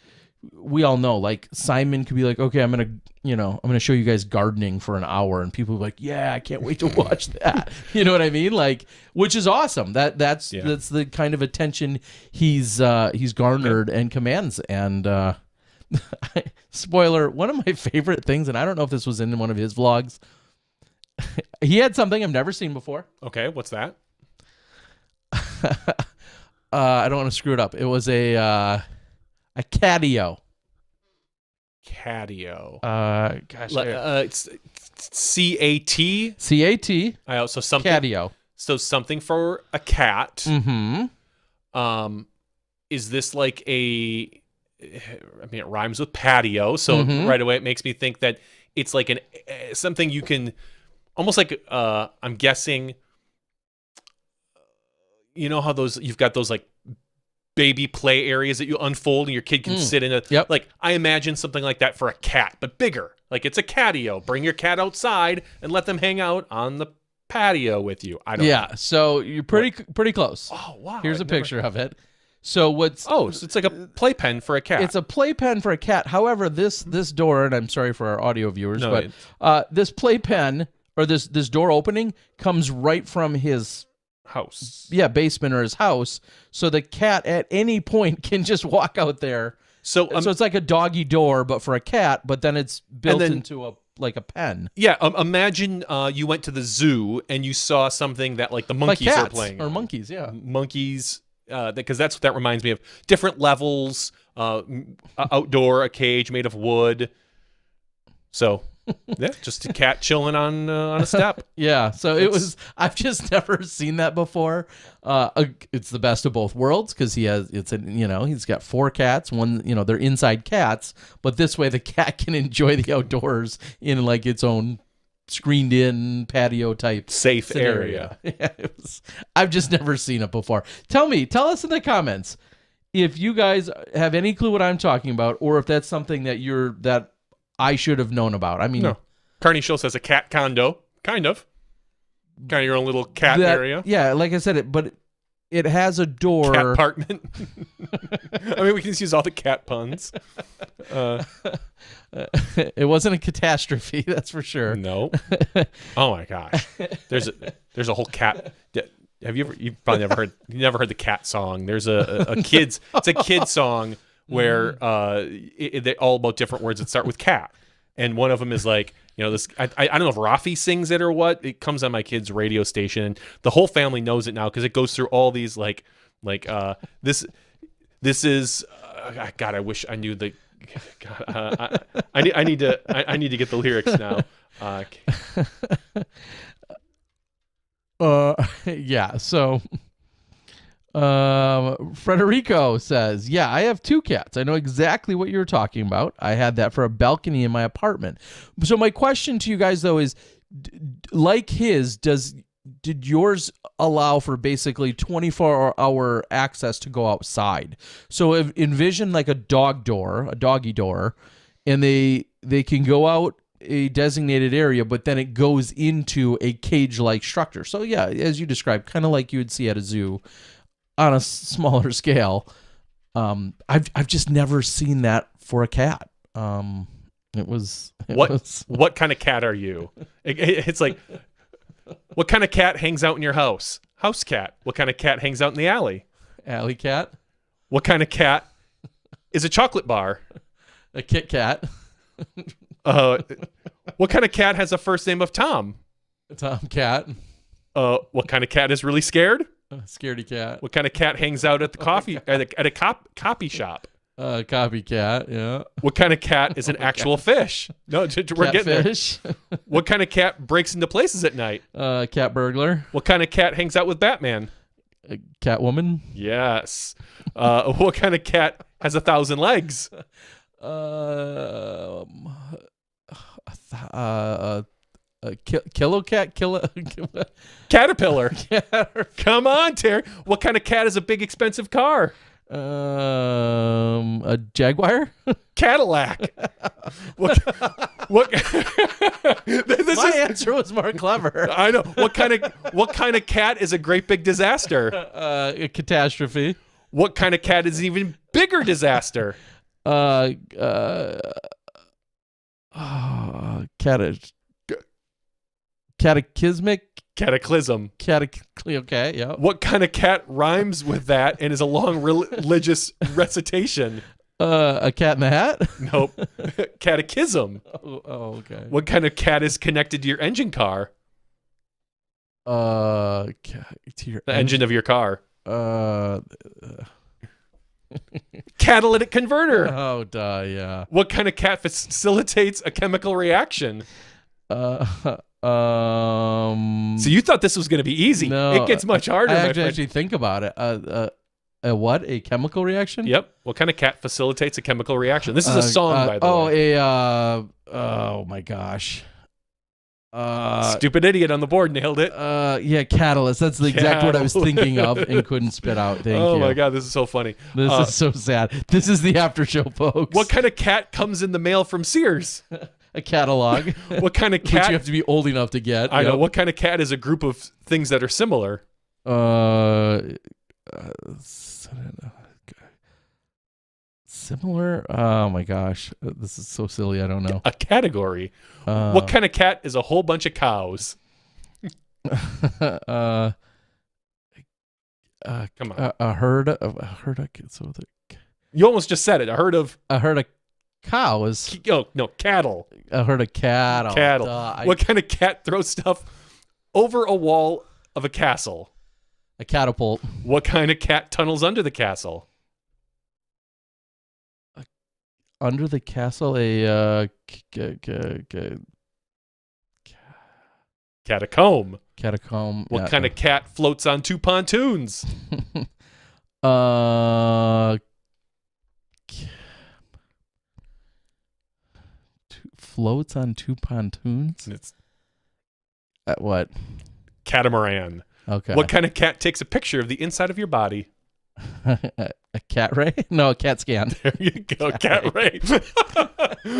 we all know, like, Simon could be like, okay, I'm going to show you guys gardening for an hour, and people are like, yeah, I can't wait to watch that. You know what I mean? Like, which is awesome. That's the kind of attention he's garnered and commands. And spoiler, one of my favorite things, and I don't know if this was in one of his vlogs, he had something I've never seen before. Okay, what's that? I don't want to screw it up. It was a catio. Catio. Gosh. It's C-A-T? C-A-T. So something. Catio. So something for a cat. Mm-hmm. Is this like it rhymes with patio, so right away it makes me think that it's like something you can almost like I'm guessing, you know how you've got those like baby play areas that you unfold and your kid can sit in a like I imagine something like that for a cat, but bigger. Like it's a catio. Bring your cat outside and let them hang out on the patio with you. I don't know. So you're pretty close. Oh wow. Here's a picture of it. So so it's like a playpen for a cat. It's a playpen for a cat. However, this door, and I'm sorry for our audio viewers, but this playpen or this door opening comes right from his house. Basement or his house. So the cat at any point can just walk out there. So it's like a doggy door, but for a cat, but then it's built into a pen. Yeah, imagine you went to the zoo and you saw something that like the monkeys like are playing. Or monkeys, Monkeys, because that's what that reminds me of. Different levels, outdoor, a cage made of wood. So just a cat chilling on a step. So it was. I've just never seen that before. It's the best of both worlds because he's got 4 cats. One, they're inside cats, but this way the cat can enjoy the outdoors in like its own screened-in patio type safe scenario. area. I've just never seen it before. Tell us in the comments if you guys have any clue what I'm talking about, or if that's something that I should have known about. I mean, no. Carney Schultz has a cat condo, kind of your own little cat area. Yeah, like I said, but it has a door. Cat apartment. I mean, we can just use all the cat puns. It wasn't a catastrophe, that's for sure. No. Oh my gosh. There's a whole cat. have you ever? You probably never heard the cat song. There's a kids. It's a kid song where they all about different words that start with cat, and one of them is like, this. I don't know if Rafi sings it or what. It comes on my kid's radio station, and the whole family knows it now because it goes through all these like this is. God, I wish I knew the. God, I need to get the lyrics now. Yeah. So, Frederico says, "Yeah, I have 2 cats. I know exactly what you're talking about. I had that for a balcony in my apartment." So my question to you guys though is, like his, did yours allow for basically 24-hour access to go outside? So envision like a doggy door, and they can go out a designated area, but then it goes into a cage-like structure. So yeah, as you described, kind of like you would see at a zoo on a smaller scale. I've just never seen that for a cat. What kind of cat are you? It's like, what kind of cat hangs out in your house? House cat. What kind of cat hangs out in the alley? Alley cat. What kind of cat is a chocolate bar? A Kit Kat. What kind of cat has a first name of Tom? A Tom cat. What kind of cat is really scared? A scaredy cat. What kind of cat hangs out at the coffee at a copy shop? Copycat, yeah. What kind of cat is an actual fish? No, we're getting Catfish. there. What kind of cat breaks into places at night? Cat burglar. What kind of cat hangs out with Batman? Catwoman. Yes. What kind of cat has 1,000 legs? Caterpillar. Come on, Terry. What kind of cat is a big expensive car? A Jaguar. Cadillac. What? My answer was more clever. I know. What kind of cat is a great big disaster? A catastrophe. What kind of cat is an even bigger disaster? Cataclysmic. Cataclysm. Okay, yeah. What kind of cat rhymes with that and is a long religious recitation? A Cat in the Hat? Nope. Catechism. Oh, okay. What kind of cat is connected to your engine car? To your engine of your car. Catalytic converter. Oh, duh, yeah. What kind of cat facilitates a chemical reaction? So you thought this was going to be easy. No, it gets much harder. I actually think about it. A what? A chemical reaction? Yep. What kind of cat facilitates a chemical reaction? This is a song, by the way. Oh my gosh. Stupid idiot on the board nailed it. Yeah, catalyst. That's the exact word I was thinking of and couldn't spit out. Thank you. Oh my god, this is so funny. This is so sad. This is the after show, folks. What kind of cat comes in the mail from Sears? A catalog. What kind of cat? Which you have to be old enough to get. I know. What kind of cat is a group of things that are similar? Similar? Oh my gosh. This is so silly. I don't know. A category. What kind of cat is a whole bunch of cows? Come on. A herd of you almost just said it. A herd of cows. Oh, no, cattle. A herd of cattle. Cattle. What kind of cat throws stuff over a wall of a castle? A catapult. What kind of cat tunnels under the castle? Under the castle, a catacomb. Catacomb. What kind of cat floats on 2 pontoons? Floats on 2 pontoons? It's what? Catamaran. Okay. What kind of cat takes a picture of the inside of your body? A cat ray? No, a cat scan. There you go, cat ray.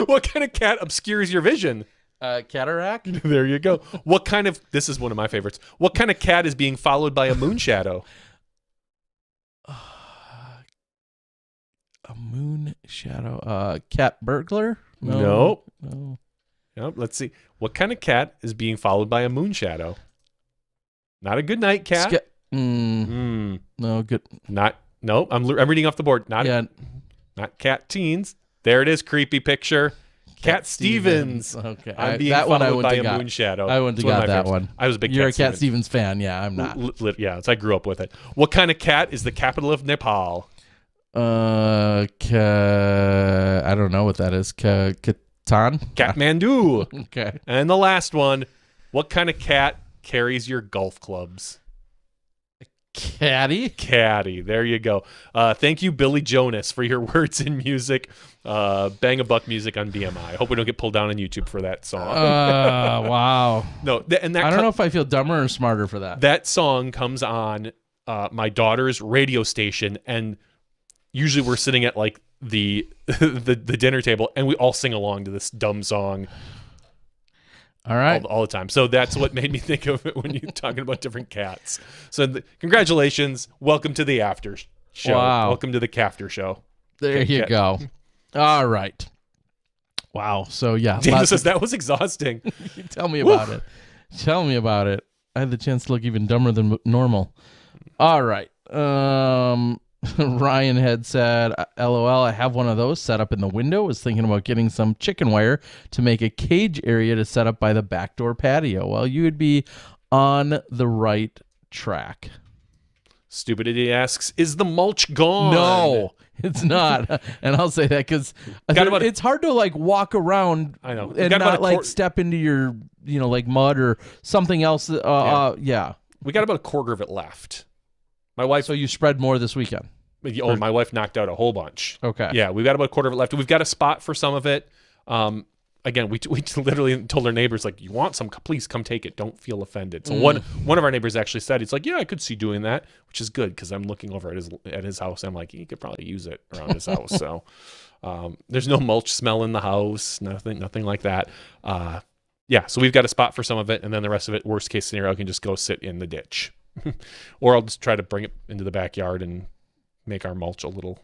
What kind of cat obscures your vision? Cataract? There you go. What kind of, this is one of my favorites. What kind of cat is being followed by a moon shadow? A moon shadow. Cat burglar? No. No. Nope. Let's see. What kind of cat is being followed by a moon shadow? Not a good night cat. No, good. No, I'm reading off the board. Not Cat Teens. There it is, creepy picture. Cat Stevens. Okay. I'm being that one I followed wouldn't by have a got. moon shadow. I wouldn't have got that one. I was a big You're Cat a Cat Stevens fan. Yeah, I'm not. I grew up with it. What kind of cat is the capital of Nepal? I don't know what that is. Catan? Kathmandu. Okay. And the last one, what kind of cat carries your golf clubs? Caddy. There you go. Thank you, Billy Jonas, for your words and music. Bang a Buck music on BMI. I hope we don't get pulled down on YouTube for that song. Wow. No, I don't know if I feel dumber or smarter for that. That song comes on my daughter's radio station, and usually we're sitting at like the dinner table, and we all sing along to this dumb song. All right. All the time. So that's what made me think of it when you're talking about different cats. So congratulations. Welcome to the after show. Wow. Welcome to the Cafter show. There you go. All right. Wow. So, yeah. James says that was exhausting. Tell me about it. Tell me about it. I had the chance to look even dumber than normal. All right. Ryan had said, LOL, I have one of those set up in the window. Was thinking about getting some chicken wire to make a cage area to set up by the back door patio. Well, you would be on the right track. Stupid Idiot asks, is the mulch gone? No, it's not. And I'll say that because it's hard to like walk around I know. and not like step into your, like mud or something else. Yeah. We got about a quarter of it left. My wife. So you spread more this weekend? Oh, my wife knocked out a whole bunch. Okay. Yeah, we've got about a quarter of it left. We've got a spot for some of it. Again, we literally told our neighbors, like, you want some, please come take it. Don't feel offended. So one of our neighbors actually said, it's like, yeah, I could see doing that, which is good because I'm looking over at his house. And I'm like, he could probably use it around his house. So there's no mulch smell in the house, nothing like that. Yeah, so we've got a spot for some of it, and then the rest of it, worst case scenario, I can just go sit in the ditch. Or I'll just try to bring it into the backyard and make our mulch a little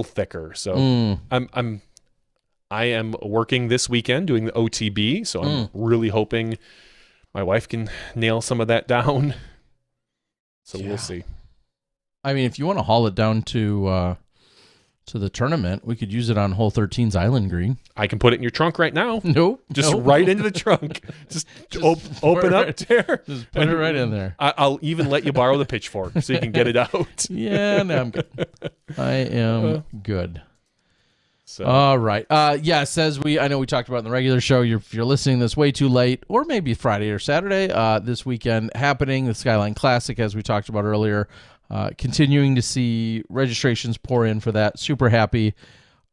thicker. So I am working this weekend doing the OTB, so I'm really hoping my wife can nail some of that down. So we'll see. I mean, if you want to haul it down to the tournament, we could use it on Hole 13's Island Green. I can put it in your trunk right now. Nope. Just right into the trunk. Just open up there. Just put it right in there. I'll even let you borrow the pitchfork so you can get it out. Yeah, no, I'm good. I am good. So. All right. Yeah, it says I know we talked about it in the regular show. If you're listening this way too late, or maybe Friday or Saturday, this weekend happening, the Skyline Classic, as we talked about earlier, continuing to see registrations pour in for that. Super happy.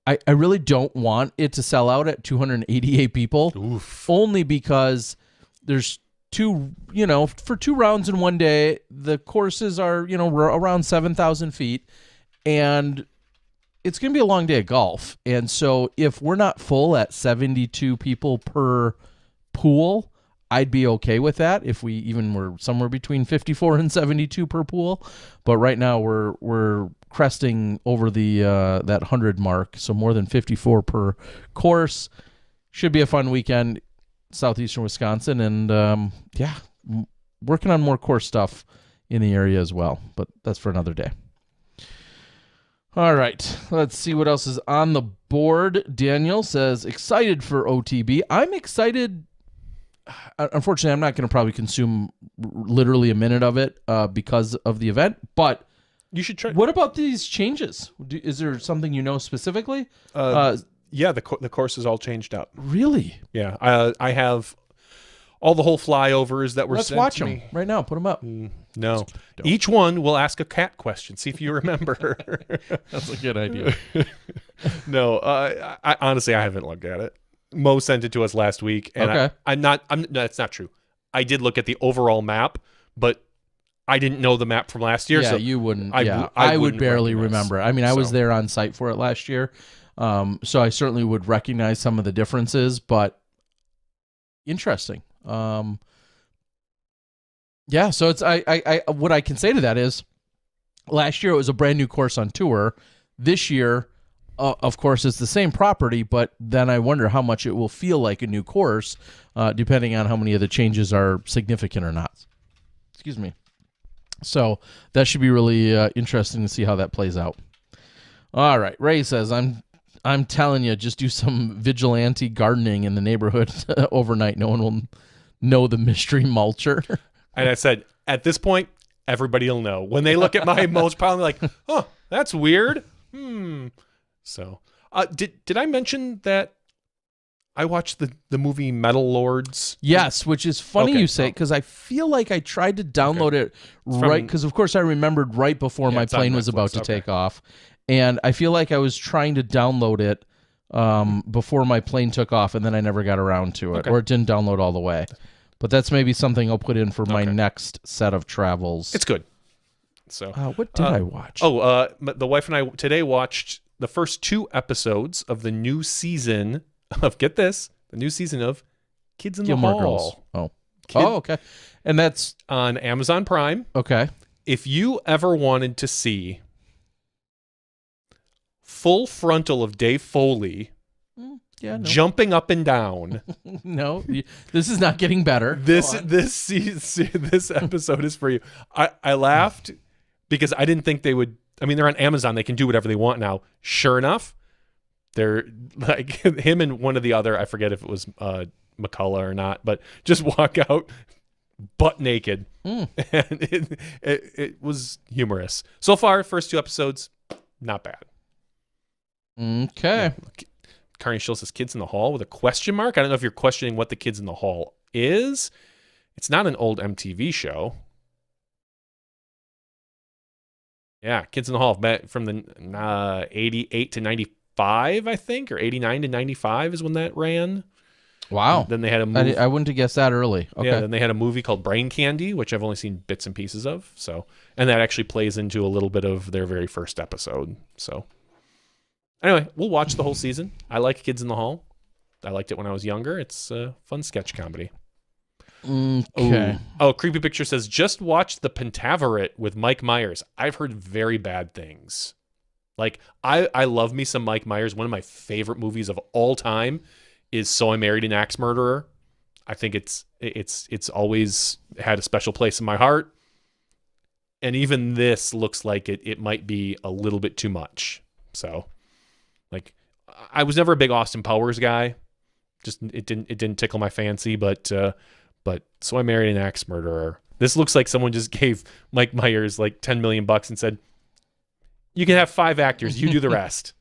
I really don't want it to sell out at 288 people. Oof. Only because there's for 2 rounds in one day, the courses are, around 7,000 feet, and it's going to be a long day of golf. And so if we're not full at 72 people per pool, I'd be okay with that if we even were somewhere between 54 and 72 per pool. But right now we're cresting over the that 100 mark, so more than 54 per course. Should be a fun weekend, southeastern Wisconsin, and working on more course stuff in the area as well. But that's for another day. All right, let's see what else is on the board. Daniel says, excited for OTB. I'm excited. Unfortunately, I'm not going to probably consume literally a minute of it because of the event, but you should try. What about these changes? Is there something specifically? Yeah, the course is all changed up. Really? Yeah, I have all the whole flyovers that were Let's sent watch to them me. right now. Put them up. No. Each one will ask a cat question. See if you remember. That's a good idea. No, I honestly, I haven't looked at it. Mo sent it to us last week, and okay. No, that's not true. I did look at the overall map, but I didn't know the map from last year. Yeah, so you wouldn't. I would wouldn't barely recognize. remember. I mean, I was there on site for it last year, so I certainly would recognize some of the differences. But interesting. Yeah. So it's I what I can say to that is, last year it was a brand new course on tour. This year, of course, it's the same property, but then I wonder how much it will feel like a new course, depending on how many of the changes are significant or not. Excuse me. So that should be really interesting to see how that plays out. All right. Ray says, I'm telling you, just do some vigilante gardening in the neighborhood overnight. No one will know the mystery mulcher. And I said, at this point, everybody will know. When they look at my mulch pile, they're like, oh, that's weird. So did I mention that I watched the movie Metal Lords? Yes, which is funny you say, because I feel like I tried to download it right, because of course I remembered right before my plane was about to take off. And I feel like I was trying to download it before my plane took off, and then I never got around to it, or it didn't download all the way. But that's maybe something I'll put in for my next set of travels. It's good. So what did I watch? The wife and I today watched the first 2 episodes of the new season of, get this, the new season of Kids in the Hall. Girls. Okay. And that's on Amazon Prime. Okay. If you ever wanted to see full frontal of Dave Foley jumping up and down. No, this is not getting better. This episode is for you. I laughed because I didn't think they would. I mean, they're on Amazon. They can do whatever they want now. Sure enough, they're like him and one of the other, I forget if it was McCullough or not, but just walk out butt naked. And it was humorous. So far, first 2 episodes, not bad. Okay. Yeah. Carney Schultz says Kids in the Hall with a question mark. I don't know if you're questioning what the Kids in the Hall is. It's not an old MTV show. Yeah, Kids in the Hall from the 88 to 95, I think, or 89 to 95 is when that ran. Wow. Then they had a movie. I wouldn't have guessed that early. Okay. Yeah, then they had a movie called Brain Candy, which I've only seen bits and pieces of. So, and that actually plays into a little bit of their very first episode. So anyway, we'll watch the whole season. I like Kids in the Hall. I liked it when I was younger. It's a fun sketch comedy. Okay. Oh, Creepy Picture says, just watch The Pentaveret with Mike Myers. I've heard very bad things. Like, I love me some Mike Myers. One of my favorite movies of all time is So I Married an Axe Murderer. I think it's always had a special place in my heart. And even this looks like it might be a little bit too much. So, like, I was never a big Austin Powers guy. Just it didn't tickle my fancy, but So I Married an Axe Murderer. This looks like someone just gave Mike Myers like $10 million and said, you can have 5 actors, you do the rest.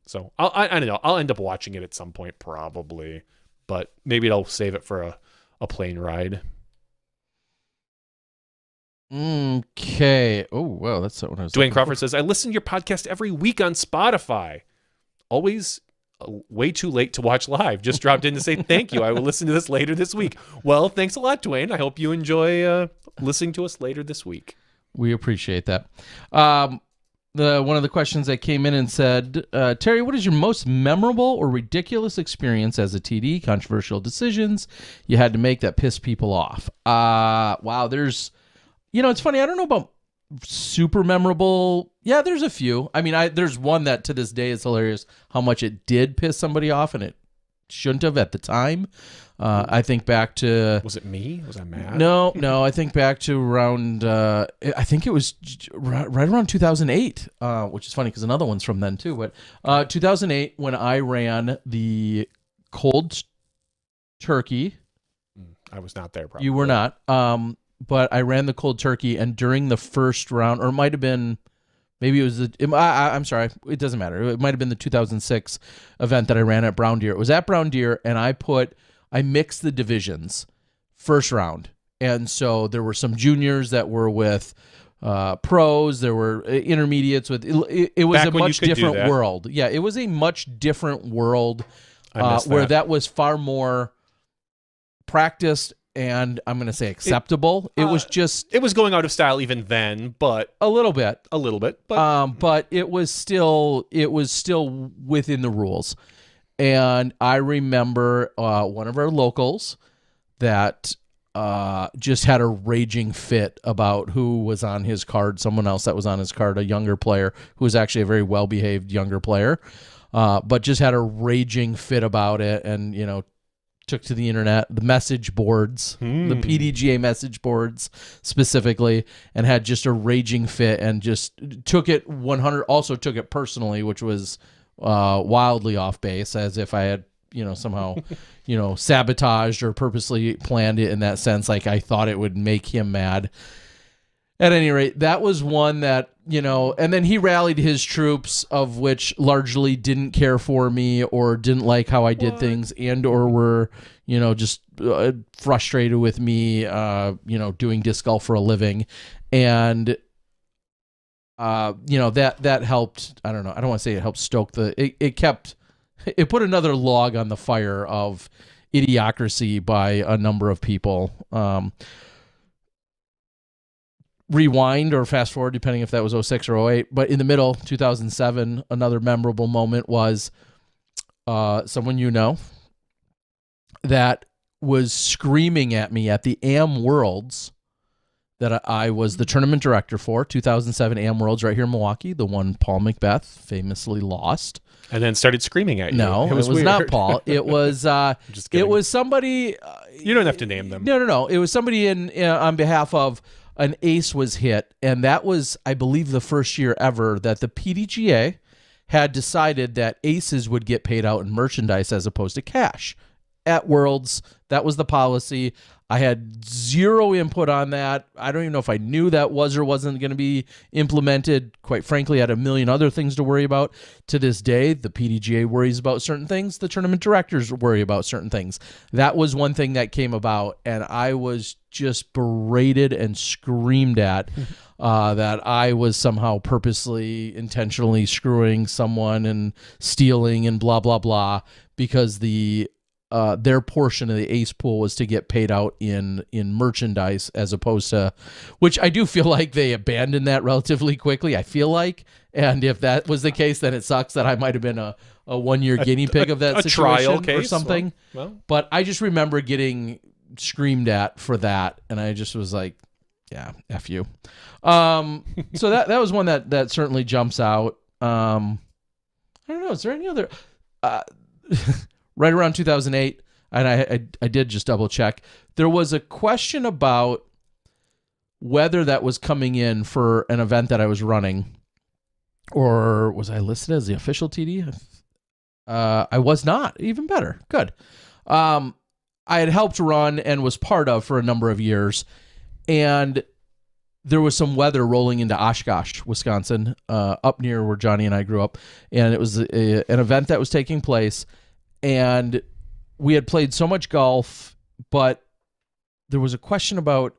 So I don't know. I'll end up watching it at some point probably, but maybe I'll save it for a plane ride. Okay. Oh, wow. That's what I was Dwayne Crawford says, I listen to your podcast every week on Spotify. Always way too late to watch live. Just dropped in to say thank you. I will listen to this later this week. Well, thanks a lot, Dwayne. I hope you enjoy listening to us later this week. We appreciate that. One of the questions that came in and said, Terry, what is your most memorable or ridiculous experience as a TD? Controversial decisions you had to make that pissed people off. Wow, there's, it's funny. I don't know about super memorable. Yeah, there's a few. I mean, there's one that to this day is hilarious how much it did piss somebody off and it shouldn't have at the time. I think back to... Was it me? Was I mad? No. I think back to around... I think it was right around 2008, which is funny because another one's from then too. But 2008, when I ran the cold turkey... I was not there, probably. You were not. But I ran the cold turkey, and during the first round, or it might have been... Maybe it was I'm sorry. It doesn't matter. It might have been the 2006 event that I ran at Brown Deer. It was at Brown Deer, and I mixed the divisions first round. And so there were some juniors that were with pros. There were intermediates with. It was a much different world. Yeah, it was a much different world where that was far more practiced. And I'm going to say acceptable. It was going out of style even then, but a little bit, but it was still within the rules. And I remember one of our locals that just had a raging fit about who was on his card. Someone else that was on his card, a younger player who was actually a very well-behaved younger player, but just had a raging fit about it, and took to the internet, the message boards, the PDGA message boards specifically, and had just a raging fit and just took it 100. Also took it personally, which was wildly off base, as if I had, somehow, sabotaged or purposely planned it in that sense. Like I thought it would make him mad. At any rate, that was one that, and then he rallied his troops, of which largely didn't care for me or didn't like how I did things, and or were, just frustrated with me, doing disc golf for a living. And, that helped. I don't know. I don't want to say it helped stoke it put another log on the fire of idiocracy by a number of people. Rewind or fast forward, depending if that was 06 or 08. But in the middle, 2007, another memorable moment was someone that was screaming at me at the AM Worlds that I was the tournament director for, 2007 AM Worlds right here in Milwaukee, the one Paul Macbeth famously lost. And then started screaming at you. No, it was not Paul. It was it was somebody. You don't have to name them. No. It was somebody on behalf of an ace was hit, and that was, I believe, the first year ever that the PDGA had decided that aces would get paid out in merchandise as opposed to cash. At Worlds, that was the policy. I had zero input on that. I don't even know if I knew that was or wasn't going to be implemented. Quite frankly, I had a million other things to worry about. To this day, the PDGA worries about certain things. The tournament directors worry about certain things. That was one thing that came about, and I was just berated and screamed at that I was somehow purposely, intentionally screwing someone and stealing and blah, blah, blah, because their portion of the ace pool was to get paid out in merchandise, as opposed to, which I do feel like they abandoned that relatively quickly, I feel like. And if that was the case, then it sucks that I might have been a 1 year guinea pig of that situation trial case or something. Well. But I just remember getting screamed at for that, and I just was like, yeah, F you. So that was one that certainly jumps out. I don't know, is there any other right around 2008, and I did just double check, there was a question about whether that was coming in for an event that I was running, or was I listed as the official TD? I was not. Even better. Good. I had helped run and was part of for a number of years, and there was some weather rolling into Oshkosh, Wisconsin, up near where Johnny and I grew up, and it was an event that was taking place. And we had played so much golf, but there was a question about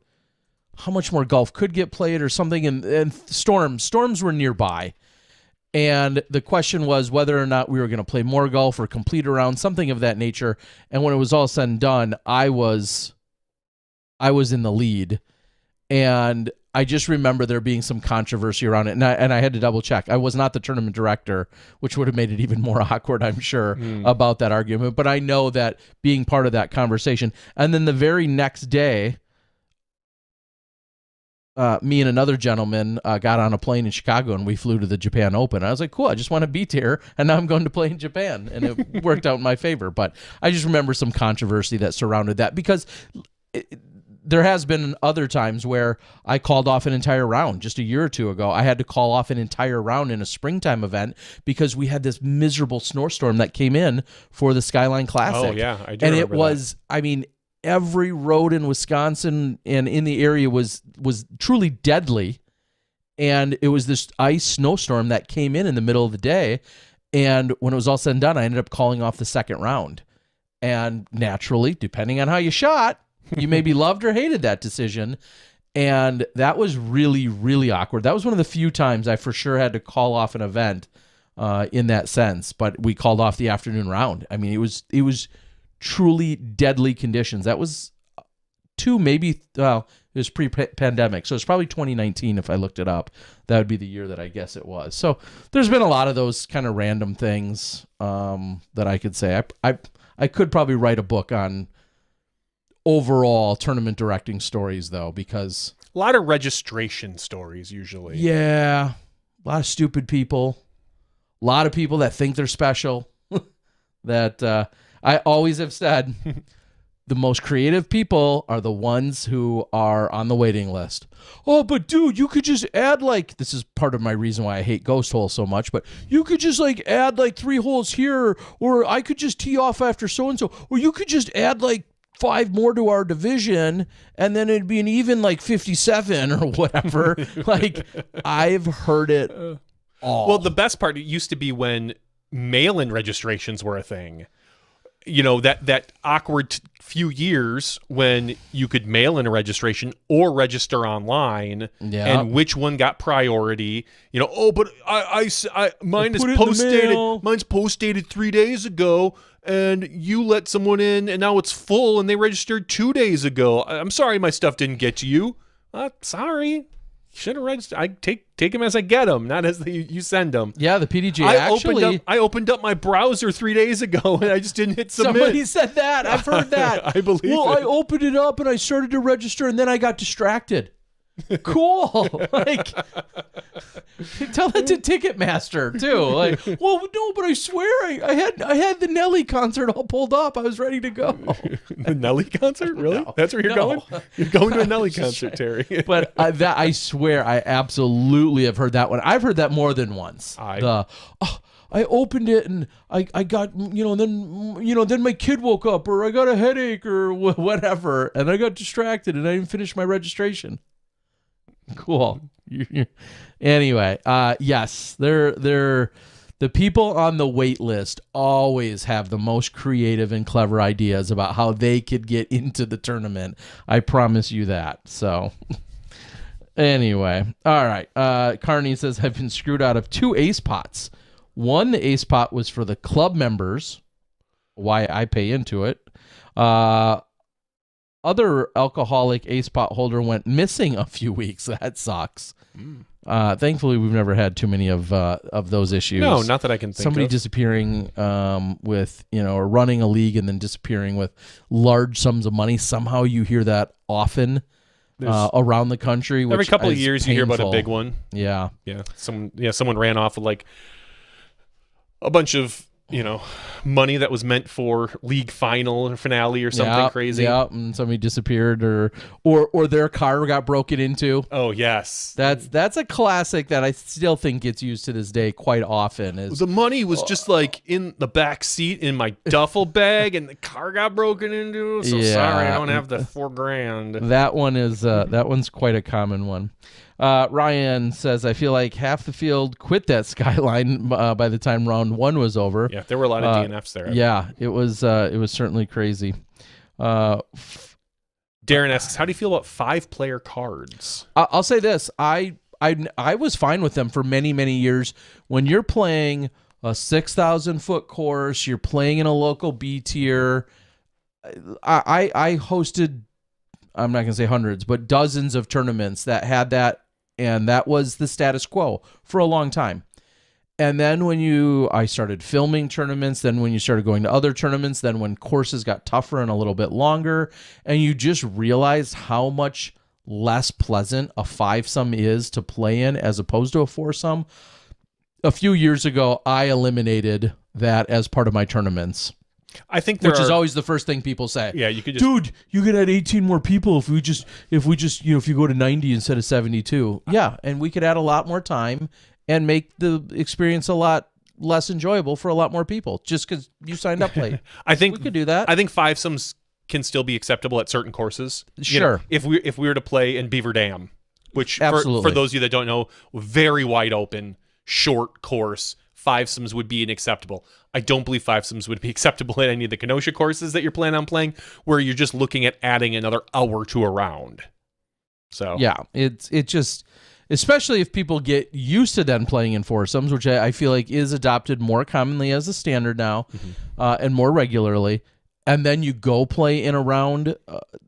how much more golf could get played or something. And storms were nearby. And the question was whether or not we were going to play more golf or complete a round, something of that nature. And when it was all said and done, I was in the lead. And I just remember there being some controversy around it, and I had to double check. I was not the tournament director, which would have made it even more awkward, I'm sure, about that argument. But I know that being part of that conversation. And then the very next day, me and another gentleman got on a plane in Chicago, and we flew to the Japan Open. I was like, cool, I just want to beat here, and now I'm going to play in Japan. And it worked out in my favor. But I just remember some controversy that surrounded that, because there has been other times where I called off an entire round. Just a year or two ago, I had to call off an entire round in a springtime event because we had this miserable snowstorm that came in for the Skyline Classic. Oh, yeah, I do and remember it was, that. I mean, every road in Wisconsin and in the area was truly deadly. And it was this ice snowstorm that came in the middle of the day. And when it was all said and done, I ended up calling off the second round. And naturally, depending on how you shot, you maybe loved or hated that decision. And that was really, really awkward. That was one of the few times I for sure had to call off an event in that sense. But we called off the afternoon round. I mean, it was truly deadly conditions. That was it was pre-pandemic. So it's probably 2019 if I looked it up. That would be the year that I guess it was. So there's been a lot of those kind of random things that I could say. I could probably write a book on overall tournament directing stories, though, because a lot of registration stories usually. Yeah, a lot of stupid people, a lot of people that think they're special. That I always have said, the most creative people are the ones who are on the waiting list. Oh, but dude, you could just add like, this is part of my reason why I hate ghost holes so much, but you could just like add like 3 holes here, or I could just tee off after so-and-so, or you could just add like 5 more to our division, and then it'd be an even like 57 or whatever. Like, I've heard it all. Well, the best part, it used to be when mail-in registrations were a thing. You know, that awkward few years when you could mail in a registration or register online, and which one got priority. You know, oh, but mine is post-dated. Mine's post-dated 3 days ago, and you let someone in, and now it's full, and they registered 2 days ago. I'm sorry my stuff didn't get to you. Sorry. Should have registered. I take them as I get them, not as you send them. Yeah, the PDG I opened up my browser 3 days ago, and I just didn't hit submit. Somebody said that. I've heard that. I believe it. I opened it up and I started to register, and then I got distracted. Cool. Like, tell that to Ticketmaster too. Like, well, no, but I swear I had the Nelly concert all pulled up. I was ready to go. The Nelly concert? Really? No. That's where you're going? You're going to a Nelly concert, Terry. But I swear I absolutely have heard that one. I've heard that more than once. I opened it and I got, then my kid woke up, or I got a headache or whatever, and I got distracted and I didn't finish my registration. Cool. Anyway, yes, they're the people on the wait list always have the most kereative and clever ideas about how they could get into the tournament. I promise you that. So anyway, all right. Carney says, I've been screwed out of 2 ace pots. One, the ace pot was for the club members, why I pay into it. Other alcoholic ace pot holder went missing a few weeks. That sucks. Thankfully, we've never had too many of those issues. No, not that I can think Somebody of. disappearing with, or running a league and then disappearing with large sums of money. Somehow you hear that often around the country. Every which couple of is years painful. you hear about a big one. Yeah. Yeah. Someone ran off with like a bunch of, money that was meant for league final or finale or something crazy. Yeah, and somebody disappeared or their car got broken into. Oh, yes. That's a classic that I still think gets used to this day quite often. The money was just like in the back seat in my duffel bag, and the car got broken into. So sorry, I don't have the $4,000. That one is that one's quite a common one. Ryan says, I feel like half the field quit that Skyline by the time round 1 was over. Yeah, there were a lot of DNFs there. Yeah, it was certainly crazy. Darren asks, how do you feel about 5-player cards? I'll say this. I was fine with them for many, many years. When you're playing a 6,000-foot course, you're playing in a local B tier. I hosted, I'm not going to say hundreds, but dozens of tournaments that had that, and that was the status quo for a long time. And then I started filming tournaments, then when you started going to other tournaments, then when courses got tougher and a little bit longer, and you just realized how much less pleasant a 5-some is to play in as opposed to a 4-some. A few years ago, I eliminated that as part of my tournaments. I think which is always the first thing people say. Yeah, you could just, dude, you could add 18 more people if we just if you go to 90 instead of 72. Yeah, and we could add a lot more time and make the experience a lot less enjoyable for a lot more people just because you signed up late. I think we could do that. I think 5-somes can still be acceptable at certain courses. Sure. If we were to play in Beaver Dam, which Absolutely. For those of you that don't know, very wide open, short course. 5-somes would be unacceptable. I don't believe 5-somes would be acceptable at any of the Kenosha courses that you're planning on playing, where you're just looking at adding another hour to a round. So yeah, it just, especially if people get used to then playing in 4-somes, which I feel like is adopted more commonly as a standard now, and more regularly. And then you go play in a round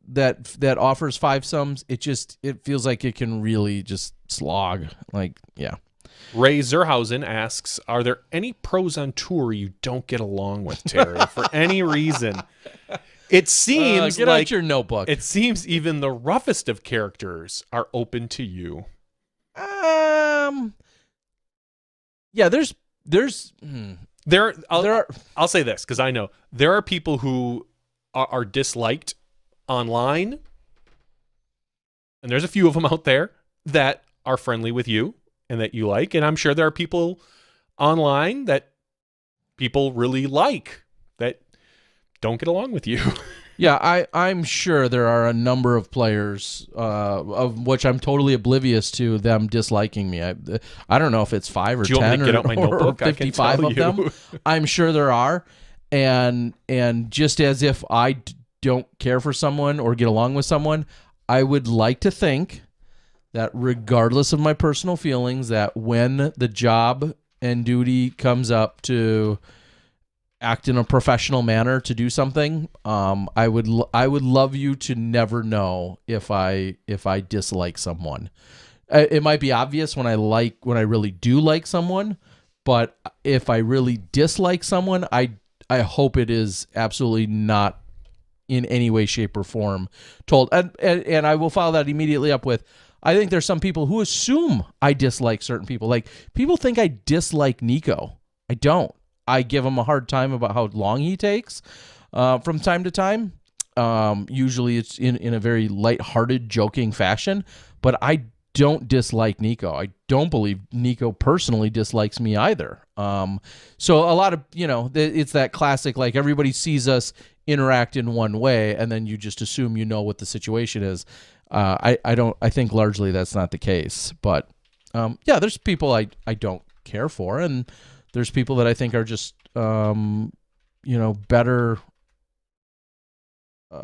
that offers 5-somes. It feels like it can really just slog. Like, yeah. Ray Zerhausen asks, are there any pros on tour you don't get along with, Terry, for any reason? It seems get like out your notebook. It seems even the roughest of characters are open to you. Yeah, I'll say this because I know there are people who are disliked online, and there's a few of them out there that are friendly with you and that you like, and I'm sure there are people online that people really like that don't get along with you. Yeah, I'm sure there are a number of players of which I'm totally oblivious to them disliking me. I don't know if it's 5 or 10 or 55 of them. I'm sure there are, and just as if I don't care for someone or get along with someone, I would like to think that regardless of my personal feelings, that when the job and duty comes up to act in a professional manner to do something, I would love you to never know if I dislike someone. It might be obvious when I really do like someone, but if I really dislike someone, I hope it is absolutely not in any way, shape, or form told. And I will follow that immediately up with, I think there's some people who assume I dislike certain people. Like, people think I dislike Nico. I don't. I give him a hard time about how long he takes from time to time. Usually it's in a very lighthearted, joking fashion, but I don't dislike Nico. I don't believe Nico personally dislikes me either. So a lot of, it's that classic, like, everybody sees us interact in one way and then you just assume you know what the situation is. I think largely that's not the case, but yeah, there's people I don't care for, and there's people that I think are just, better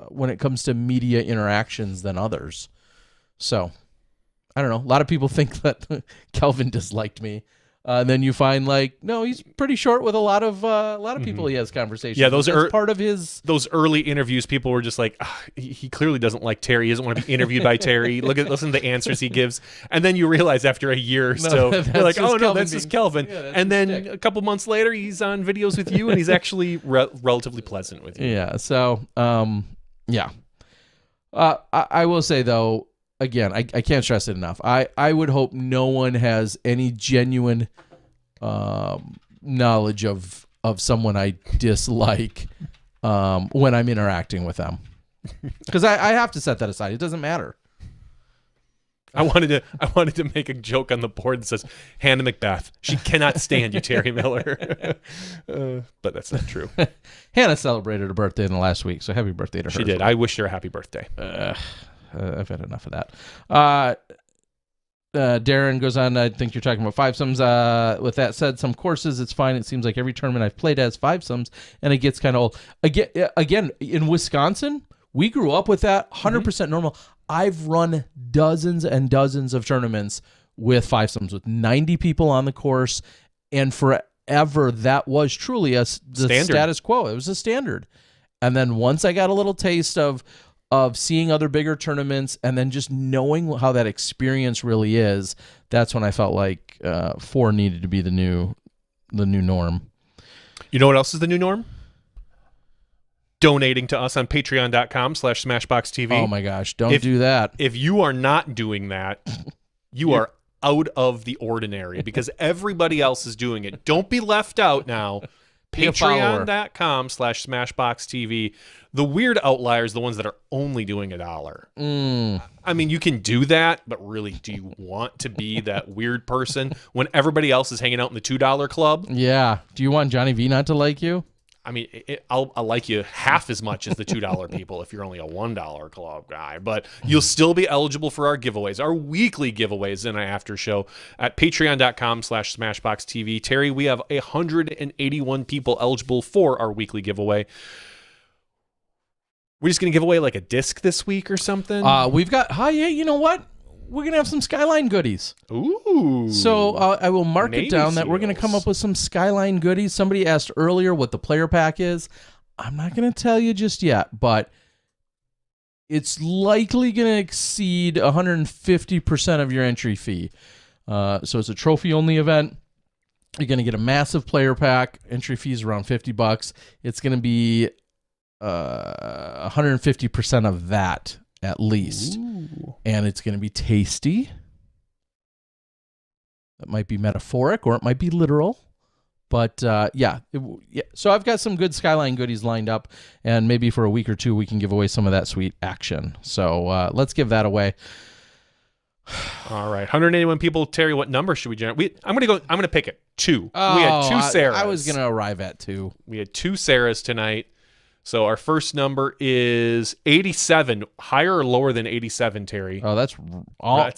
when it comes to media interactions than others. So, I don't know. A lot of people think that Kelvin disliked me. And then you find, like, no, he's pretty short with a lot of people he has conversations. Yeah, that's part of his. Those early interviews, people were just like, he clearly doesn't like Terry. He doesn't want to be interviewed by Terry. Listen to the answers he gives, and then you realize after a year or so, you're like, oh no, that's just Kelvin. Yeah, and then a couple months later, he's on videos with you, and he's actually relatively pleasant with you. Yeah. So, yeah. I will say though. Again, I can't stress it enough. I would hope no one has any genuine knowledge of someone I dislike when I'm interacting with them, because I have to set that aside. It doesn't matter. I wanted to make a joke on the board that says Hannah Macbeth. She cannot stand you, Terry Miller. But that's not true. Hannah celebrated her birthday in the last week, so happy birthday to her. She did. I wish her a happy birthday. I've had enough of that. Darren goes on, I think you're talking about five-sums. With that said, some courses, it's fine. It seems like every tournament I've played has five-sums, and it gets kind of old. Again, in Wisconsin, we grew up with that, 100% normal. I've run dozens and dozens of tournaments with five-sums, with 90 people on the course, and forever that was truly the status quo. It was a standard. And then once I got a little taste of seeing other bigger tournaments and then just knowing how that experience really is, that's when I felt like 4 needed to be the new norm. You know what else is the new norm? Donating to us on patreon.com/smashboxtv. Oh my gosh, don't do that. If you are not doing that, you are out of the ordinary, because everybody else is doing it. Don't be left out now. Patreon.com/smashboxtv. The weird outliers, the ones that are only doing $1. I mean, you can do that, but really, do you want to be that weird person when everybody else is hanging out in the $2 club? Yeah. Do you want Johnny V not to like you? I mean, I'll like you half as much as the $2 people if you're only a $1 club guy, but you'll still be eligible for our giveaways, our weekly giveaways in our after show at patreon.com/smashboxtv. Terry, we have 181 people eligible for our weekly giveaway. We're just going to give away like a disc this week or something? We've got, you know what? We're going to have some Skyline goodies. Ooh. So I will mark it down that we're going to come up with some Skyline goodies. Somebody asked earlier what the player pack is. I'm not going to tell you just yet, but it's likely going to exceed 150% of your entry fee. So it's a trophy-only event. You're going to get a massive player pack. Entry fee is around $50. It's going to be 150% of that at least. Ooh. And it's going to be tasty. That might be metaphoric or it might be literal. But yeah. So I've got some good Skyline goodies lined up, and maybe for a week or two we can give away some of that sweet action. So let's give that away. All right, 181 people. Terry, what number should we generate? I'm gonna pick it. 2. We had 2 Saras. I was gonna arrive at 2. We had 2 Saras tonight. So our first number is 87. Higher or lower than 87, Terry? Oh, that's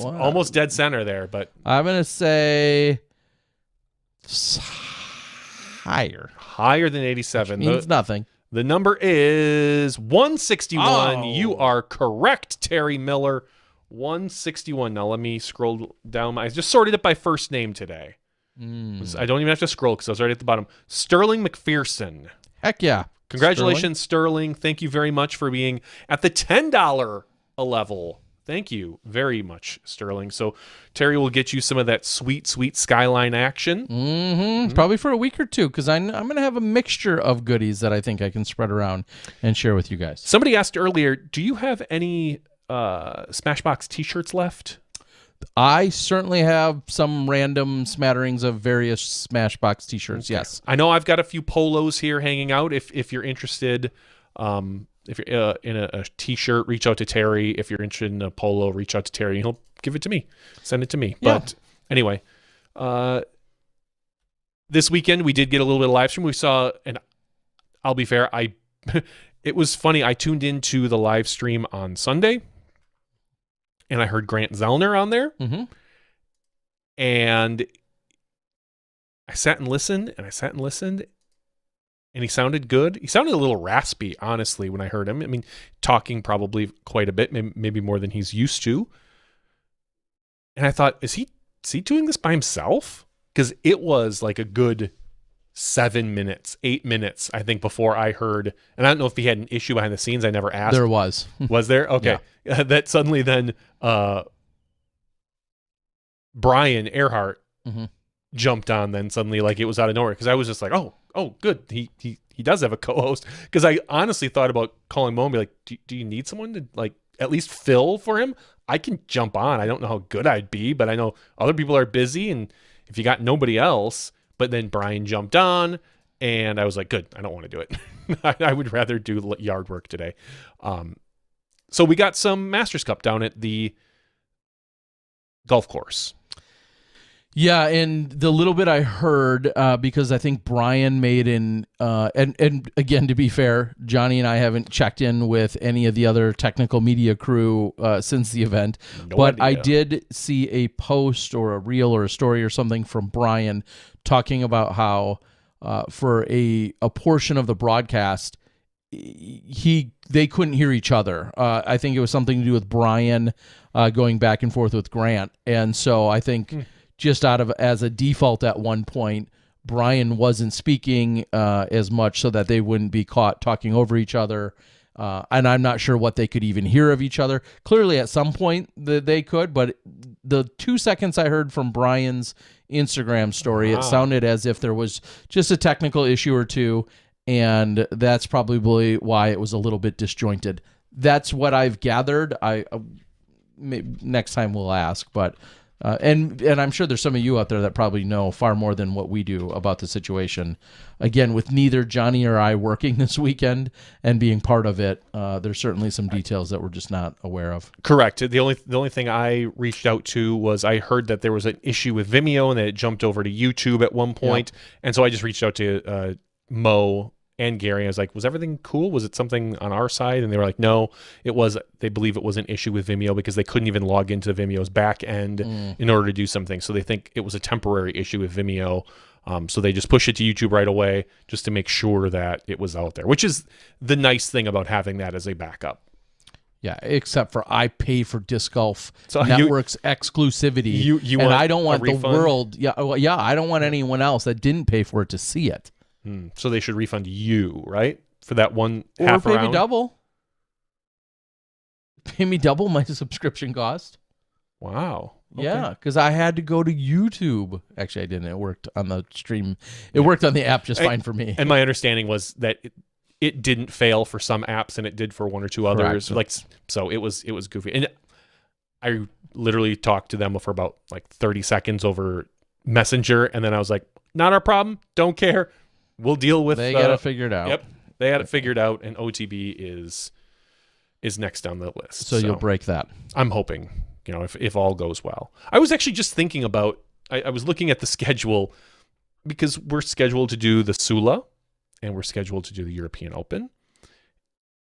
almost dead center there. But I'm gonna say higher than 87. Which means nothing. The number is 161. Oh. You are correct, Terry Miller. 161. Now let me scroll down. I just sorted it by first name today. I don't even have to scroll because I was right at the bottom. Sterling McPherson. Heck yeah. Congratulations, Sterling. Thank you very much for being at the $10 level. Thank you very much, Sterling. So Terry will get you some of that sweet, sweet Skyline action. Probably for a week or two, because I'm going to have a mixture of goodies that I think I can spread around and share with you guys. Somebody asked earlier, do you have any Smashbox t-shirts left? I certainly have some random smatterings of various Smashbox t-shirts, yes. I know I've got a few polos here hanging out. If you're interested, if you're in a t-shirt, reach out to Terry. If you're interested in a polo, reach out to Terry. And he'll give it to me. Send it to me. Yeah. But anyway, this weekend we did get a little bit of live stream. We saw, and I'll be fair, it was funny. I tuned into the live stream on Sunday, and I heard Grant Zellner on there. And I sat and listened, and he sounded good. He sounded a little raspy, honestly, when I heard him. I mean, talking probably quite a bit, maybe more than he's used to. And I thought, is he doing this by himself? Because it was like a good 7 minutes, 8 minutes, I think, before I heard. And I don't know if he had an issue behind the scenes. I never asked. There was. Was there? Okay. Yeah. That suddenly then Brian Earhart jumped on then suddenly, like it was out of nowhere. Because I was just like, oh, good. He does have a co-host. Because I honestly thought about calling Mo and be like, do you need someone to like at least fill for him? I can jump on. I don't know how good I'd be, but I know other people are busy. And if you got nobody else, but then Brian jumped on and I was like, good, I don't want to do it. I would rather do yard work today. So we got some Masters Cup down at the golf course. Yeah, and the little bit I heard, because I think Brian made and again, to be fair, Johnny and I haven't checked in with any of the other technical media crew since the event, but I did see a post or a reel or a story or something from Brian talking about how for a portion of the broadcast, they couldn't hear each other. I think it was something to do with Brian going back and forth with Grant, and so I think just as a default at one point, Brian wasn't speaking as much so that they wouldn't be caught talking over each other. And I'm not sure what they could even hear of each other. Clearly, at some point they could, but the 2 seconds I heard from Brian's Instagram story, It sounded as if there was just a technical issue or two, and that's probably why it was a little bit disjointed. That's what I've gathered. Next time we'll ask, but and I'm sure there's some of you out there that probably know far more than what we do about the situation. Again, with neither Johnny or I working this weekend and being part of it, there's certainly some details that we're just not aware of. Correct. The only thing I reached out to was I heard that there was an issue with Vimeo and that it jumped over to YouTube at one point. Yep. And so I just reached out to Mo and Gary. I was like, was everything cool? Was it something on our side? And they were like, no, they believe it was an issue with Vimeo because they couldn't even log into Vimeo's back end in order to do something. So they think it was a temporary issue with Vimeo. So they just push it to YouTube right away just to make sure that it was out there, which is the nice thing about having that as a backup. Yeah, except for I pay for Disc Golf Network's exclusivity, you and want I don't want the refund? world. I don't want anyone else that didn't pay for it to see it. So they should refund you, right, for that one or half pay round? me double. Pay me double my subscription cost. Wow. Okay. Yeah, because I had to go to YouTube. Actually, I didn't. It worked on the stream. It worked on the app just fine for me. And my understanding was that it didn't fail for some apps, and it did for one or two others. Correct. So it was goofy. And I literally talked to them for about 30 seconds over Messenger, and then I was like, Not our problem. Don't care. We'll deal with. They got it figured out. Yep, they had it figured out, and OTB is next on the list. So you'll break that. I'm hoping, if all goes well. I was actually just thinking about. I was looking at the schedule because we're scheduled to do the Sula, and we're scheduled to do the European Open,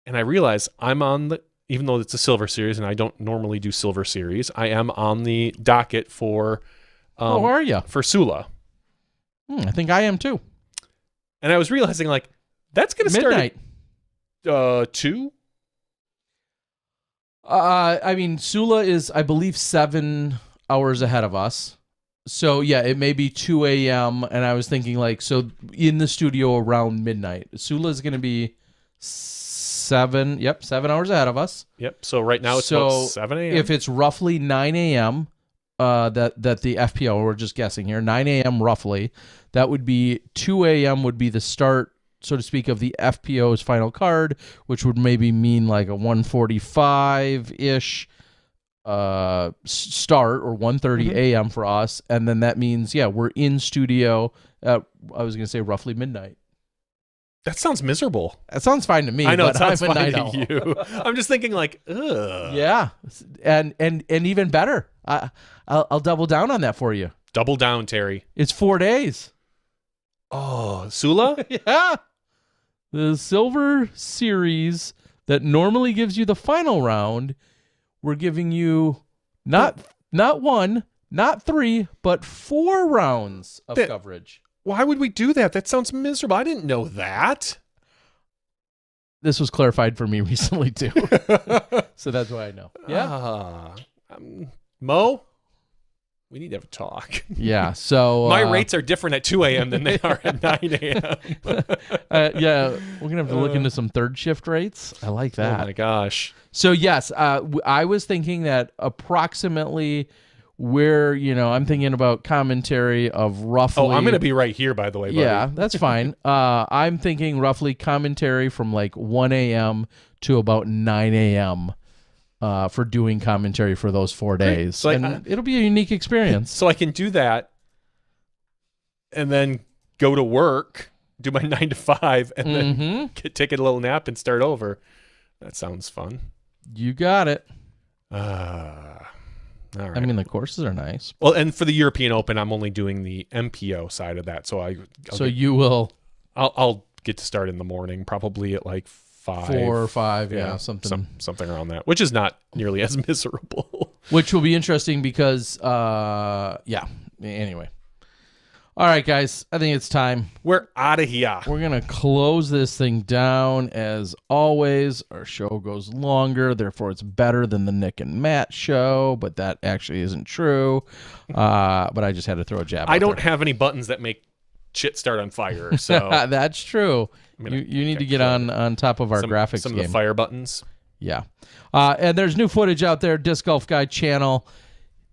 and I realize I'm on the. Even though it's a silver series, and I don't normally do silver series, I am on the docket for. How are you? For Sula. I think I am too. And I was realizing, that's going to start at 2. I mean, Sula is, I believe, 7 hours ahead of us. So, yeah, it may be 2 a.m. And I was thinking, so in the studio around midnight. Sula is going to be 7 hours ahead of us. Yep. So right now it's about 7 a.m. If it's roughly 9 a.m., that the FPO, we're just guessing here, 9 a.m. roughly, that would be 2 a.m. would be the start, so to speak, of the FPO's final card, which would maybe mean a 1:45-ish start, or 1:30 a.m. for us. And then that means, we're in studio at, I was going to say, roughly midnight. That sounds miserable. That sounds fine to me. I know but it sounds I'm a fine night to you. I'm just thinking ugh. Yeah, and even better, I'll double down on that for you. Double down, Terry. It's 4 days. Oh, Sula? Yeah. The silver series that normally gives you the final round, we're giving you not 1, not 3, but 4 rounds of coverage. Why would we do that? That sounds miserable. I didn't know that. This was clarified for me recently, too. So that's why I know. Yeah. Mo, we need to have a talk. Yeah. So my rates are different at 2 a.m. than they are at 9 a.m. Yeah. We're going to have to look into some third shift rates. I like that. Oh, my gosh. So, yes, I was thinking that approximately where, I'm thinking about commentary of roughly... Oh, I'm going to be right here, by the way, buddy. Yeah, that's fine. I'm thinking roughly commentary from 1 a.m. to about 9 a.m. For doing commentary for those 4 days. So and it'll be a unique experience. So I can do that and then go to work, do my 9 to 5, and then take a little nap and start over. That sounds fun. You got it. All right. I mean, the courses are nice. Well, and for the European Open, I'm only doing the MPO side of that. So I'll get to start in the morning, probably at 5. 4 or 5, something around that, which is not nearly as miserable. Which will be interesting because, anyway. All right, guys, I think it's time. We're out of here. We're going to close this thing down. As always, our show goes longer, therefore it's better than the Nick and Matt show, but that actually isn't true. But I just had to throw a jab I don't have any buttons that make shit start on fire, so... That's true. You need to get on top of our graphics some game. Of the fire buttons. Yeah. And there's new footage out there, Disc Golf Guy channel.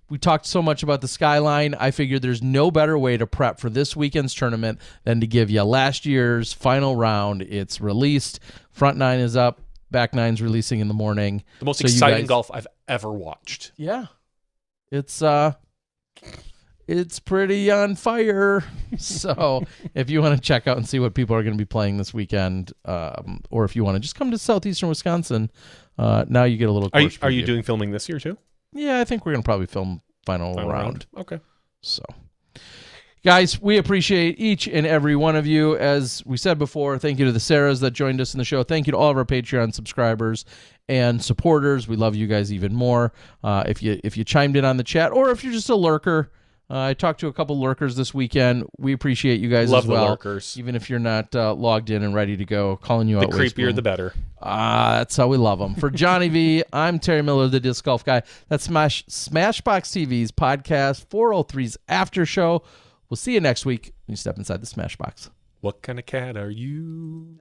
We talked so much about the Skyline. I figured there's no better way to prep for this weekend's tournament than to give you last year's final round. It's released. Front 9 is up. Back 9's releasing in the morning. The most exciting golf I've ever watched. Yeah. It's pretty on fire. So if you want to check out and see what people are going to be playing this weekend, or if you want to just come to southeastern Wisconsin, now you get a little course Are you doing filming this year too? Yeah, I think we're going to probably film final round. Okay. So, guys, we appreciate each and every one of you. As we said before, thank you to the Saras that joined us in the show. Thank you to all of our Patreon subscribers and supporters. We love you guys even more. If you chimed in on the chat, or if you're just a lurker, I talked to a couple lurkers this weekend. We appreciate you guys as well. Love the lurkers. Even if you're not logged in and ready to go, calling you out. The creepier, the better. That's how we love them. For Johnny V, I'm Terry Miller, the Disc Golf Guy. That's Smashbox TV's podcast, 403's After Show. We'll see you next week when you step inside the Smashbox. What kind of cat are you?